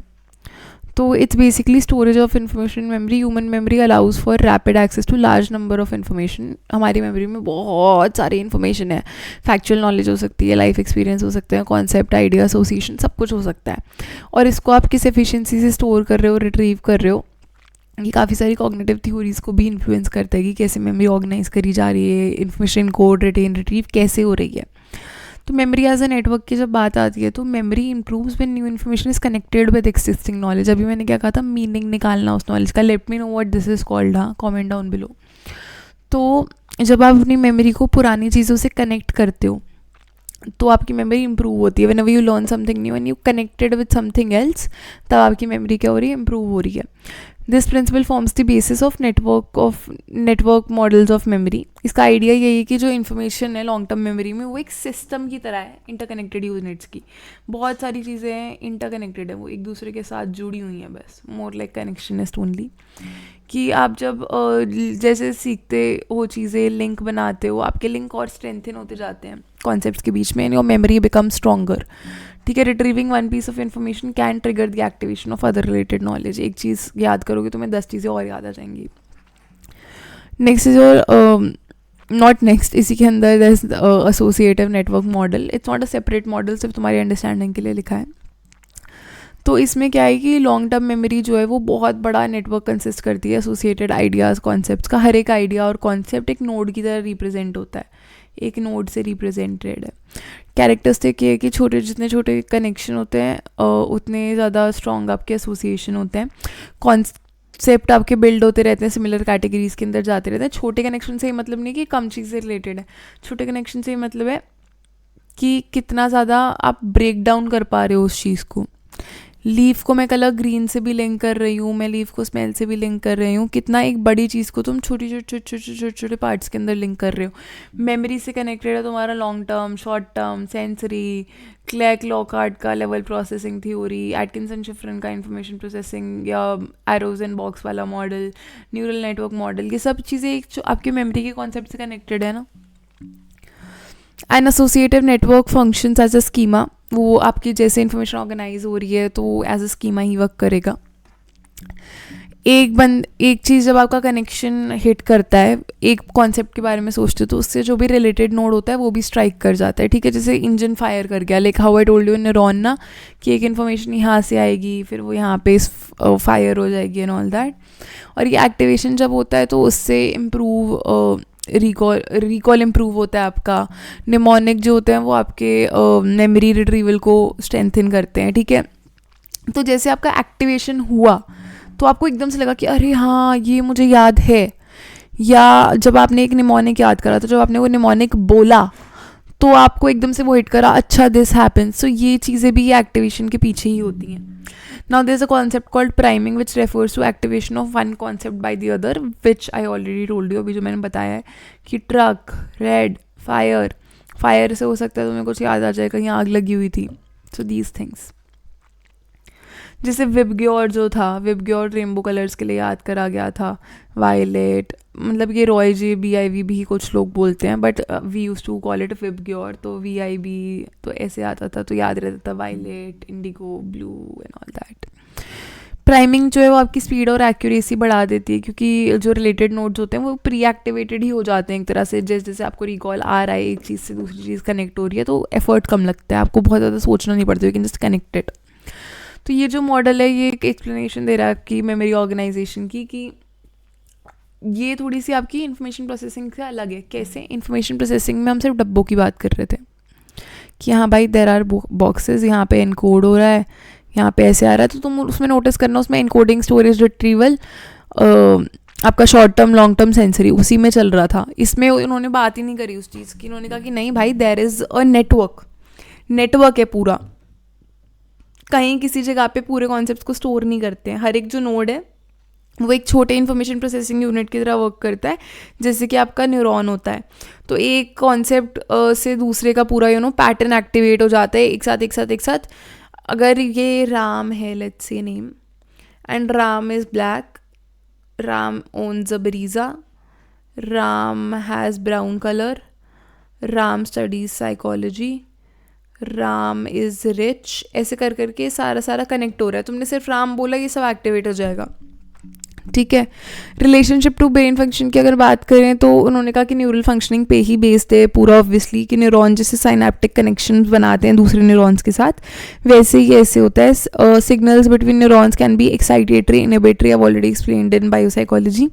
तो it's basically storage of information memory. Human memory allows for rapid access to large number of information. हमारी memory में बहुत सारी information है, factual knowledge हो सकती है, लाइफ एक्सपीरियंस हो सकते हैं, कॉन्सेप्ट, आइडिया, एसोसिएशन, सब कुछ हो सकता है। और इसको आप किस एफिशिएंसी से स्टोर कर रहे हो, रिट्रीव कर रहे हो, ये काफ़ी सारी कॉग्निटिव थ्योरीज़ को भी इन्फ्लुएंस करता है कि कैसे मेमोरी ऑर्गेनाइज करी जा रही है, इन्फॉर्मेशन कोड रिटेन रिट्रीव कैसे हो रही है। तो मेमोरी एज अ नेटवर्क की जब बात आती है तो memory improves when new information is connected with existing knowledge. अभी मैंने क्या कहा था, मीनिंग निकालना उस नॉलेज का। Let me know what this is called, हाँ, कमेंट डाउन बिलो। तो जब आप अपनी मेमोरी को पुरानी चीज़ों से कनेक्ट करते हो तो आपकी मेमोरी इंप्रूव होती है। Whenever you learn something new and you connected with something else, तब आपकी मेमोरी क्या हो रही है, इंप्रूव हो रही है। This principle forms the basis of network models of memory. इसका आइडिया यही है कि जो इन्फॉर्मेशन है लॉन्ग टर्म मेमोरी में वो एक सिस्टम की तरह है, इंटरकनेक्टेड यूनिट्स की। बहुत सारी चीज़ें हैं, इंटरकनेक्टेड है, वो एक दूसरे के साथ जुड़ी हुई हैं, बस मोर लाइक कनेक्शनिस्ट ओनली। कि आप जब जैसे सीखते हो चीज़ें, लिंक बनाते हो, आपके लिंक और स्ट्रेंथन होते जाते हैं कॉन्सेप्ट्स के बीच में, and your memory become stronger, ठीक है। Retrieving one piece of information can trigger the activation of other related knowledge. एक चीज़ याद करोगे तो मैं 10 चीज़ें और याद आ जाएंगी। Next is your not next, इसी के अंदर associative network model. It's not a separate model, सिर्फ तुम्हारी अंडरस्टैंडिंग के लिए लिखा है। तो इसमें क्या है कि लॉन्ग टर्म मेमोरी जो है वो बहुत बड़ा नेटवर्क कंसिस्ट करती है एसोसिएटेड आइडियाज़, कॉन्सेप्ट्स का। हर एक आइडिया और कॉन्सेप्ट एक नोड की तरह रिप्रेजेंट होता है, एक नोड से रिप्रेजेंटेड है। कैरेक्टरिस्टिक ये है कि जितने छोटे कनेक्शन होते हैं उतने ज़्यादा स्ट्रॉन्ग आपके एसोसिएशन होते हैं। कॉन्सेप्ट आपके बिल्ड होते रहते हैं, सिमिलर कैटेगरीज के अंदर जाते रहते हैं। छोटे कनेक्शन से ही मतलब नहीं कि कम चीज़ से रिलेटेड है, छोटे कनेक्शन से ही मतलब है कि कितना ज़्यादा आप ब्रेक डाउन कर पा रहे हो उस चीज़ को। लीफ को मैं कलर ग्रीन से भी लिंक कर रही हूँ, मैं लीफ को स्मेल से भी लिंक कर रही हूँ। कितना एक बड़ी चीज़ को तुम छोटे छोटे पार्ट्स के अंदर लिंक कर रहे हो। मेमोरी से कनेक्टेड है तुम्हारा long term, short term, sensory, Craik Lockhart का level processing theory, Atkinson Shiffrin का इंफॉर्मेशन प्रोसेसिंग या एरोजन बॉक्स वाला मॉडल, न्यूरल नेटवर्क मॉडल, ये सब चीज़ें एक आपकी मेमोरी के कॉन्सेप्ट से कनेक्टेड है ना। An associative network functions as a schema, वो आपकी जैसे इन्फॉर्मेशन ऑर्गेनाइज हो रही है तो एज अ स्कीमा ही वर्क करेगा। एक चीज़ जब आपका कनेक्शन हिट करता है, एक कॉन्सेप्ट के बारे में सोचते हो तो उससे जो भी रिलेटेड नोड होता है वो भी स्ट्राइक कर जाता है, ठीक है। जैसे इंजन फायर कर गया, like how I told you neuron ना, कि एक इन्फॉर्मेशन यहाँ से आएगी फिर वो यहाँ पे फायर हो जाएगी एंड ऑल दैट। और ये एक्टिवेशन जब होता है तो उससे इम्प्रूव रिकॉल इम्प्रूव होता है आपका। निमोनिक जो होते हैं वो आपके मेमोरी रिट्रीवल को स्ट्रेंथन करते हैं, ठीक है। तो जैसे आपका एक्टिवेशन हुआ तो आपको एकदम से लगा कि अरे हाँ ये मुझे याद है, या जब आपने एक निमोनिक याद करा तो जब आपने वो निमोनिक बोला तो आपको एकदम से वो हिट करा, अच्छा दिस हैपेंस। सो ये चीज़ें भी एक्टिवेशन के पीछे ही होती हैं। Now there is a concept called priming which refers to activation of one concept by the other, which I already told you, अभी जो मैंने बताया है कि ट्रक, रेड, फायर से हो सकता है तुम्हें कुछ याद आ जाए कहीं आग लगी हुई थी। सो दीज थिंग्स, जैसे विबग्योर जो था, विबग्योर रेनबो कलर्स के लिए याद करा गया था। वायलेट, मतलब ये रॉय जे BIV भी कुछ लोग बोलते हैं, but we use to call it VIBGYOR, तो VIB तो ऐसे आता था तो याद रहता था, violet, indigo, blue and all that. Priming जो है वो आपकी स्पीड और एक्यूरेसी बढ़ा देती है, क्योंकि जो रिलेटेड नोड्स होते हैं वो प्री एक्टिवेटेड ही हो जाते हैं एक तरह से। जैसे जैसे आपको रिकॉल आ रहा है, एक चीज़ से दूसरी चीज़ कनेक्ट हो रही है, तो एफर्ट कम लगता है, आपको बहुत ज़्यादा सोचना नहीं पड़ता, you can just connect it. तो ये जो मॉडल है ये एक एक्सप्लेनेशन दे रहा है आपकी मेमोरी ऑर्गेनाइजेशन की, कि ये थोड़ी सी आपकी इन्फॉर्मेशन प्रोसेसिंग से अलग है। कैसे? इन्फॉर्मेशन प्रोसेसिंग में हम सिर्फ डब्बों की बात कर रहे थे कि हाँ भाई देयर आर बॉक्सेस, यहाँ पे एनकोड हो रहा है, यहाँ पे ऐसे आ रहा है, तो तुम उसमें नोटिस करना, उसमें इनकोडिंग, स्टोरेज, रिट्रीवल, आपका short term, long term, sensory, उसी में चल रहा था। इसमें उन्होंने बात ही नहीं करी उस चीज़ की। उन्होंने कहा कि नहीं भाई, देयर इज़ अ नेटवर्क है पूरा, कहीं किसी जगह पे पूरे कॉन्सेप्ट को स्टोर नहीं करते हैं। हर एक जो नोड है वो एक छोटे इन्फॉर्मेशन प्रोसेसिंग यूनिट की तरह वर्क करता है, जैसे कि आपका न्यूरॉन होता है। तो एक कॉन्सेप्ट से दूसरे का पूरा पैटर्न एक्टिवेट हो जाता है एक साथ। अगर ये राम है, let's say name, and Ram is black, Ram owns a Brisa, Ram has brown colour, Ram studies psychology, Ram is rich, ऐसे कर करके सारा कनेक्ट हो रहा है। तुमने सिर्फ राम बोला, ये सब एक्टिवेट हो जाएगा, ठीक है। रिलेशनशिप टू ब्रेन फंक्शन की अगर बात करें तो उन्होंने कहा कि न्यूरल फंक्शनिंग पे ही बेस्ड है पूरा, ऑब्वियसली, कि न्यूरॉन जैसे साइनेप्टिक कनेक्शंस बनाते हैं दूसरे न्यूरॉन्स के साथ, वैसे ही ऐसे होता है। Signals between neurons can be excitatory, inhibitory, I already explained in biopsychology.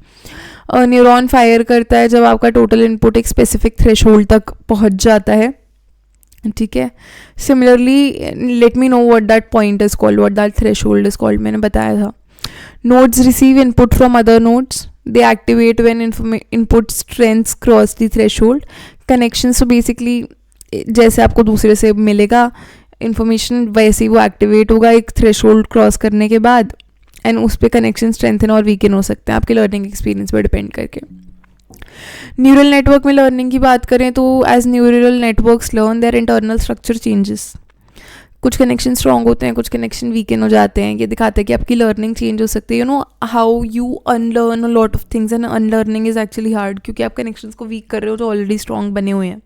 Neuron fire करता है जब आपका टोटल इनपुट एक स्पेसिफिक थ्रेशोल्ड तक पहुंच जाता है, ठीक है। Similarly, let me know what that point is called, what that threshold is called, मैंने बताया था। Nodes receive input from other nodes. They activate when input strengths cross the threshold. Connections, so basically जैसे आपको दूसरे से मिलेगा information, वैसे ही वो एक्टिवेट होगा एक थ्रेशोल्ड क्रॉस करने के बाद, एंड उस पर कनेक्शन स्ट्रेंथन और वीकन हो सकते हैं आपके लर्निंग एक्सपीरियंस पर डिपेंड करके। न्यूरल नेटवर्क में लर्निंग की बात करें तो as neural networks learn, their internal structure changes. कुछ कनेक्शन स्ट्रॉन्ग होते हैं, कुछ कनेक्शन वीकन हो जाते हैं। ये दिखाते हैं कि आपकी लर्निंग चेंज हो सकती है। How you unlearn a lot of things, and unlearning is actually hard, क्योंकि आप कनेक्शंस को वीक कर रहे हो जो ऑलरेडी स्ट्रॉन्ग बने हुए हैं।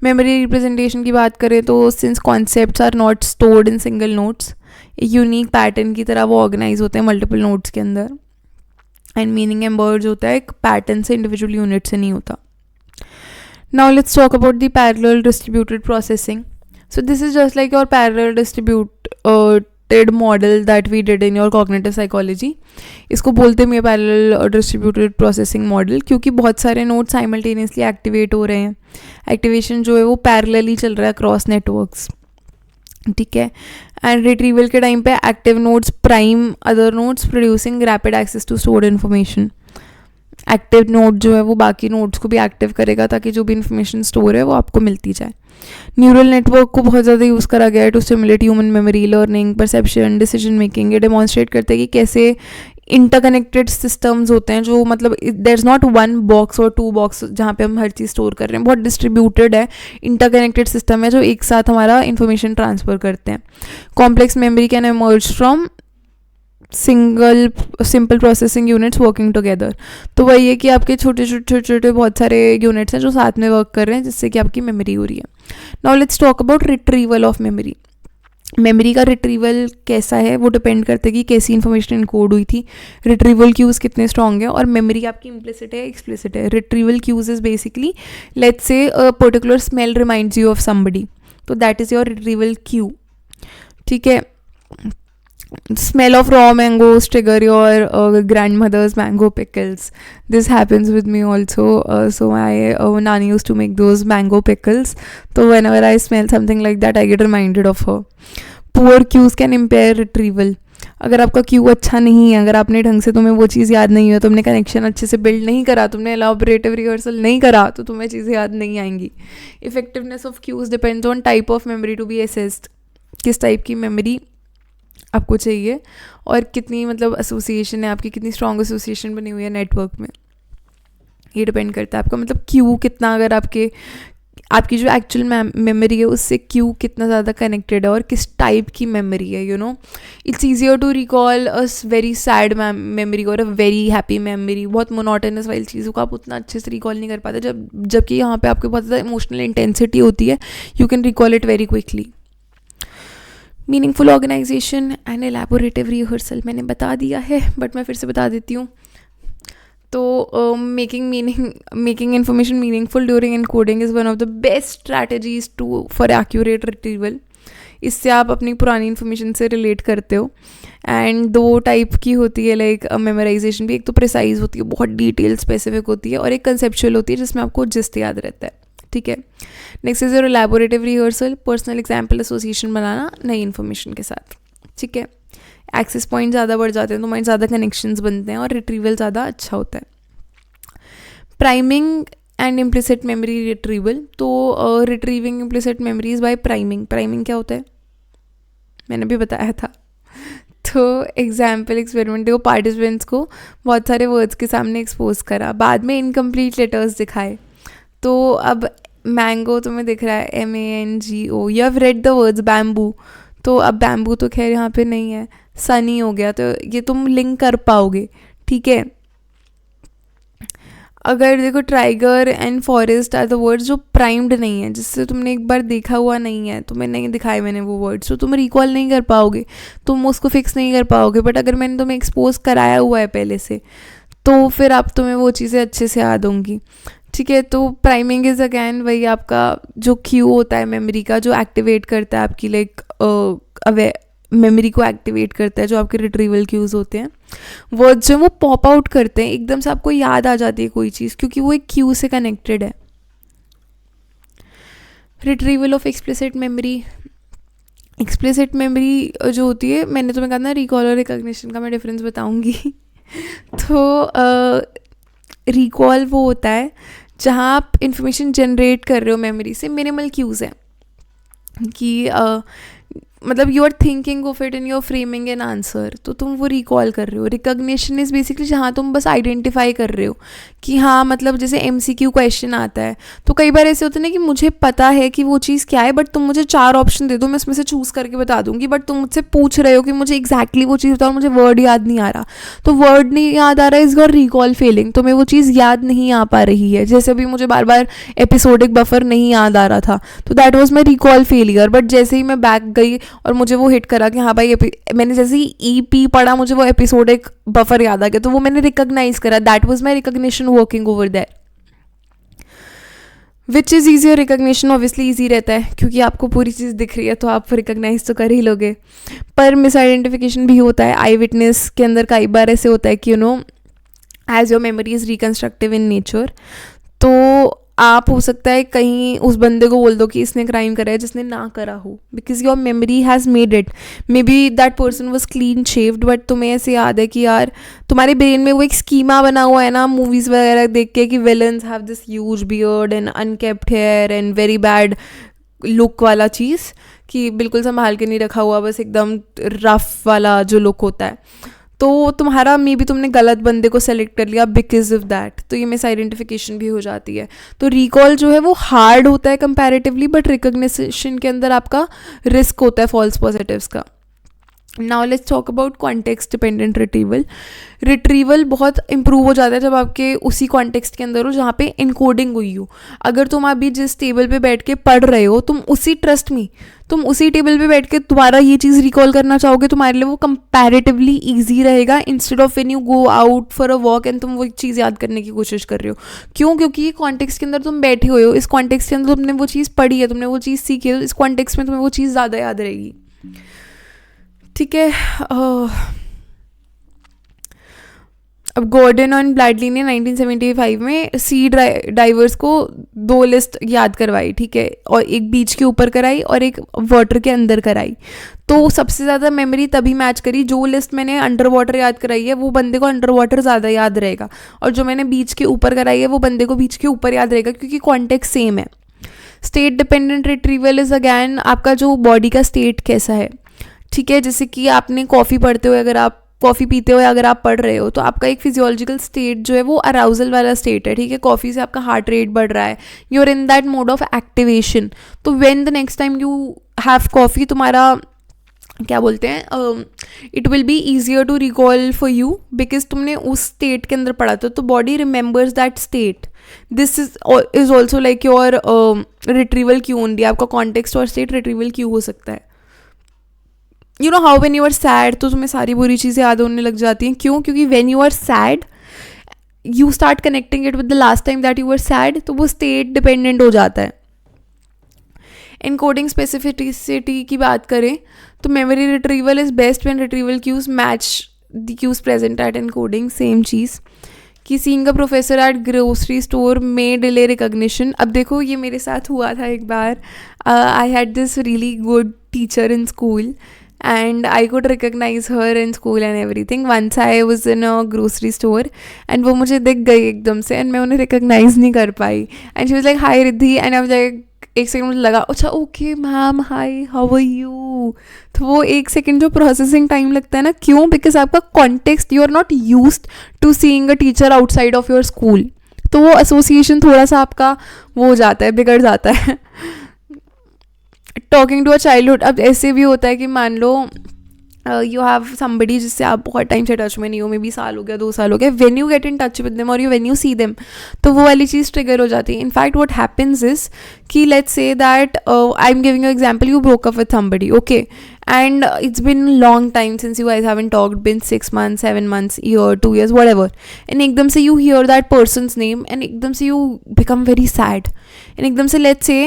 मेमोरी रिप्रेजेंटेशन की बात करें तो since concepts are not stored in single notes, एक यूनिक पैटर्न की तरह वो ऑर्गेनाइज होते हैं मल्टीपल नोट्स के अंदर, एंड मीनिंग एमर्ज होता है एक पैटर्न से, इंडिविजुअल यूनिट से नहीं होता। Now let's talk about the parallel distributed processing. So this is just like your parallel distributed model that we did in your cognitive psychology. इसको बोलते हैं parallel distributed processing model, क्योंकि बहुत सारे नोड्स साइमल्टेनियसली एक्टिवेट हो रहे हैं. Activation जो है वो पैरेलली चल रहा है अक्रॉस नेटवर्क्स, ठीक है. एंड रिट्रीवल के टाइम पे active nodes prime other nodes, producing rapid access to stored information. Active node जो है वो बाकी नोड्स को भी एक्टिव करेगा ताकि जो भी इन्फॉर्मेशन स्टोर है वो आपको मिलती जाए. न्यूरल नेटवर्क को बहुत ज़्यादा यूज़ करा गया है to stimulate human memory, learning, perception, decision making. ये डेमॉन्स्ट्रेट करते हैं कि कैसे इंटरकनेक्टेड सिस्टम्स होते हैं, जो मतलब there is not one box और टू बॉक्स जहाँ पे हम हर चीज़ स्टोर कर रहे हैं. बहुत डिस्ट्रीब्यूटेड है, इंटरकनेक्टेड सिस्टम है जो एक साथ हमारा इन्फॉर्मेशन ट्रांसफ़र करते हैं. Complex memory can emerge from simple processing units working together. तो वही है कि आपके छोटे छोटे बहुत सारे यूनिट्स हैं जो साथ में वर्क कर रहे हैं, जिससे कि आपकी मेमोरी हो रही है. Now let's talk about retrieval of memory. Memory का रिट्रीवल कैसा है वो डिपेंड करता है कि कैसी इन्फॉर्मेशन इनकोड हुई थी, रिट्रीवल क्यूज कितने स्ट्रॉन्ग है, और मेमोरी आपकी इम्प्लिसिट है एक्सप्लिसिट है. Retrieval cues is basically, let's say a particular smell reminds you of somebody, तो that is your retrieval cue, ठीक है. Smell of raw mangoes trigger your grandmother's mango pickles. This happens with me also. So my nani used to make those mango pickles. So whenever I smell something like that, I get reminded of her. Poor cues can impair retrieval. अगर आपका Q अच्छा नहीं है, अगर आपने ढंग से, तुम्हें वो चीज़ याद नहीं है, तुमने कनेक्शन अच्छे से बिल्ड नहीं करा, तुमने एलैबोरेटिव रिहर्सल नहीं करा, तो तुम्हें चीज़ें याद नहीं आएंगी. Effectiveness of cues depends on type of memory to be assessed. किस टाइप की मेमोरी आपको चाहिए और कितनी मतलब एसोसिएशन है आपकी, कितनी स्ट्रॉन्ग एसोसिएशन बनी हुई है नेटवर्क में, ये डिपेंड करता है आपका मतलब क्यू कितना, अगर आपकी जो एक्चुअल मेमोरी है उससे क्यू कितना ज़्यादा कनेक्टेड है और किस टाइप की मेमोरी है. You know, it's easier to recall a very sad memory और अ वेरी हैप्पी मेमोरी. बहुत मोनोटोनस वाली चीज़ों को आप उतना अच्छे से रिकॉल नहीं कर पाते, जबकि यहाँ पे आपके बहुत ज़्यादा इमोशनल इंटेंसिटी होती है. You can recall it very quickly. Meaningful organisation and elaborative rehearsal मैंने बता दिया है, बट मैं फिर से बता देती हूँ. तो making information meaningful during encoding is one of the best strategies for accurate retrieval. इससे आप अपनी पुरानी इन्फॉर्मेशन से रिलेट करते हो. एंड दो टाइप की होती है, लाइक मेमोराइजेशन भी. एक तो प्रिसाइज होती है, बहुत डिटेल स्पेसिफिक होती है, और एक कंसेप्चुअल होती है जिसमें आपको जिस्ट याद रहता है, ठीक है. Next is your elaborative rehearsal, personal example association बनाना नई इन्फॉर्मेशन के साथ, ठीक है, एक्सेस पॉइंट ज़्यादा बढ़ जाते हैं, तुम्हारे ज़्यादा कनेक्शंस बनते हैं और रिट्रीवल ज़्यादा अच्छा होता है. Priming and implicit memory retrieval. तो retrieving implicit memories by priming. Priming क्या होता है मैंने भी बताया था. तो एग्जाम्पल एक्सपेरिमेंट देखो, पार्टिसिपेंट्स को बहुत सारे वर्ड्स के सामने एक्सपोज करा, बाद में इनकम्प्लीट लेटर्स दिखाए. तो अब मैंगो तुम्हें दिख रहा है MANGO, you have read the words bamboo. तो अब बैम्बू तो खैर यहाँ पे नहीं है, सनी हो गया, तो ये तुम लिंक कर पाओगे. ठीक है. अगर देखो tiger and forest are the words जो प्राइम्ड नहीं है, जिससे तुमने एक बार देखा हुआ नहीं है, तुम्हें नहीं दिखाए मैंने वो वर्ड्स, तो तुम रिकॉल नहीं कर पाओगे, तुम उसको फिक्स नहीं कर पाओगे. बट अगर मैंने तुम्हें एक्सपोज कराया हुआ है पहले से, तो फिर आप तुम्हें वो चीज़ें अच्छे से याद होंगी. ठीक है. तो प्राइमिंग इज़ अगैन वही आपका जो क्यू होता है मेमोरी का, जो एक्टिवेट करता है आपकी लाइक मेमोरी को एक्टिवेट करता है, जो आपके रिट्रीवल क्यूज़ होते हैं. वर्ड्स जो वो पॉप आउट करते हैं, एकदम से आपको याद आ जाती है कोई चीज़, क्योंकि वो एक क्यू से कनेक्टेड है. Retrieval of explicit memory. Explicit memory जो होती है, मैंने तुम्हें कहा ना रिकॉल और रिकॉग्निशन का मैं डिफरेंस बताऊंगी. तो रिकॉल वो होता है जहाँ आप इंफॉर्मेशन जनरेट कर रहे हो मेमोरी से, मिनिमल क्यूज़ है कि मतलब you are thinking of it and you are framing an answer, तो तुम वो रिकॉल कर रहे हो. रिकॉग्निशन इज़ बेसिकली जहाँ तुम बस आइडेंटिफाई कर रहे हो कि हाँ, मतलब जैसे MCQ क्वेश्चन आता है, तो कई बार ऐसे होता है ना कि मुझे पता है कि वो चीज़ क्या है, बट तुम मुझे 4 ऑप्शन दे दो, मैं उसमें से चूज़ करके बता दूंगी, बट तुम मुझसे पूछ रहे हो कि मुझे एग्जैक्टली वो चीज़ बताओ, मुझे वर्ड याद नहीं आ रहा. तो वर्ड नहीं याद आ रहा है, इज़ योर रिकॉल फेलिंग, तुम्हें वो चीज़ याद नहीं आ पा रही है. जैसे अभी मुझे बार बार एपिसोडिक बफर नहीं याद आ रहा था, तो that was my recall failure. But जैसे ही मैं बैक गई और मुझे वो हिट करा कि हाँ भाई, मैंने जैसे ही EP पढ़ा, मुझे वो एपिसोडिक बफर याद आ गया, तो वो मैंने रिकॉग्नाइज करा. That was my recognition working over there. Which is easier? Recognition obviously easy रहता है, क्योंकि आपको पूरी चीज़ दिख रही है, तो आप रिकॉग्नाइज तो कर ही लोगे. पर मिस आइडेंटिफिकेशन भी होता है. आई विटनेस के अंदर कई बार ऐसे होता है कि as your memory is reconstructive in nature, तो आप हो सकता है कहीं उस बंदे को बोल दो कि इसने क्राइम करा है जिसने ना करा हो, because your memory has made it. May be that person was clean shaved, but तुम्हें ऐसे याद है कि यार तुम्हारे ब्रेन में वो एक स्कीमा बना हुआ है ना मूवीज़ वगैरह देख के, कि villains have this huge beard and unkempt hair and very bad look वाला चीज़, कि बिल्कुल संभाल के नहीं रखा हुआ, बस एकदम रफ वाला जो लुक होता है. तो तुम्हारा मे बी तुमने गलत बंदे को सेलेक्ट कर लिया बिकॉज ऑफ दैट, तो ये मिस आइडेंटिफिकेशन भी हो जाती है. तो रिकॉल जो है वो हार्ड होता है कंपैरेटिवली, बट रिकॉग्निशन के अंदर आपका रिस्क होता है फॉल्स पॉजिटिव्स का. Now let's talk about context dependent retrieval. Retrieval बहुत इंप्रूव हो जाता है जब आपके उसी कॉन्टेक्स्ट के अंदर हो जहाँ पे इनकोडिंग हुई हो. अगर तुम अभी जिस टेबल पे बैठ के पढ़ रहे हो, तुम उसी ट्रस्ट में तुम उसी टेबल पे बैठ के दोबारा ये चीज़ रिकॉल करना चाहोगे, तुम्हारे लिए वो कंपैरेटिवली ईजी रहेगा, instead of when you go out for a walk and तुम वो चीज़ याद करने की कोशिश कर रहे हो. क्यों? क्योंकि ये कॉन्टेक्स्ट के अंदर तुम बैठे हुए हो, इस कॉन्टेक्स्ट के अंदर तुमने वो चीज़ पढ़ी है, तुमने वो चीज़ सीखी है, तो इस कॉन्टेक्स्ट में तुम्हें वो चीज़ ज़्यादा याद रहेगी. ठीक है. अब गॉर्डन और ब्लैडली ने 1975 में सी डाइवर्स को 2 लिस्ट याद करवाई. ठीक है. और एक बीच के ऊपर कराई और एक वाटर के अंदर कराई. तो सबसे ज़्यादा मेमोरी तभी मैच करी, जो लिस्ट मैंने अंडर वाटर याद कराई है वो बंदे को अंडर वाटर ज़्यादा याद रहेगा, और जो मैंने बीच के ऊपर कराई है वो बंदे को बीच के ऊपर याद रहेगा, क्योंकि कॉन्टेक्स्ट सेम है. State dependent retrieval is again आपका जो बॉडी का स्टेट कैसा है. ठीक है. जैसे कि आपने कॉफ़ी पढ़ते हुए, अगर आप कॉफ़ी पीते हुए अगर आप पढ़ रहे हो, तो आपका एक फिजियोलॉजिकल स्टेट जो है वो अराउजल वाला स्टेट है. ठीक है. कॉफ़ी से आपका हार्ट रेट बढ़ रहा है, you are in that mode of activation. तो when the next time you have coffee, तुम्हारा क्या बोलते हैं, it will be easier to recall for you, because तुमने उस स्टेट के अंदर पढ़ा था, तो body remembers that state. This is also like your retrieval cue only. आपका कॉन्टेक्स्ट और स्टेट रिट्रीवल क्यू हो सकता है. You know how when you are sad, तो तुम्हें सारी बुरी चीज़ें याद होने लग जाती हैं. क्यों? क्योंकि when you are sad you start connecting it with the last time that you are sad, तो वो स्टेट डिपेंडेंट हो जाता है. एनकोडिंग स्पेसिफिसिटी की बात करें तो memory retrieval is best when retrieval cues match the cues present at encoding. Same चीज़ कि seeing a professor at grocery store में डिले रिकॉग्निशन. अब देखो ये मेरे साथ हुआ था एक बार. I had this really good teacher in school and I could recognize her in school and everything. Once I was in a grocery store and वो मुझे दिख गई एकदम से and मैं उन्हें recognize नहीं कर पाई, and she was like hi Riddhi, and I was like एक सेकंड मुझे लगा अच्छा okay ma'am hi how are you. तो वो एक सेकंड जो प्रोसेसिंग टाइम लगता है ना, क्यों? बिकॉज आपका context, you are not used to seeing a teacher outside of your school. तो वो एसोसिएशन थोड़ा सा आपका वो हो जाता है, बिगड़ जाता है. टॉकिंग टू अ चाइल्डहुड, अब ऐसे भी होता है कि मान लो यू हैव समबडी जिससे आप बहुत टाइम से टच में नहीं हो, मे बी साल हो गया 2 साल हो गया, when you get in touch with them और व्हेन यू सी देम, तो वो वाली चीज़ ट्रिगर हो जाती है. इनफैक्ट व्हाट हैपेंस इज कि let's say that I am giving an example, you broke up with somebody, okay, and it's been a long time since you guys haven't talked, been 6 months, 7 months, year, 2 years, whatever, and ekdam se you hear that person's name and ekdam se you become very sad, and ekdam se let's say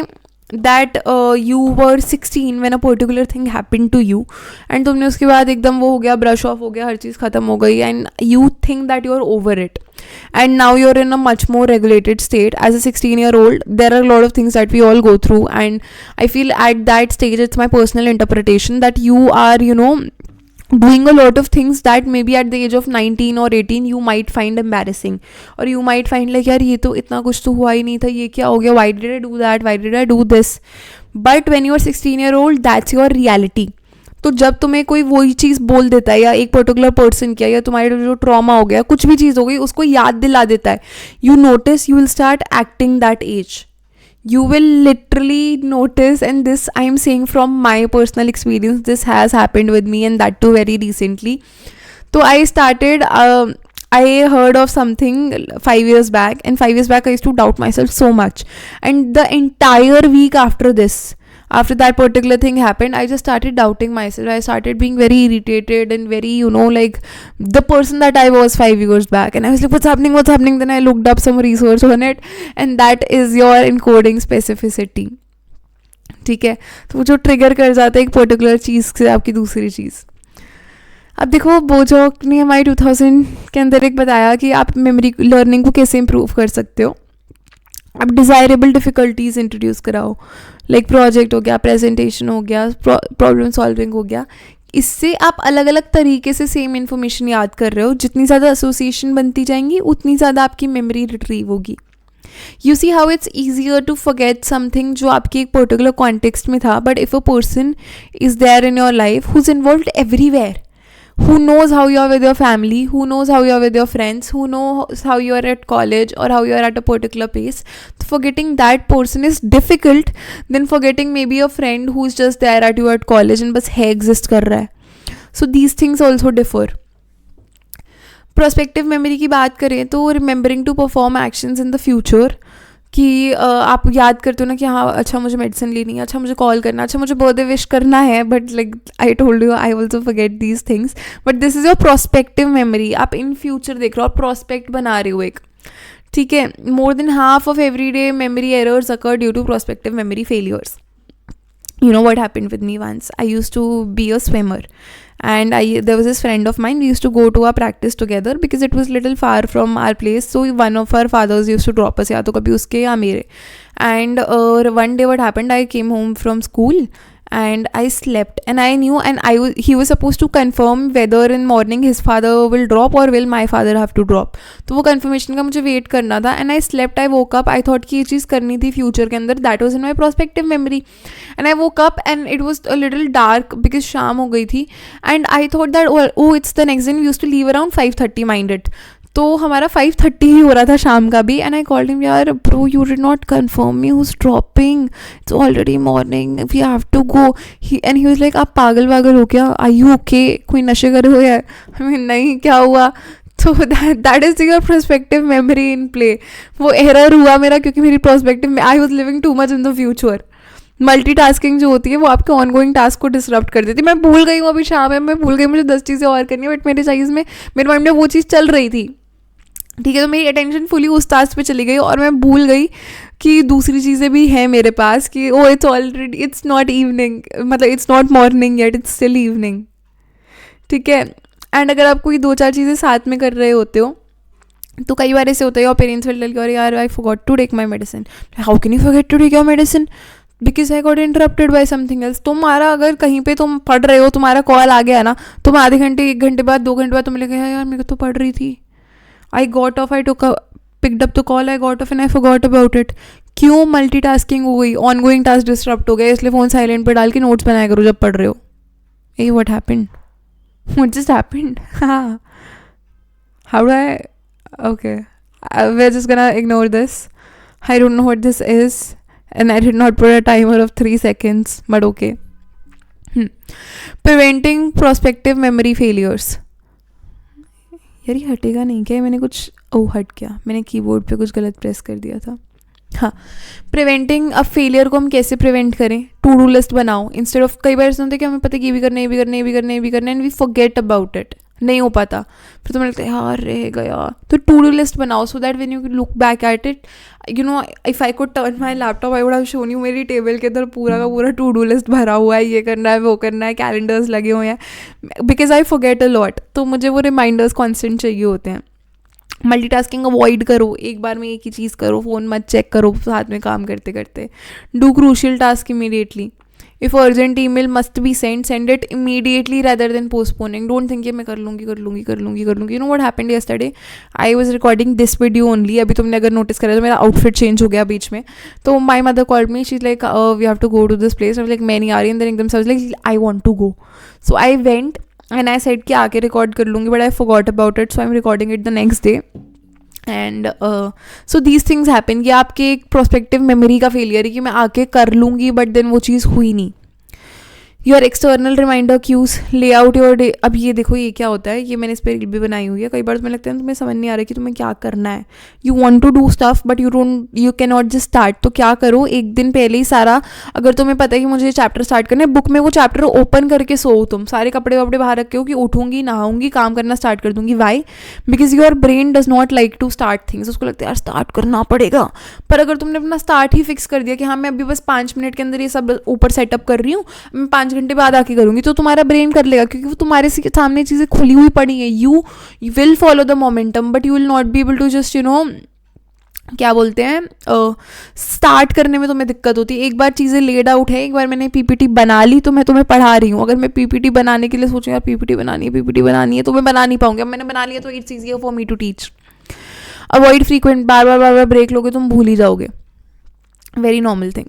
that you were 16 when a particular thing happened to you, and तुमने उसके बाद एकदम वो हो गया, brush off हो गया, हर चीज़ ख़त्म हो गई, and you think that you are over it, and now you're in a much more regulated state. As a 16-year-old, there are a lot of things that we all go through, and I feel at that stage, it's my personal interpretation that you are, you know, doing a lot of things that maybe at the age of 19 or 18 you might find embarrassing, or you might find like यार ये तो इतना कुछ तो हुआ ही नहीं था, ये क्या हो गया, why did I do that, why did I do this. But when you are 16-year-old, that's your reality. तो जब तुम्हें कोई वही चीज़ बोल देता है, या एक पर्टिकुलर पर्सन किया, या तुम्हारे जो ट्रॉमा हो गया, कुछ भी चीज़ हो गई, उसको याद दिला देता है, you notice, you will start acting that age. You will literally notice, and this I am saying from my personal experience, this has happened with me, and that too very recently. So I started, I heard of something 5 years back, and 5 years back I used to doubt myself so much, and the entire week after this, after that particular thing happened, I just started doubting myself. I started being very irritated and very, you know, like the person that I was 5 years back, and I was like what's happening. Then I looked up some research on it, and that is your encoding specificity. ठीक है, तो वो जो trigger कर जाता है एक particular चीज़ से आपकी दूसरी चीज़. अब देखो बोजॉक ने हमारे 2000 के अंदर एक बताया कि आप मेमोरी लर्निंग को कैसे इम्प्रूव कर सकते हो. अब डिज़ायरेबल डिफ़िकल्टीज़ इंट्रोड्यूस कराओ, लाइक प्रोजेक्ट हो गया, प्रेजेंटेशन हो गया, प्रॉब्लम सॉल्विंग हो गया. इससे आप अलग अलग तरीके से सेम इन्फॉर्मेशन याद कर रहे हो. जितनी ज़्यादा एसोसिएशन बनती जाएंगी उतनी ज़्यादा आपकी मेमोरी रिट्रीव होगी. You see how it's easier to forget something जो आपके एक पर्टिकुलर कॉन्टेक्स्ट में था, but if a person is there in your life who is involved everywhere, who knows how you are with your family, who knows how you are with your friends, who knows how you are at college or how you are at a particular place. So forgetting that person is difficult than forgetting maybe a friend who is just there at you at college and बस है exist कर रहा है. So these things also differ. Prospective memory की बात करें तो remembering to perform actions in the future, कि आप याद करते हो ना कि हाँ अच्छा मुझे मेडिसिन लेनी है, अच्छा मुझे कॉल करना, अच्छा मुझे बर्थडे विश करना है, but like I told you I also forget these things, but this is your prospective memory. आप इन फ्यूचर देख रहे हो, आप प्रोस्पेक्ट बना रहे हो एक, ठीक है. More than half of every day memory errors occur due to prospective memory failures. You know what happened with me once? I used to be a swimmer, and there was this friend of mine. We used to go to our practice together because it was little far from our place. So one of our fathers used to drop us, या तो कभी उसके या मेरे. And one day what happened? I came home from school and I slept, and I knew, and he was supposed to confirm whether in morning his father will drop or will my father have to drop. तो वो confirmation का मुझे wait करना था, and I slept, I woke up, I thought कि ये चीज़ करनी थी future के अंदर. That was in my prospective memory, and I woke up and it was a little dark because शाम हो गई थी, and I thought that oh it's the next day. We used to leave around 5:30, mind it. तो हमारा 5:30 ही हो रहा था शाम का भी, एंड आई कॉल्ड हिम, यार bro you did not confirm me who's dropping, it's already morning, we have to go. And he was like आप पागल हो क्या, आर यू ओके, कोई नशे करे हो यार. आई मीन नहीं, क्या हुआ. तो that is your prospective memory in play. वो एरर हुआ मेरा क्योंकि मेरी प्रोस्पेक्टिव में I was living too much in the future. Multitasking जो होती है वो आपके ऑनगोइंग टास्क को डिसरप्ट कर देती है. मैं भूल गई हूँ, अभी शाम है, मैं भूल गई मुझे 10 चीज़ें और करनी है, बट मेरे साइज में मेरे माइंड में वो चीज़ चल रही थी, ठीक है. तो मेरी अटेंशन फुली उस टास्क पे चली गई और मैं भूल गई कि दूसरी चीज़ें भी हैं मेरे पास, कि oh it's already, it's not evening, मतलब it's not morning yet, it's still evening, ठीक है. एंड अगर आप कोई 2-4 चीज़ें साथ में कर रहे होते हो तो कई बार ऐसे होता है, और पेरेंट्स विल टेल यू यार I forgot to take my medicine. How can you forget to take your medicine. Because I got interrupted by something else. तुम्हारा अगर कहीं पे तुम पढ़ रहे हो, तुम्हारा कॉल आ गया ना, तुम आधे घंटे 1 घंटे बाद 2 घंटे बाद तुम्हें लगे यार मेरे को तो पढ़ रही थी. I got off, I took picked up the call, I got off and I forgot about it. क्यों मल्टीटास्किंग हो गई, ऑनगोइंग टास्क डिस्टर्ब हो गया, इसलिए फ़ोन साइलेंट पे डाल के नोट्स बनाया करो जब पढ़ रहे हो. Ah what happened, what just happened. हाँ, how do I, okay, we are just gonna ignore this. I don't know what this is, and I did not put a timer of 3 seconds, but okay. Preventing prospective memory failures. यार ये हटेगा नहीं क्या? मैंने कुछ हट गया, मैंने कीबोर्ड पे कुछ गलत प्रेस कर दिया था. हाँ, प्रिवेंटिंग. अब फेलियर को हम कैसे प्रिवेंट करें? टू डू लिस्ट बनाओ इंस्टेड ऑफ. कई बार ऐसा होता है कि हमें पता है कि ये भी करना है, ये भी करना है, ये भी करना है, ये भी करना है, and we forget about it. नहीं हो पाता, फिर तुम्हें लगता है यार रह गया. तो टू डू लिस्ट बनाओ so that when you look back at it, you know, if I could turn my laptop I would have shown you. मेरी टेबल के अंदर पूरा का पूरा टू डू लिस्ट भरा हुआ है, ये करना है, वो करना है, कैलेंडर्स लगे हुए हैं, because I forget a lot. तो मुझे वो रिमाइंडर्स कॉन्स्टेंट चाहिए होते हैं. मल्टीटास्किंग अवॉइड करो, एक बार में एक ही चीज़ करो, फ़ोन मत चेक करो साथ में काम करते करते. Do crucial task immediately. If urgent email must be send it immediately rather than postponing. Don't think मैं कर लूँगी. You know what happened yesterday, I was recording this video only. अभी तुमने अगर नोटिस करा तो मेरा आउटफिट चेंज हो गया बीच में. तो my mother called me, she is like we have to go to this place. Like मैं नहीं आ रही, एंड देन एकदम से like I want to go. So I went and I said कि आके रिकॉर्ड कर लूँगी, but I forgot about it, so I am recording it the next day. And so these things happen कि आपके एक prospective memory का failure है कि मैं आके कर लूँगी, बट देन वो चीज़ हुई नहीं. योर एक्सटर्नल रिमाइंडर क्यूज, ले आउट योर डे. अब ये देखो ये क्या होता है, ये मैंने इस पर रील भी बनाई हुई है. कई बार तुम्हें लगता है तुम्हें समझ नहीं आ रहा कि तुम्हें क्या करना है. You want to do stuff but you can not just start. तो क्या करो, एक दिन पहले ही सारा, अगर तुम्हें पता है कि मुझे चैप्टर स्टार्ट करना है, बुक में वो चैप्टर ओपन करके सो. तुम सारे कपड़े वपड़े बाहर रखे हो कि उठूंगी, नहाऊंगी, काम करना स्टार्ट कर दूंगी. Why? Because your brain does not like to start things. उसको लगता है यार स्टार्ट करना पड़ेगा. पर अगर तुमने अपना स्टार्ट ही फिक्स कर दिया कि हाँ मैं अभी बस 5 मिनट के अंदर ये सब ऊपर सेटअप कर रही हूँ, मैं 5 घंटे बाद आके करूँगी, तो तुम्हारा ब्रेन कर लेगा क्योंकि वो तुम्हारे सामने चीज़ें खुली हुई पड़ी हैं. You will follow the momentum but you will not be able to just, you know, क्या बोलते हैं, स्टार्ट करने में तुम्हें दिक्कत होती है. एक बार चीज़ें लेड आउट है, एक बार मैंने पीपीटी बना ली तो मैं तुम्हें पढ़ा रही हूँ. अगर मैं पीपीटी बनाने के लिए सोचूं यार पीपीटी बनानी है तो मैं बना नहीं पाऊंगी. अब मैंने बना लिया तो it's easier for me to teach. Avoid frequent, बार बार ब्रेक लोगे तुम भूल ही जाओगे. Very normal thing.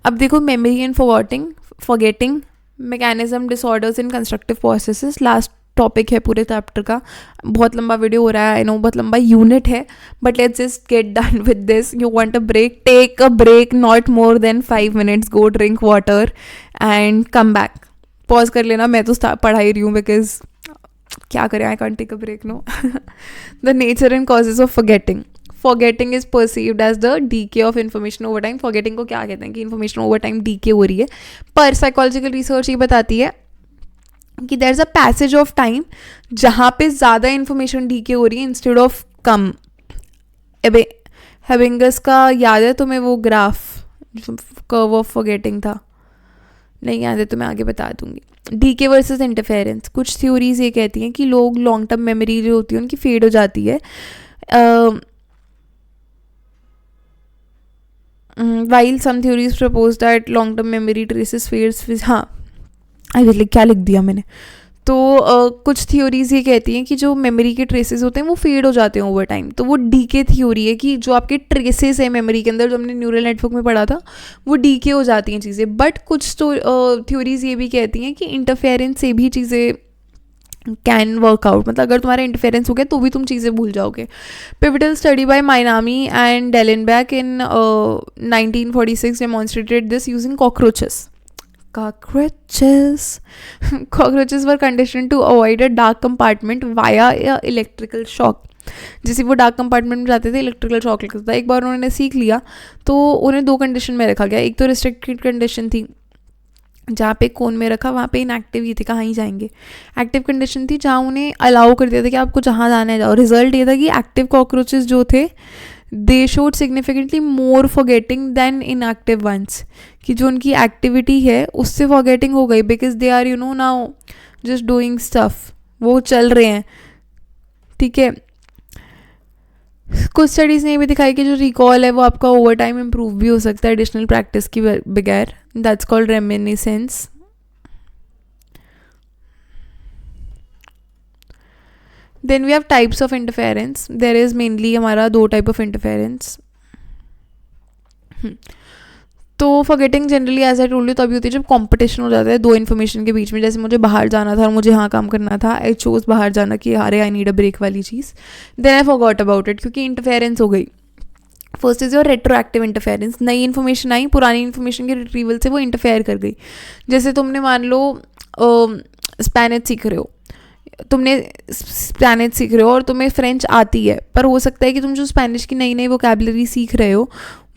अब देखो memory and forgetting mechanism, disorders in constructive processes. Last topic है पूरे चैप्टर का. बहुत लंबा वीडियो हो रहा है, आई नो, बहुत लंबा यूनिट है, but let's just get done with this. You want a break, take a break, not more than 5 minutes. Go drink water and come back. Pause कर लेना, मैं तो पढ़ा ही रही हूँ बिकॉज क्या करें, I can't take a break, no. The nature and causes of forgetting. Forgetting is perceived as the decay of information over time. Forgetting को क्या कहते हैं कि इन्फॉर्मेशन ओवर टाइम डीके हो रही है. पर साइकोलॉजिकल रिसर्च ये बताती है कि there is a passage of time जहाँ पे ज़्यादा इन्फॉर्मेशन डीके हो रही है इंस्टेड ऑफ कम. अबे हेबिंगस का याद है तुम्हें वो ग्राफ, कर्व ऑफ फॉरगेटिंग था? नहीं याद है तो मैं आगे बता दूंगी. Decay versus interference. कुछ थ्योरीज ये कहती हैं कि लोग लॉन्ग टर्म मेमोरी जो होती है उनकी फेड हो जाती है. while some theories propose that long term memory traces fades. हाँ, क्या लिख दिया मैंने. तो कुछ थ्योरीज ये कहती हैं कि जो मेमोरी के ट्रेसेस होते हैं वो फेड हो जाते हैं ओवर टाइम. तो वो डीके थ्योरी है कि जो आपके ट्रेसेस है मेमोरी के अंदर, जो हमने न्यूरल नेटवर्क में पढ़ा था, वो डीके हो जाती हैं चीज़ें. बट कुछ तो थ्योरीज ये भी कहती हैं कि इंटरफेरेंस से भी चीज़ें कैन वर्क आउट. मतलब अगर तुम्हारा इंटरफेरेंस हो गया तो भी तुम चीज़ें भूल जाओगे. Pivotal study by Minami and Dallenbach in 1946 demonstrated this using cockroaches. Cockroaches were conditioned to avoid a dark compartment via a electrical shock. जैसे वो डार्क कंपार्टमेंट में जाते थे, इलेक्ट्रिकल शॉक लगता था. एक बार उन्होंने सीख लिया तो उन्हें 2 कंडीशन में रखा गया. एक तो रिस्ट्रिक्टेड कंडीशन थी, जहाँ पे कोन में रखा वहाँ पे इनएक्टिव ही थे, कहाँ ही जाएंगे. एक्टिव कंडीशन थी जहाँ उन्हें अलाउ कर दिया था कि आपको जहाँ जाना है जाओ. रिजल्ट ये था कि एक्टिव कॉकरोचेस जो थे they showed significantly more forgetting than inactive ones. कि जो उनकी एक्टिविटी है उससे फॉरगेटिंग हो गई because they are, you know, now just doing stuff. वो चल रहे हैं, ठीक है. कुछ स्टडीज़ ने ये भी दिखाई कि जो रिकॉल है वो आपका ओवर टाइम इम्प्रूव भी हो सकता है एडिशनल प्रैक्टिस की बगैर. That's called reminiscence. Then we have types of interference. There is mainly हमारा 2 टाइप ऑफ इंटरफेरेंस. तो forgetting generally as I told you तभी होती है जब कंपटीशन हो जाता है 2 इन्फॉर्मेशन के बीच में. जैसे मुझे बाहर जाना था और मुझे यहाँ काम करना था, आई चोज़ बाहर जाना कि अरे आई नीड अ ब्रेक वाली चीज़. Then I forgot about it क्योंकि इंटरफेरेंस हो गई. First is your retroactive interference. नई इन्फॉर्मेशन आई, पुरानी इन्फॉर्मेशन के रिट्रीवल से वो इंटरफेयर कर गई. जैसे तुमने मान लो स्पेनिश सीख रहे हो, तुमने स्पेनिश सीख रहे हो और तुम्हें फ्रेंच आती है, पर हो सकता है कि तुम जो स्पेनिश की नई नई वोकैबुलरी सीख रहे हो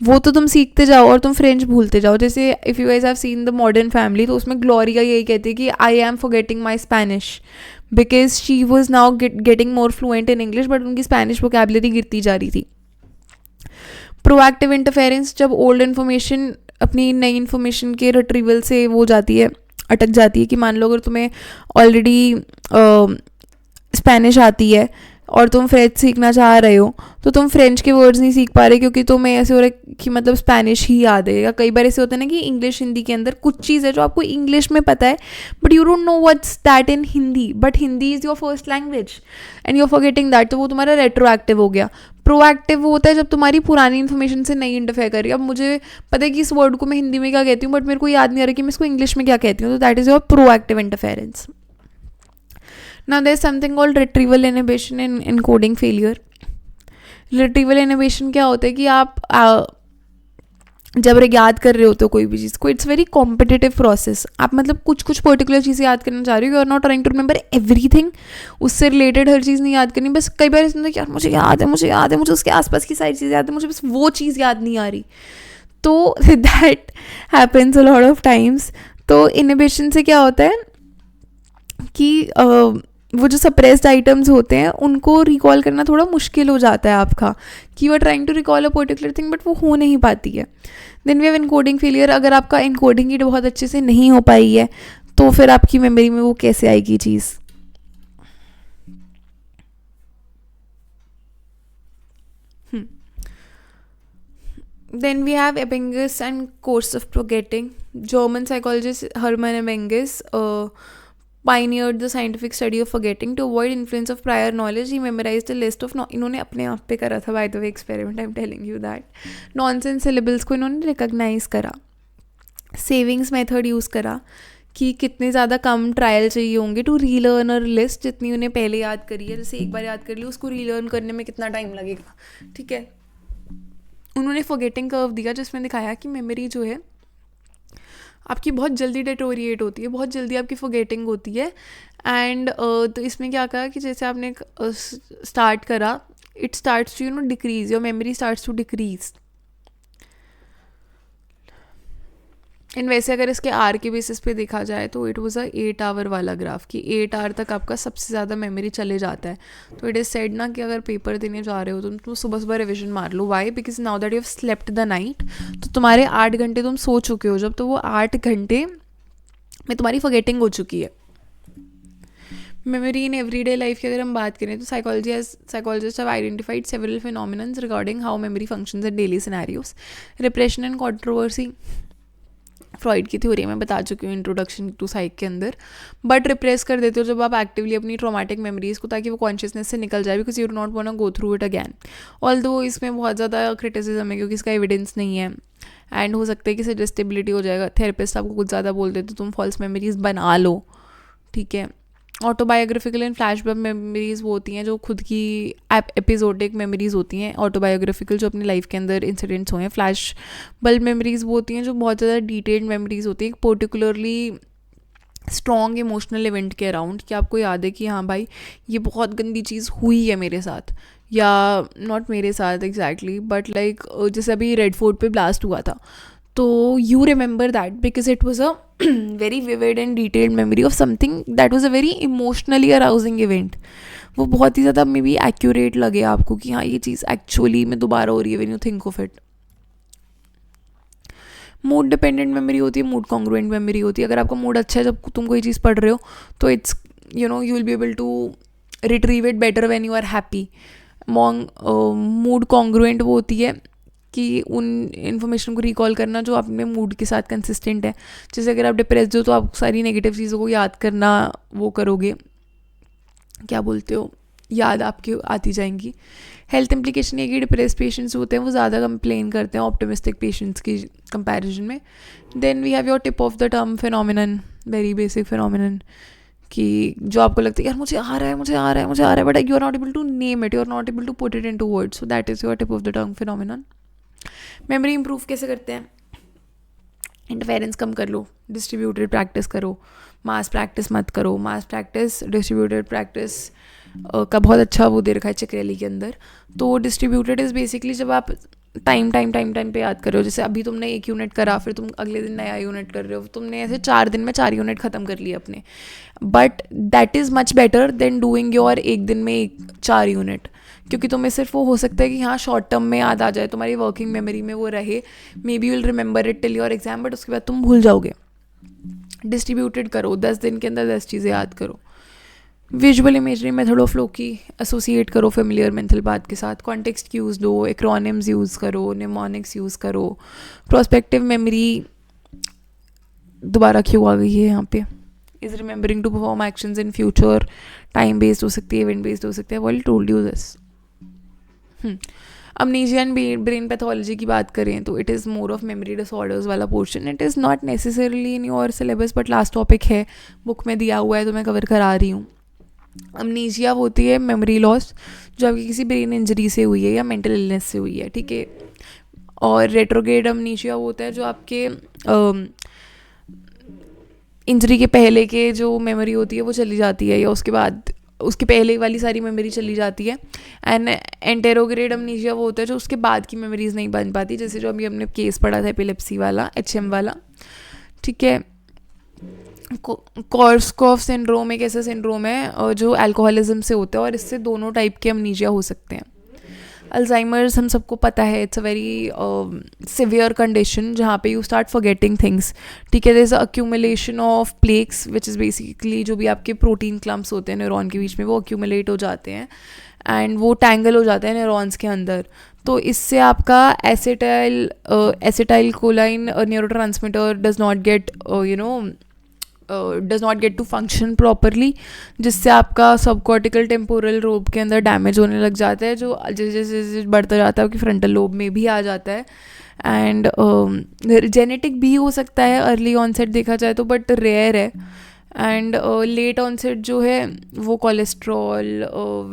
वो तो तुम सीखते जाओ और तुम फ्रेंच भूलते जाओ. जैसे if you guys have seen the modern family, तो उसमें ग्लोरिया यही कहती है कि I am forgetting my Spanish because she was now getting more fluent in English, but उनकी स्पेनिश वोकैबुलरी गिरती जा रही थी. प्रोएक्टिव इंटरफेरेंस जब ओल्ड इन्फॉर्मेशन अपनी नई इन्फॉर्मेशन के रिट्रीवल से वो जाती है, अटक जाती है. कि मान लो अगर तुम्हें ऑलरेडी स्पेनिश आती है और तुम फ्रेंच सीखना चाह रहे हो, तो तुम फ्रेंच के वर्ड्स नहीं सीख पा रहे क्योंकि तुम्हें ऐसे हो रहा है कि मतलब स्पेनिश ही याद है. या कई बार ऐसे होता है ना कि इंग्लिश हिंदी के अंदर कुछ चीज़ है जो आपको इंग्लिश में पता है but you don't know what's that in Hindi, but Hindi is your first language and you are forgetting that. तो वो तुम्हारा रेट्रोएक्टिव हो गया. प्रोएक्टिव वो होता है जब तुम्हारी पुरानी इन्फॉर्मेशन से नहीं इंटरफेयर कर रही. अब मुझे पता है कि इस वर्ड को मैं हिंदी में क्या कहती हूँ बट मेरे को याद नहीं आ रहा कि मैं इसको इंग्लिश में क्या कहती हूँ. तो that is your proactive interference. Now there is something called retrieval inhibition in encoding failure. Retrieval inhibition क्या होता है कि आप जब याद कर रहे होते हो कोई भी चीज़ को, इट्स वेरी कॉम्पिटिटिव प्रोसेस. आप मतलब कुछ कुछ पर्टिकुलर चीज़ें याद करना चाह रहे हो, you are not trying to remember everything. उससे रिलेटेड हर चीज़ नहीं याद करनी. बस कई बार ऐसा होता है कि यार मुझे याद है, मुझे उसके आसपास की सारी चीज़ याद है, मुझे बस वो चीज़ याद नहीं आ रही. तो that happens a lot of times. तो इनहिबिशन से क्या होता है कि वो जो सप्रेस्ड आइटम्स होते हैं उनको रिकॉल करना थोड़ा मुश्किल हो जाता है आपका, कि you are trying to recall a particular thing but वो हो नहीं पाती है. Then we have encoding failure. अगर आपका इनकोडिंग ही बहुत अच्छे से नहीं हो पाई है तो फिर आपकी मेमोरी में वो कैसे आएगी चीज़. Then we have Ebbinghaus and course of forgetting. German psychologist Hermann Ebbinghaus pioneered the scientific study of forgetting. To avoid influence of prior knowledge, he memorized a list of इन्होंने अपने आप पे करा था, by the way, experiment. I'm telling you that. Nonsense syllables को इन्होंने recognize करा. Savings method use करा कि कितने ज़्यादा कम ट्रायल चाहिए होंगे टू रीलर्न अ लिस्ट जितनी उन्हें पहले याद करी है. जैसे एक बार याद कर ली, उसको रीलर्न करने में कितना टाइम लगेगा. ठीक है. उन्होंने फॉरगेटिंग कर्व दिया जिसमें दिखाया कि मेमोरी जो है आपकी बहुत जल्दी डेटोरिएट होती है, बहुत जल्दी आपकी फॉरगेटिंग होती है. एंड तो इसमें क्या कहा कि जैसे आपने स्टार्ट करा, it starts to decrease, your memory starts to decrease. And वैसे अगर इसके आर के बेसिस पे देखा जाए तो इट वाज अ 8 आवर वाला ग्राफ, कि 8 आवर तक आपका सबसे ज़्यादा मेमोरी चले जाता है. तो इट इज़ सेड ना कि अगर पेपर देने जा रहे हो तो तुम सुबह सुबह रिविजन मार लो. Why? Because now that you have slept the night, तो तुम्हारे 8 घंटे तुम सो चुके हो जब, तो वो 8 घंटे में तुम्हारी फॉरगेटिंग हो चुकी है. मेमोरी इन एवरीडे लाइफ की अगर हम बात करें तो psychologist have identified several phenomenons regarding how memory functions in daily scenarios. Repression and controversy Freud की थ्योरी में बता चुकी हूँ इंट्रोडक्शन टू साइक के अंदर. बट रिप्रेस कर देते हो जब आप एक्टिवली अपनी ट्रॉमेटिक मेमोरीज़ को, ताकि वो कॉन्शियसनेस से निकल जाए, because you do not want to go through it again. Although इसमें बहुत ज़्यादा क्रिटिसिज्म है क्योंकि इसका एविडेंस नहीं है एंड हो सकता है कि सजेस्टेबिलिटी हो जाएगा. थेरेपिस्ट आपको कुछ ज़्यादा बोल देते तो तुम फॉल्स मेमोरीज बना लो. ठीक है. ऑटोबायोग्राफिकल एंड फ्लैशबैक मेमोरीज़ वो होती हैं जो खुद की एपिसोडिक मेमोरीज़ होती हैं. ऑटोबायोग्राफिकल जो अपनी लाइफ के अंदर इंसिडेंट्स हुए हैं. फ्लैश बल्ब मेमोरीज़ वो होती हैं जो बहुत ज़्यादा डिटेल्ड मेमोरीज़ होती हैं, पर्टिकुलरली स्ट्रॉन्ग इमोशनल इवेंट के अराउंड, कि आपको याद है कि हाँ भाई ये बहुत गंदी चीज़ हुई है मेरे साथ, या नॉट मेरे साथ एग्जैक्टली बट लाइक जैसे अभी रेड फोर्ट पे ब्लास्ट हुआ था, तो you remember that because it was a very vivid and detailed memory of something that was a very emotionally arousing event. वो बहुत ही ज़्यादा मे बी एक्यूरेट लगे आपको कि हाँ ये चीज़ एक्चुअली में दोबारा हो रही है when you think of it. Mood dependent memory होती है, मूड कॉन्ग्रुएंट मेमोरी होती है. अगर आपका मूड अच्छा है जब तुम कोई चीज़ पढ़ रहे हो तो it's you will be able to retrieve it better when you are happy. Mood congruent वो होती है कि उन इन्फॉर्मेशन को रिकॉल करना जो अपने मूड के साथ कंसिस्टेंट है। जैसे अगर आप डिप्रेस्ड हो तो आप सारी नेगेटिव चीज़ों को याद करना वो करोगे, क्या बोलते हो, याद आपकी आती जाएंगी। हेल्थ इम्प्लीकेशन ये कि डिप्रेस पेशेंट्स होते हैं वो ज़्यादा कंप्लेन करते हैं ऑप्टिमिस्टिक पेशेंट्स की कंपैरिजन में। Then we have your tip of the term phenomenon, very basic phenomenon, कि जो आपको लगता है यार मुझे आ रहा है मुझे आ रहा है मुझे आ रहा है, but you are not able to name it, you are not able to put it into words, so that is your tip of the term phenomenon. Memory improve कैसे करते हैं? इंटरफेरेंस कम कर लो, डिस्ट्रीब्यूटेड प्रैक्टिस करो, मास practice मत करो। मास practice distributed practice का बहुत अच्छा वो दे रखा है चिकरेली के अंदर। तो डिस्ट्रीब्यूटेड इज़ बेसिकली जब आप टाइम टाइम टाइम टाइम पे याद कर रहे हो, जैसे अभी तुमने 1 यूनिट करा, फिर तुम अगले दिन नया यूनिट कर रहे हो, तुमने ऐसे 4 दिन में 4 यूनिट ख़त्म कर लिए अपने, but that is much better than doing your 1 दिन में 4 यूनिट, क्योंकि तुम्हें सिर्फ वो हो सकता है कि हाँ शॉर्ट टर्म में याद आ जाए, तुम्हारी वर्किंग मेमोरी में वो रहे, may be you will remember it till your exam, but उसके बाद तुम भूल जाओगे। डिस्ट्रीब्यूटेड करो, 10 दिन के अंदर 10 चीज़ें याद करो। Visual imagery method of flow की एसोसिएट करो फेमिलियर मेंटल बात के साथ। कॉन्टेक्स्ट यूज़ लो, एक्रोनिम्स यूज़ करो, निमोनिक्स यूज़ करो। प्रोस्पेक्टिव मेमोरी दोबारा क्यों आ गई है यहाँ पे? Is remembering to perform actions in future, time based हो सकती है, इवेंट बेस्ड हो सकती है। Well told you this. Amnesia and brain pathology की बात करें तो it is more of memory disorders वाला portion. It is not necessarily in your syllabus, but last topic है, बुक में दिया हुआ है तो मैं कवर करा रही हूँ। अमनीजिया होती है मेमोरी लॉस जो आपकी किसी ब्रेन इंजरी से हुई है या मेंटल इलनेस से हुई है, ठीक है। और रेट्रोग्रेड अमनीजिया होता है जो आपके इंजरी के पहले के जो मेमोरी होती है वो चली जाती है, या उसके बाद उसके पहले वाली सारी मेमोरी चली जाती है। एंड एंटेरोग्रेड अमनीजिया वो होता है जो उसके बाद की मेमोरीज नहीं बन पाती, जैसे जो अभी हमने केस पढ़ा था एपिलेप्सी वाला, HM वाला, ठीक है। कॉर्सकॉफ सिंड्रोम एक ऐसा सिंड्रोम है जो अल्कोहलिज्म से होता है, और इससे दोनों टाइप के अमनीजिया हो सकते हैं। अल्जाइमर्स हम सबको पता है, it's a very severe condition जहाँ पे यू स्टार्ट फॉरगेटिंग थिंग्स, ठीक है। There is accumulation of plaques which is basically जो भी आपके प्रोटीन क्लम्प्स होते हैं न्यूरॉन के बीच में वो अक्यूमुलेट हो जाते हैं एंड वो टैंगल हो जाते हैं न्यूरॉन्स के अंदर। तो इससे आपका acetyl choline neurotransmitter does not get does not get to function properly, जिससे आपका सबकॉर्टिकल टेम्पोरल लोब के अंदर डैमेज होने लग जाता है, जो जैसे जैसे बढ़ता जाता है कि फ्रंटल लोब में भी आ जाता है। एंड जेनेटिक भी हो सकता है अर्ली ऑनसेट देखा जाए तो, बट रेयर है। एंड लेट ऑनसेट जो है वो कोलेस्ट्रॉल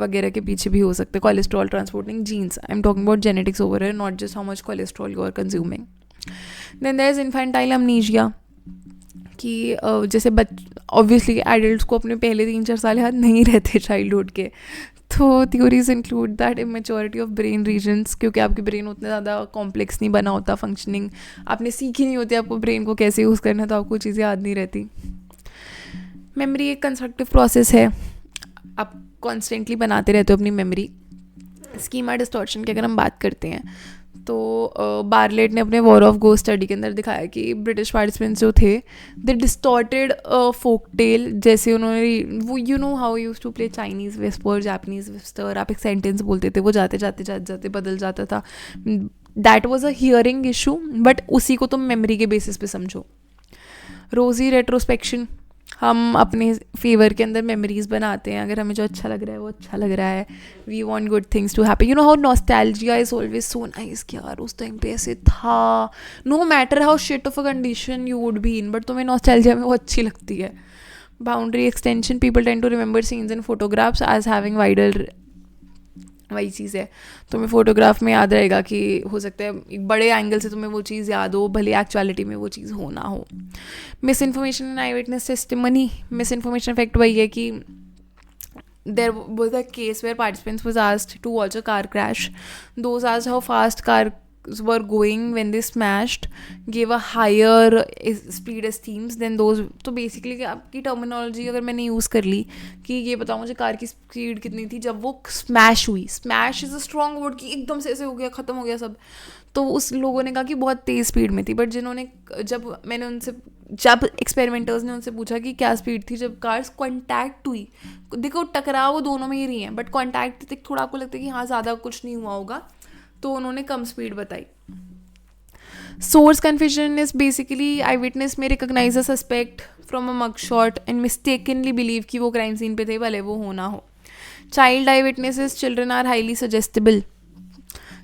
वगैरह के पीछे भी हो सकते हैं, cholesterol transporting genes. I am talking about genetics over है, not just how much cholesterol you are consuming. Then there is infantile amnesia कि जैसे ऑब्वियसली एडल्ट्स को अपने पहले 3-4 साल याद नहीं रहते चाइल्डहुड के, तो theories include that immaturity of brain regions, क्योंकि आपके ब्रेन उतना ज़्यादा कॉम्प्लेक्स नहीं बना होता, फंक्शनिंग आपने सीखी नहीं होती, आपको ब्रेन को कैसे यूज़ करना है, तो आपको चीज़ें याद नहीं रहती। मेमोरी एक कंस्ट्रक्टिव प्रोसेस है, आप कॉन्स्टेंटली बनाते रहते हो अपनी मेमोरी। स्कीमा डिस्टॉर्शन की अगर हम बात करते हैं तो बार्लेट ने अपने वॉर ऑफ गोस्ट स्टडी के अंदर दिखाया कि ब्रिटिश पार्टिसिपेंट्स जो थे दे डिस्टॉर्टेड फोक टेल, जैसे उन्होंने वो you know how use to play Chinese whisper, Japanese whisper, आप एक सेंटेंस बोलते थे वो जाते जाते जाते जाते बदल जाता था। That was a hearing issue, but उसी को तुम मेमोरी के बेसिस पे समझो। रोजी रेट्रोस्पेक्शन, हम अपने फेवर के अंदर मेमोरीज बनाते हैं, अगर हमें जो अच्छा लग रहा है वो अच्छा लग रहा है, we want good things to happen. You know how nostalgia is always so nice कि यार उस टाइम पे ऐसे था, no matter how shit of a condition you would be in, but तुम्हें नॉस्टैल्जिया में वो अच्छी लगती है। Boundary extension, people tend to remember scenes in photographs as having wider, वही चीज़ है, तुम्हें फोटोग्राफ में याद रहेगा कि हो सकता है एक बड़े एंगल से तुम्हें वो चीज़ याद हो, भले एक्चुअलिटी में वो चीज़ हो ना हो। Miss information and I witness testimony, miss information effect वही है कि there was a case where participants was asked to watch a car crash. Those asked how fast car were going when they smashed gave a higher speed esteems than those. तो basically आपकी terminology अगर मैंने use कर ली कि ये बताओ मुझे car की स्पीड कितनी थी जब वो स्मैश हुई. Smash is a strong word कि एकदम से ऐसे हो गया, ख़त्म हो गया सब. तो उस लोगों ने कहा कि बहुत तेज़ स्पीड में थी. बट जिन्होंने जब एक्सपेरिमेंटर्स ने उनसे पूछा कि क्या स्पीड थी जब कार्स कॉन्टैक्ट हुई, देखो टकराव वो दोनों में ही रही हैं, बट कॉन्टैक्ट थोड़ा आपको लगता है कि हाँ ज़्यादा कुछ नहीं हुआ होगा, तो उन्होंने कम स्पीड बताई. Source confusion is basically eye witness may recognize a suspect from a mug shot and mistakenly believe कि वो क्राइम सीन पे थे, भले वो हो ना हो. Child eye witnesses children are highly suggestible.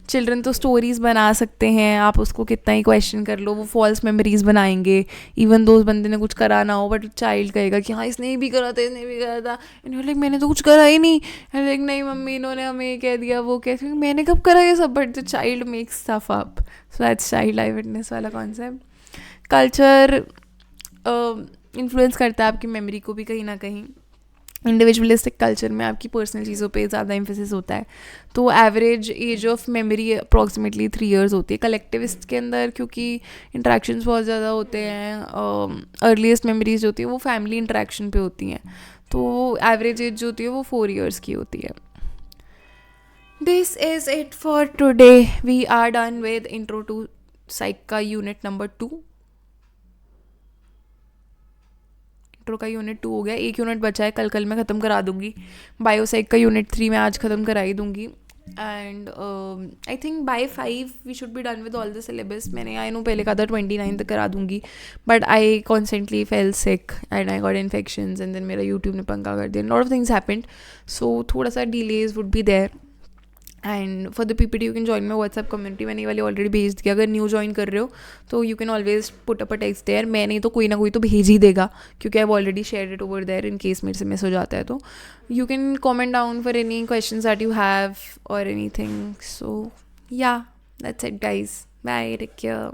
Children तो स्टोरीज़ बना सकते हैं, आप उसको कितना ही क्वेश्चन कर लो वो फॉल्स मेमोरीज बनाएंगे. इवन दो उस बंदे ने कुछ करा ना हो, बट चाइल्ड कहेगा कि हाँ इसने भी करा था, इसने भी करा था. एंड लाइक मैंने तो कुछ करा ही नहीं. एंड लाइक नहीं मम्मी इन्होंने हमें ये कह दिया वो कह दिया, मैंने कब करा ये सब. But the child makes stuff up. So that's child I witness वाला कॉन्सेप्ट. कल्चर इन्फ्लुएंस करता है आपकी मेमोरी को भी कहीं ना कहीं. इंडिविजुअलिस्टिक कल्चर में आपकी पर्सनल चीज़ों पे ज़्यादा एम्फेसिस होता है, तो average age of memory approximately 3 years होती है. कलेक्टिविस्ट के अंदर क्योंकि इंट्रैक्शंस बहुत ज़्यादा होते हैं, अर्लीस्ट मेमोरीज जो होती है वो फैमिली इंट्रैक्शन पे होती हैं, तो एवरेज एज जो होती है वो 4 years की होती है. This is it for today. We are done with intro to psych का यूनिट नंबर 2. इंट्रो का यूनिट 2 हो गया, एक यूनिट बचा है, कल मैं ख़त्म करा दूँगी. बायोसाइक का यूनिट 3 मैं आज ख़त्म करा ही दूँगी. And I think by 5 we should be done with all the syllabus. मैंने आई नो पहले कहा था 29 तक करा दूँगी, but I constantly fell sick and I got infections and then मेरा यूट्यूब ने पंगा कर दिया. Lot of things happened, so थोड़ा सा delays would be there. And for the PPT you can join my WhatsApp community. मैंने ये वाली ऑलरेडी भेज दिया. अगर न्यू ज्वाइन कर रहे हो तो you can always put up a text there. मैं नहीं तो कोई ना कोई तो भेज ही देगा, क्योंकि I have already share it over there in case मेरे से मिस हो जाता है. तो you can comment down for any question that you have और एनी थिंग. सो या that's it guys. Bye, take care.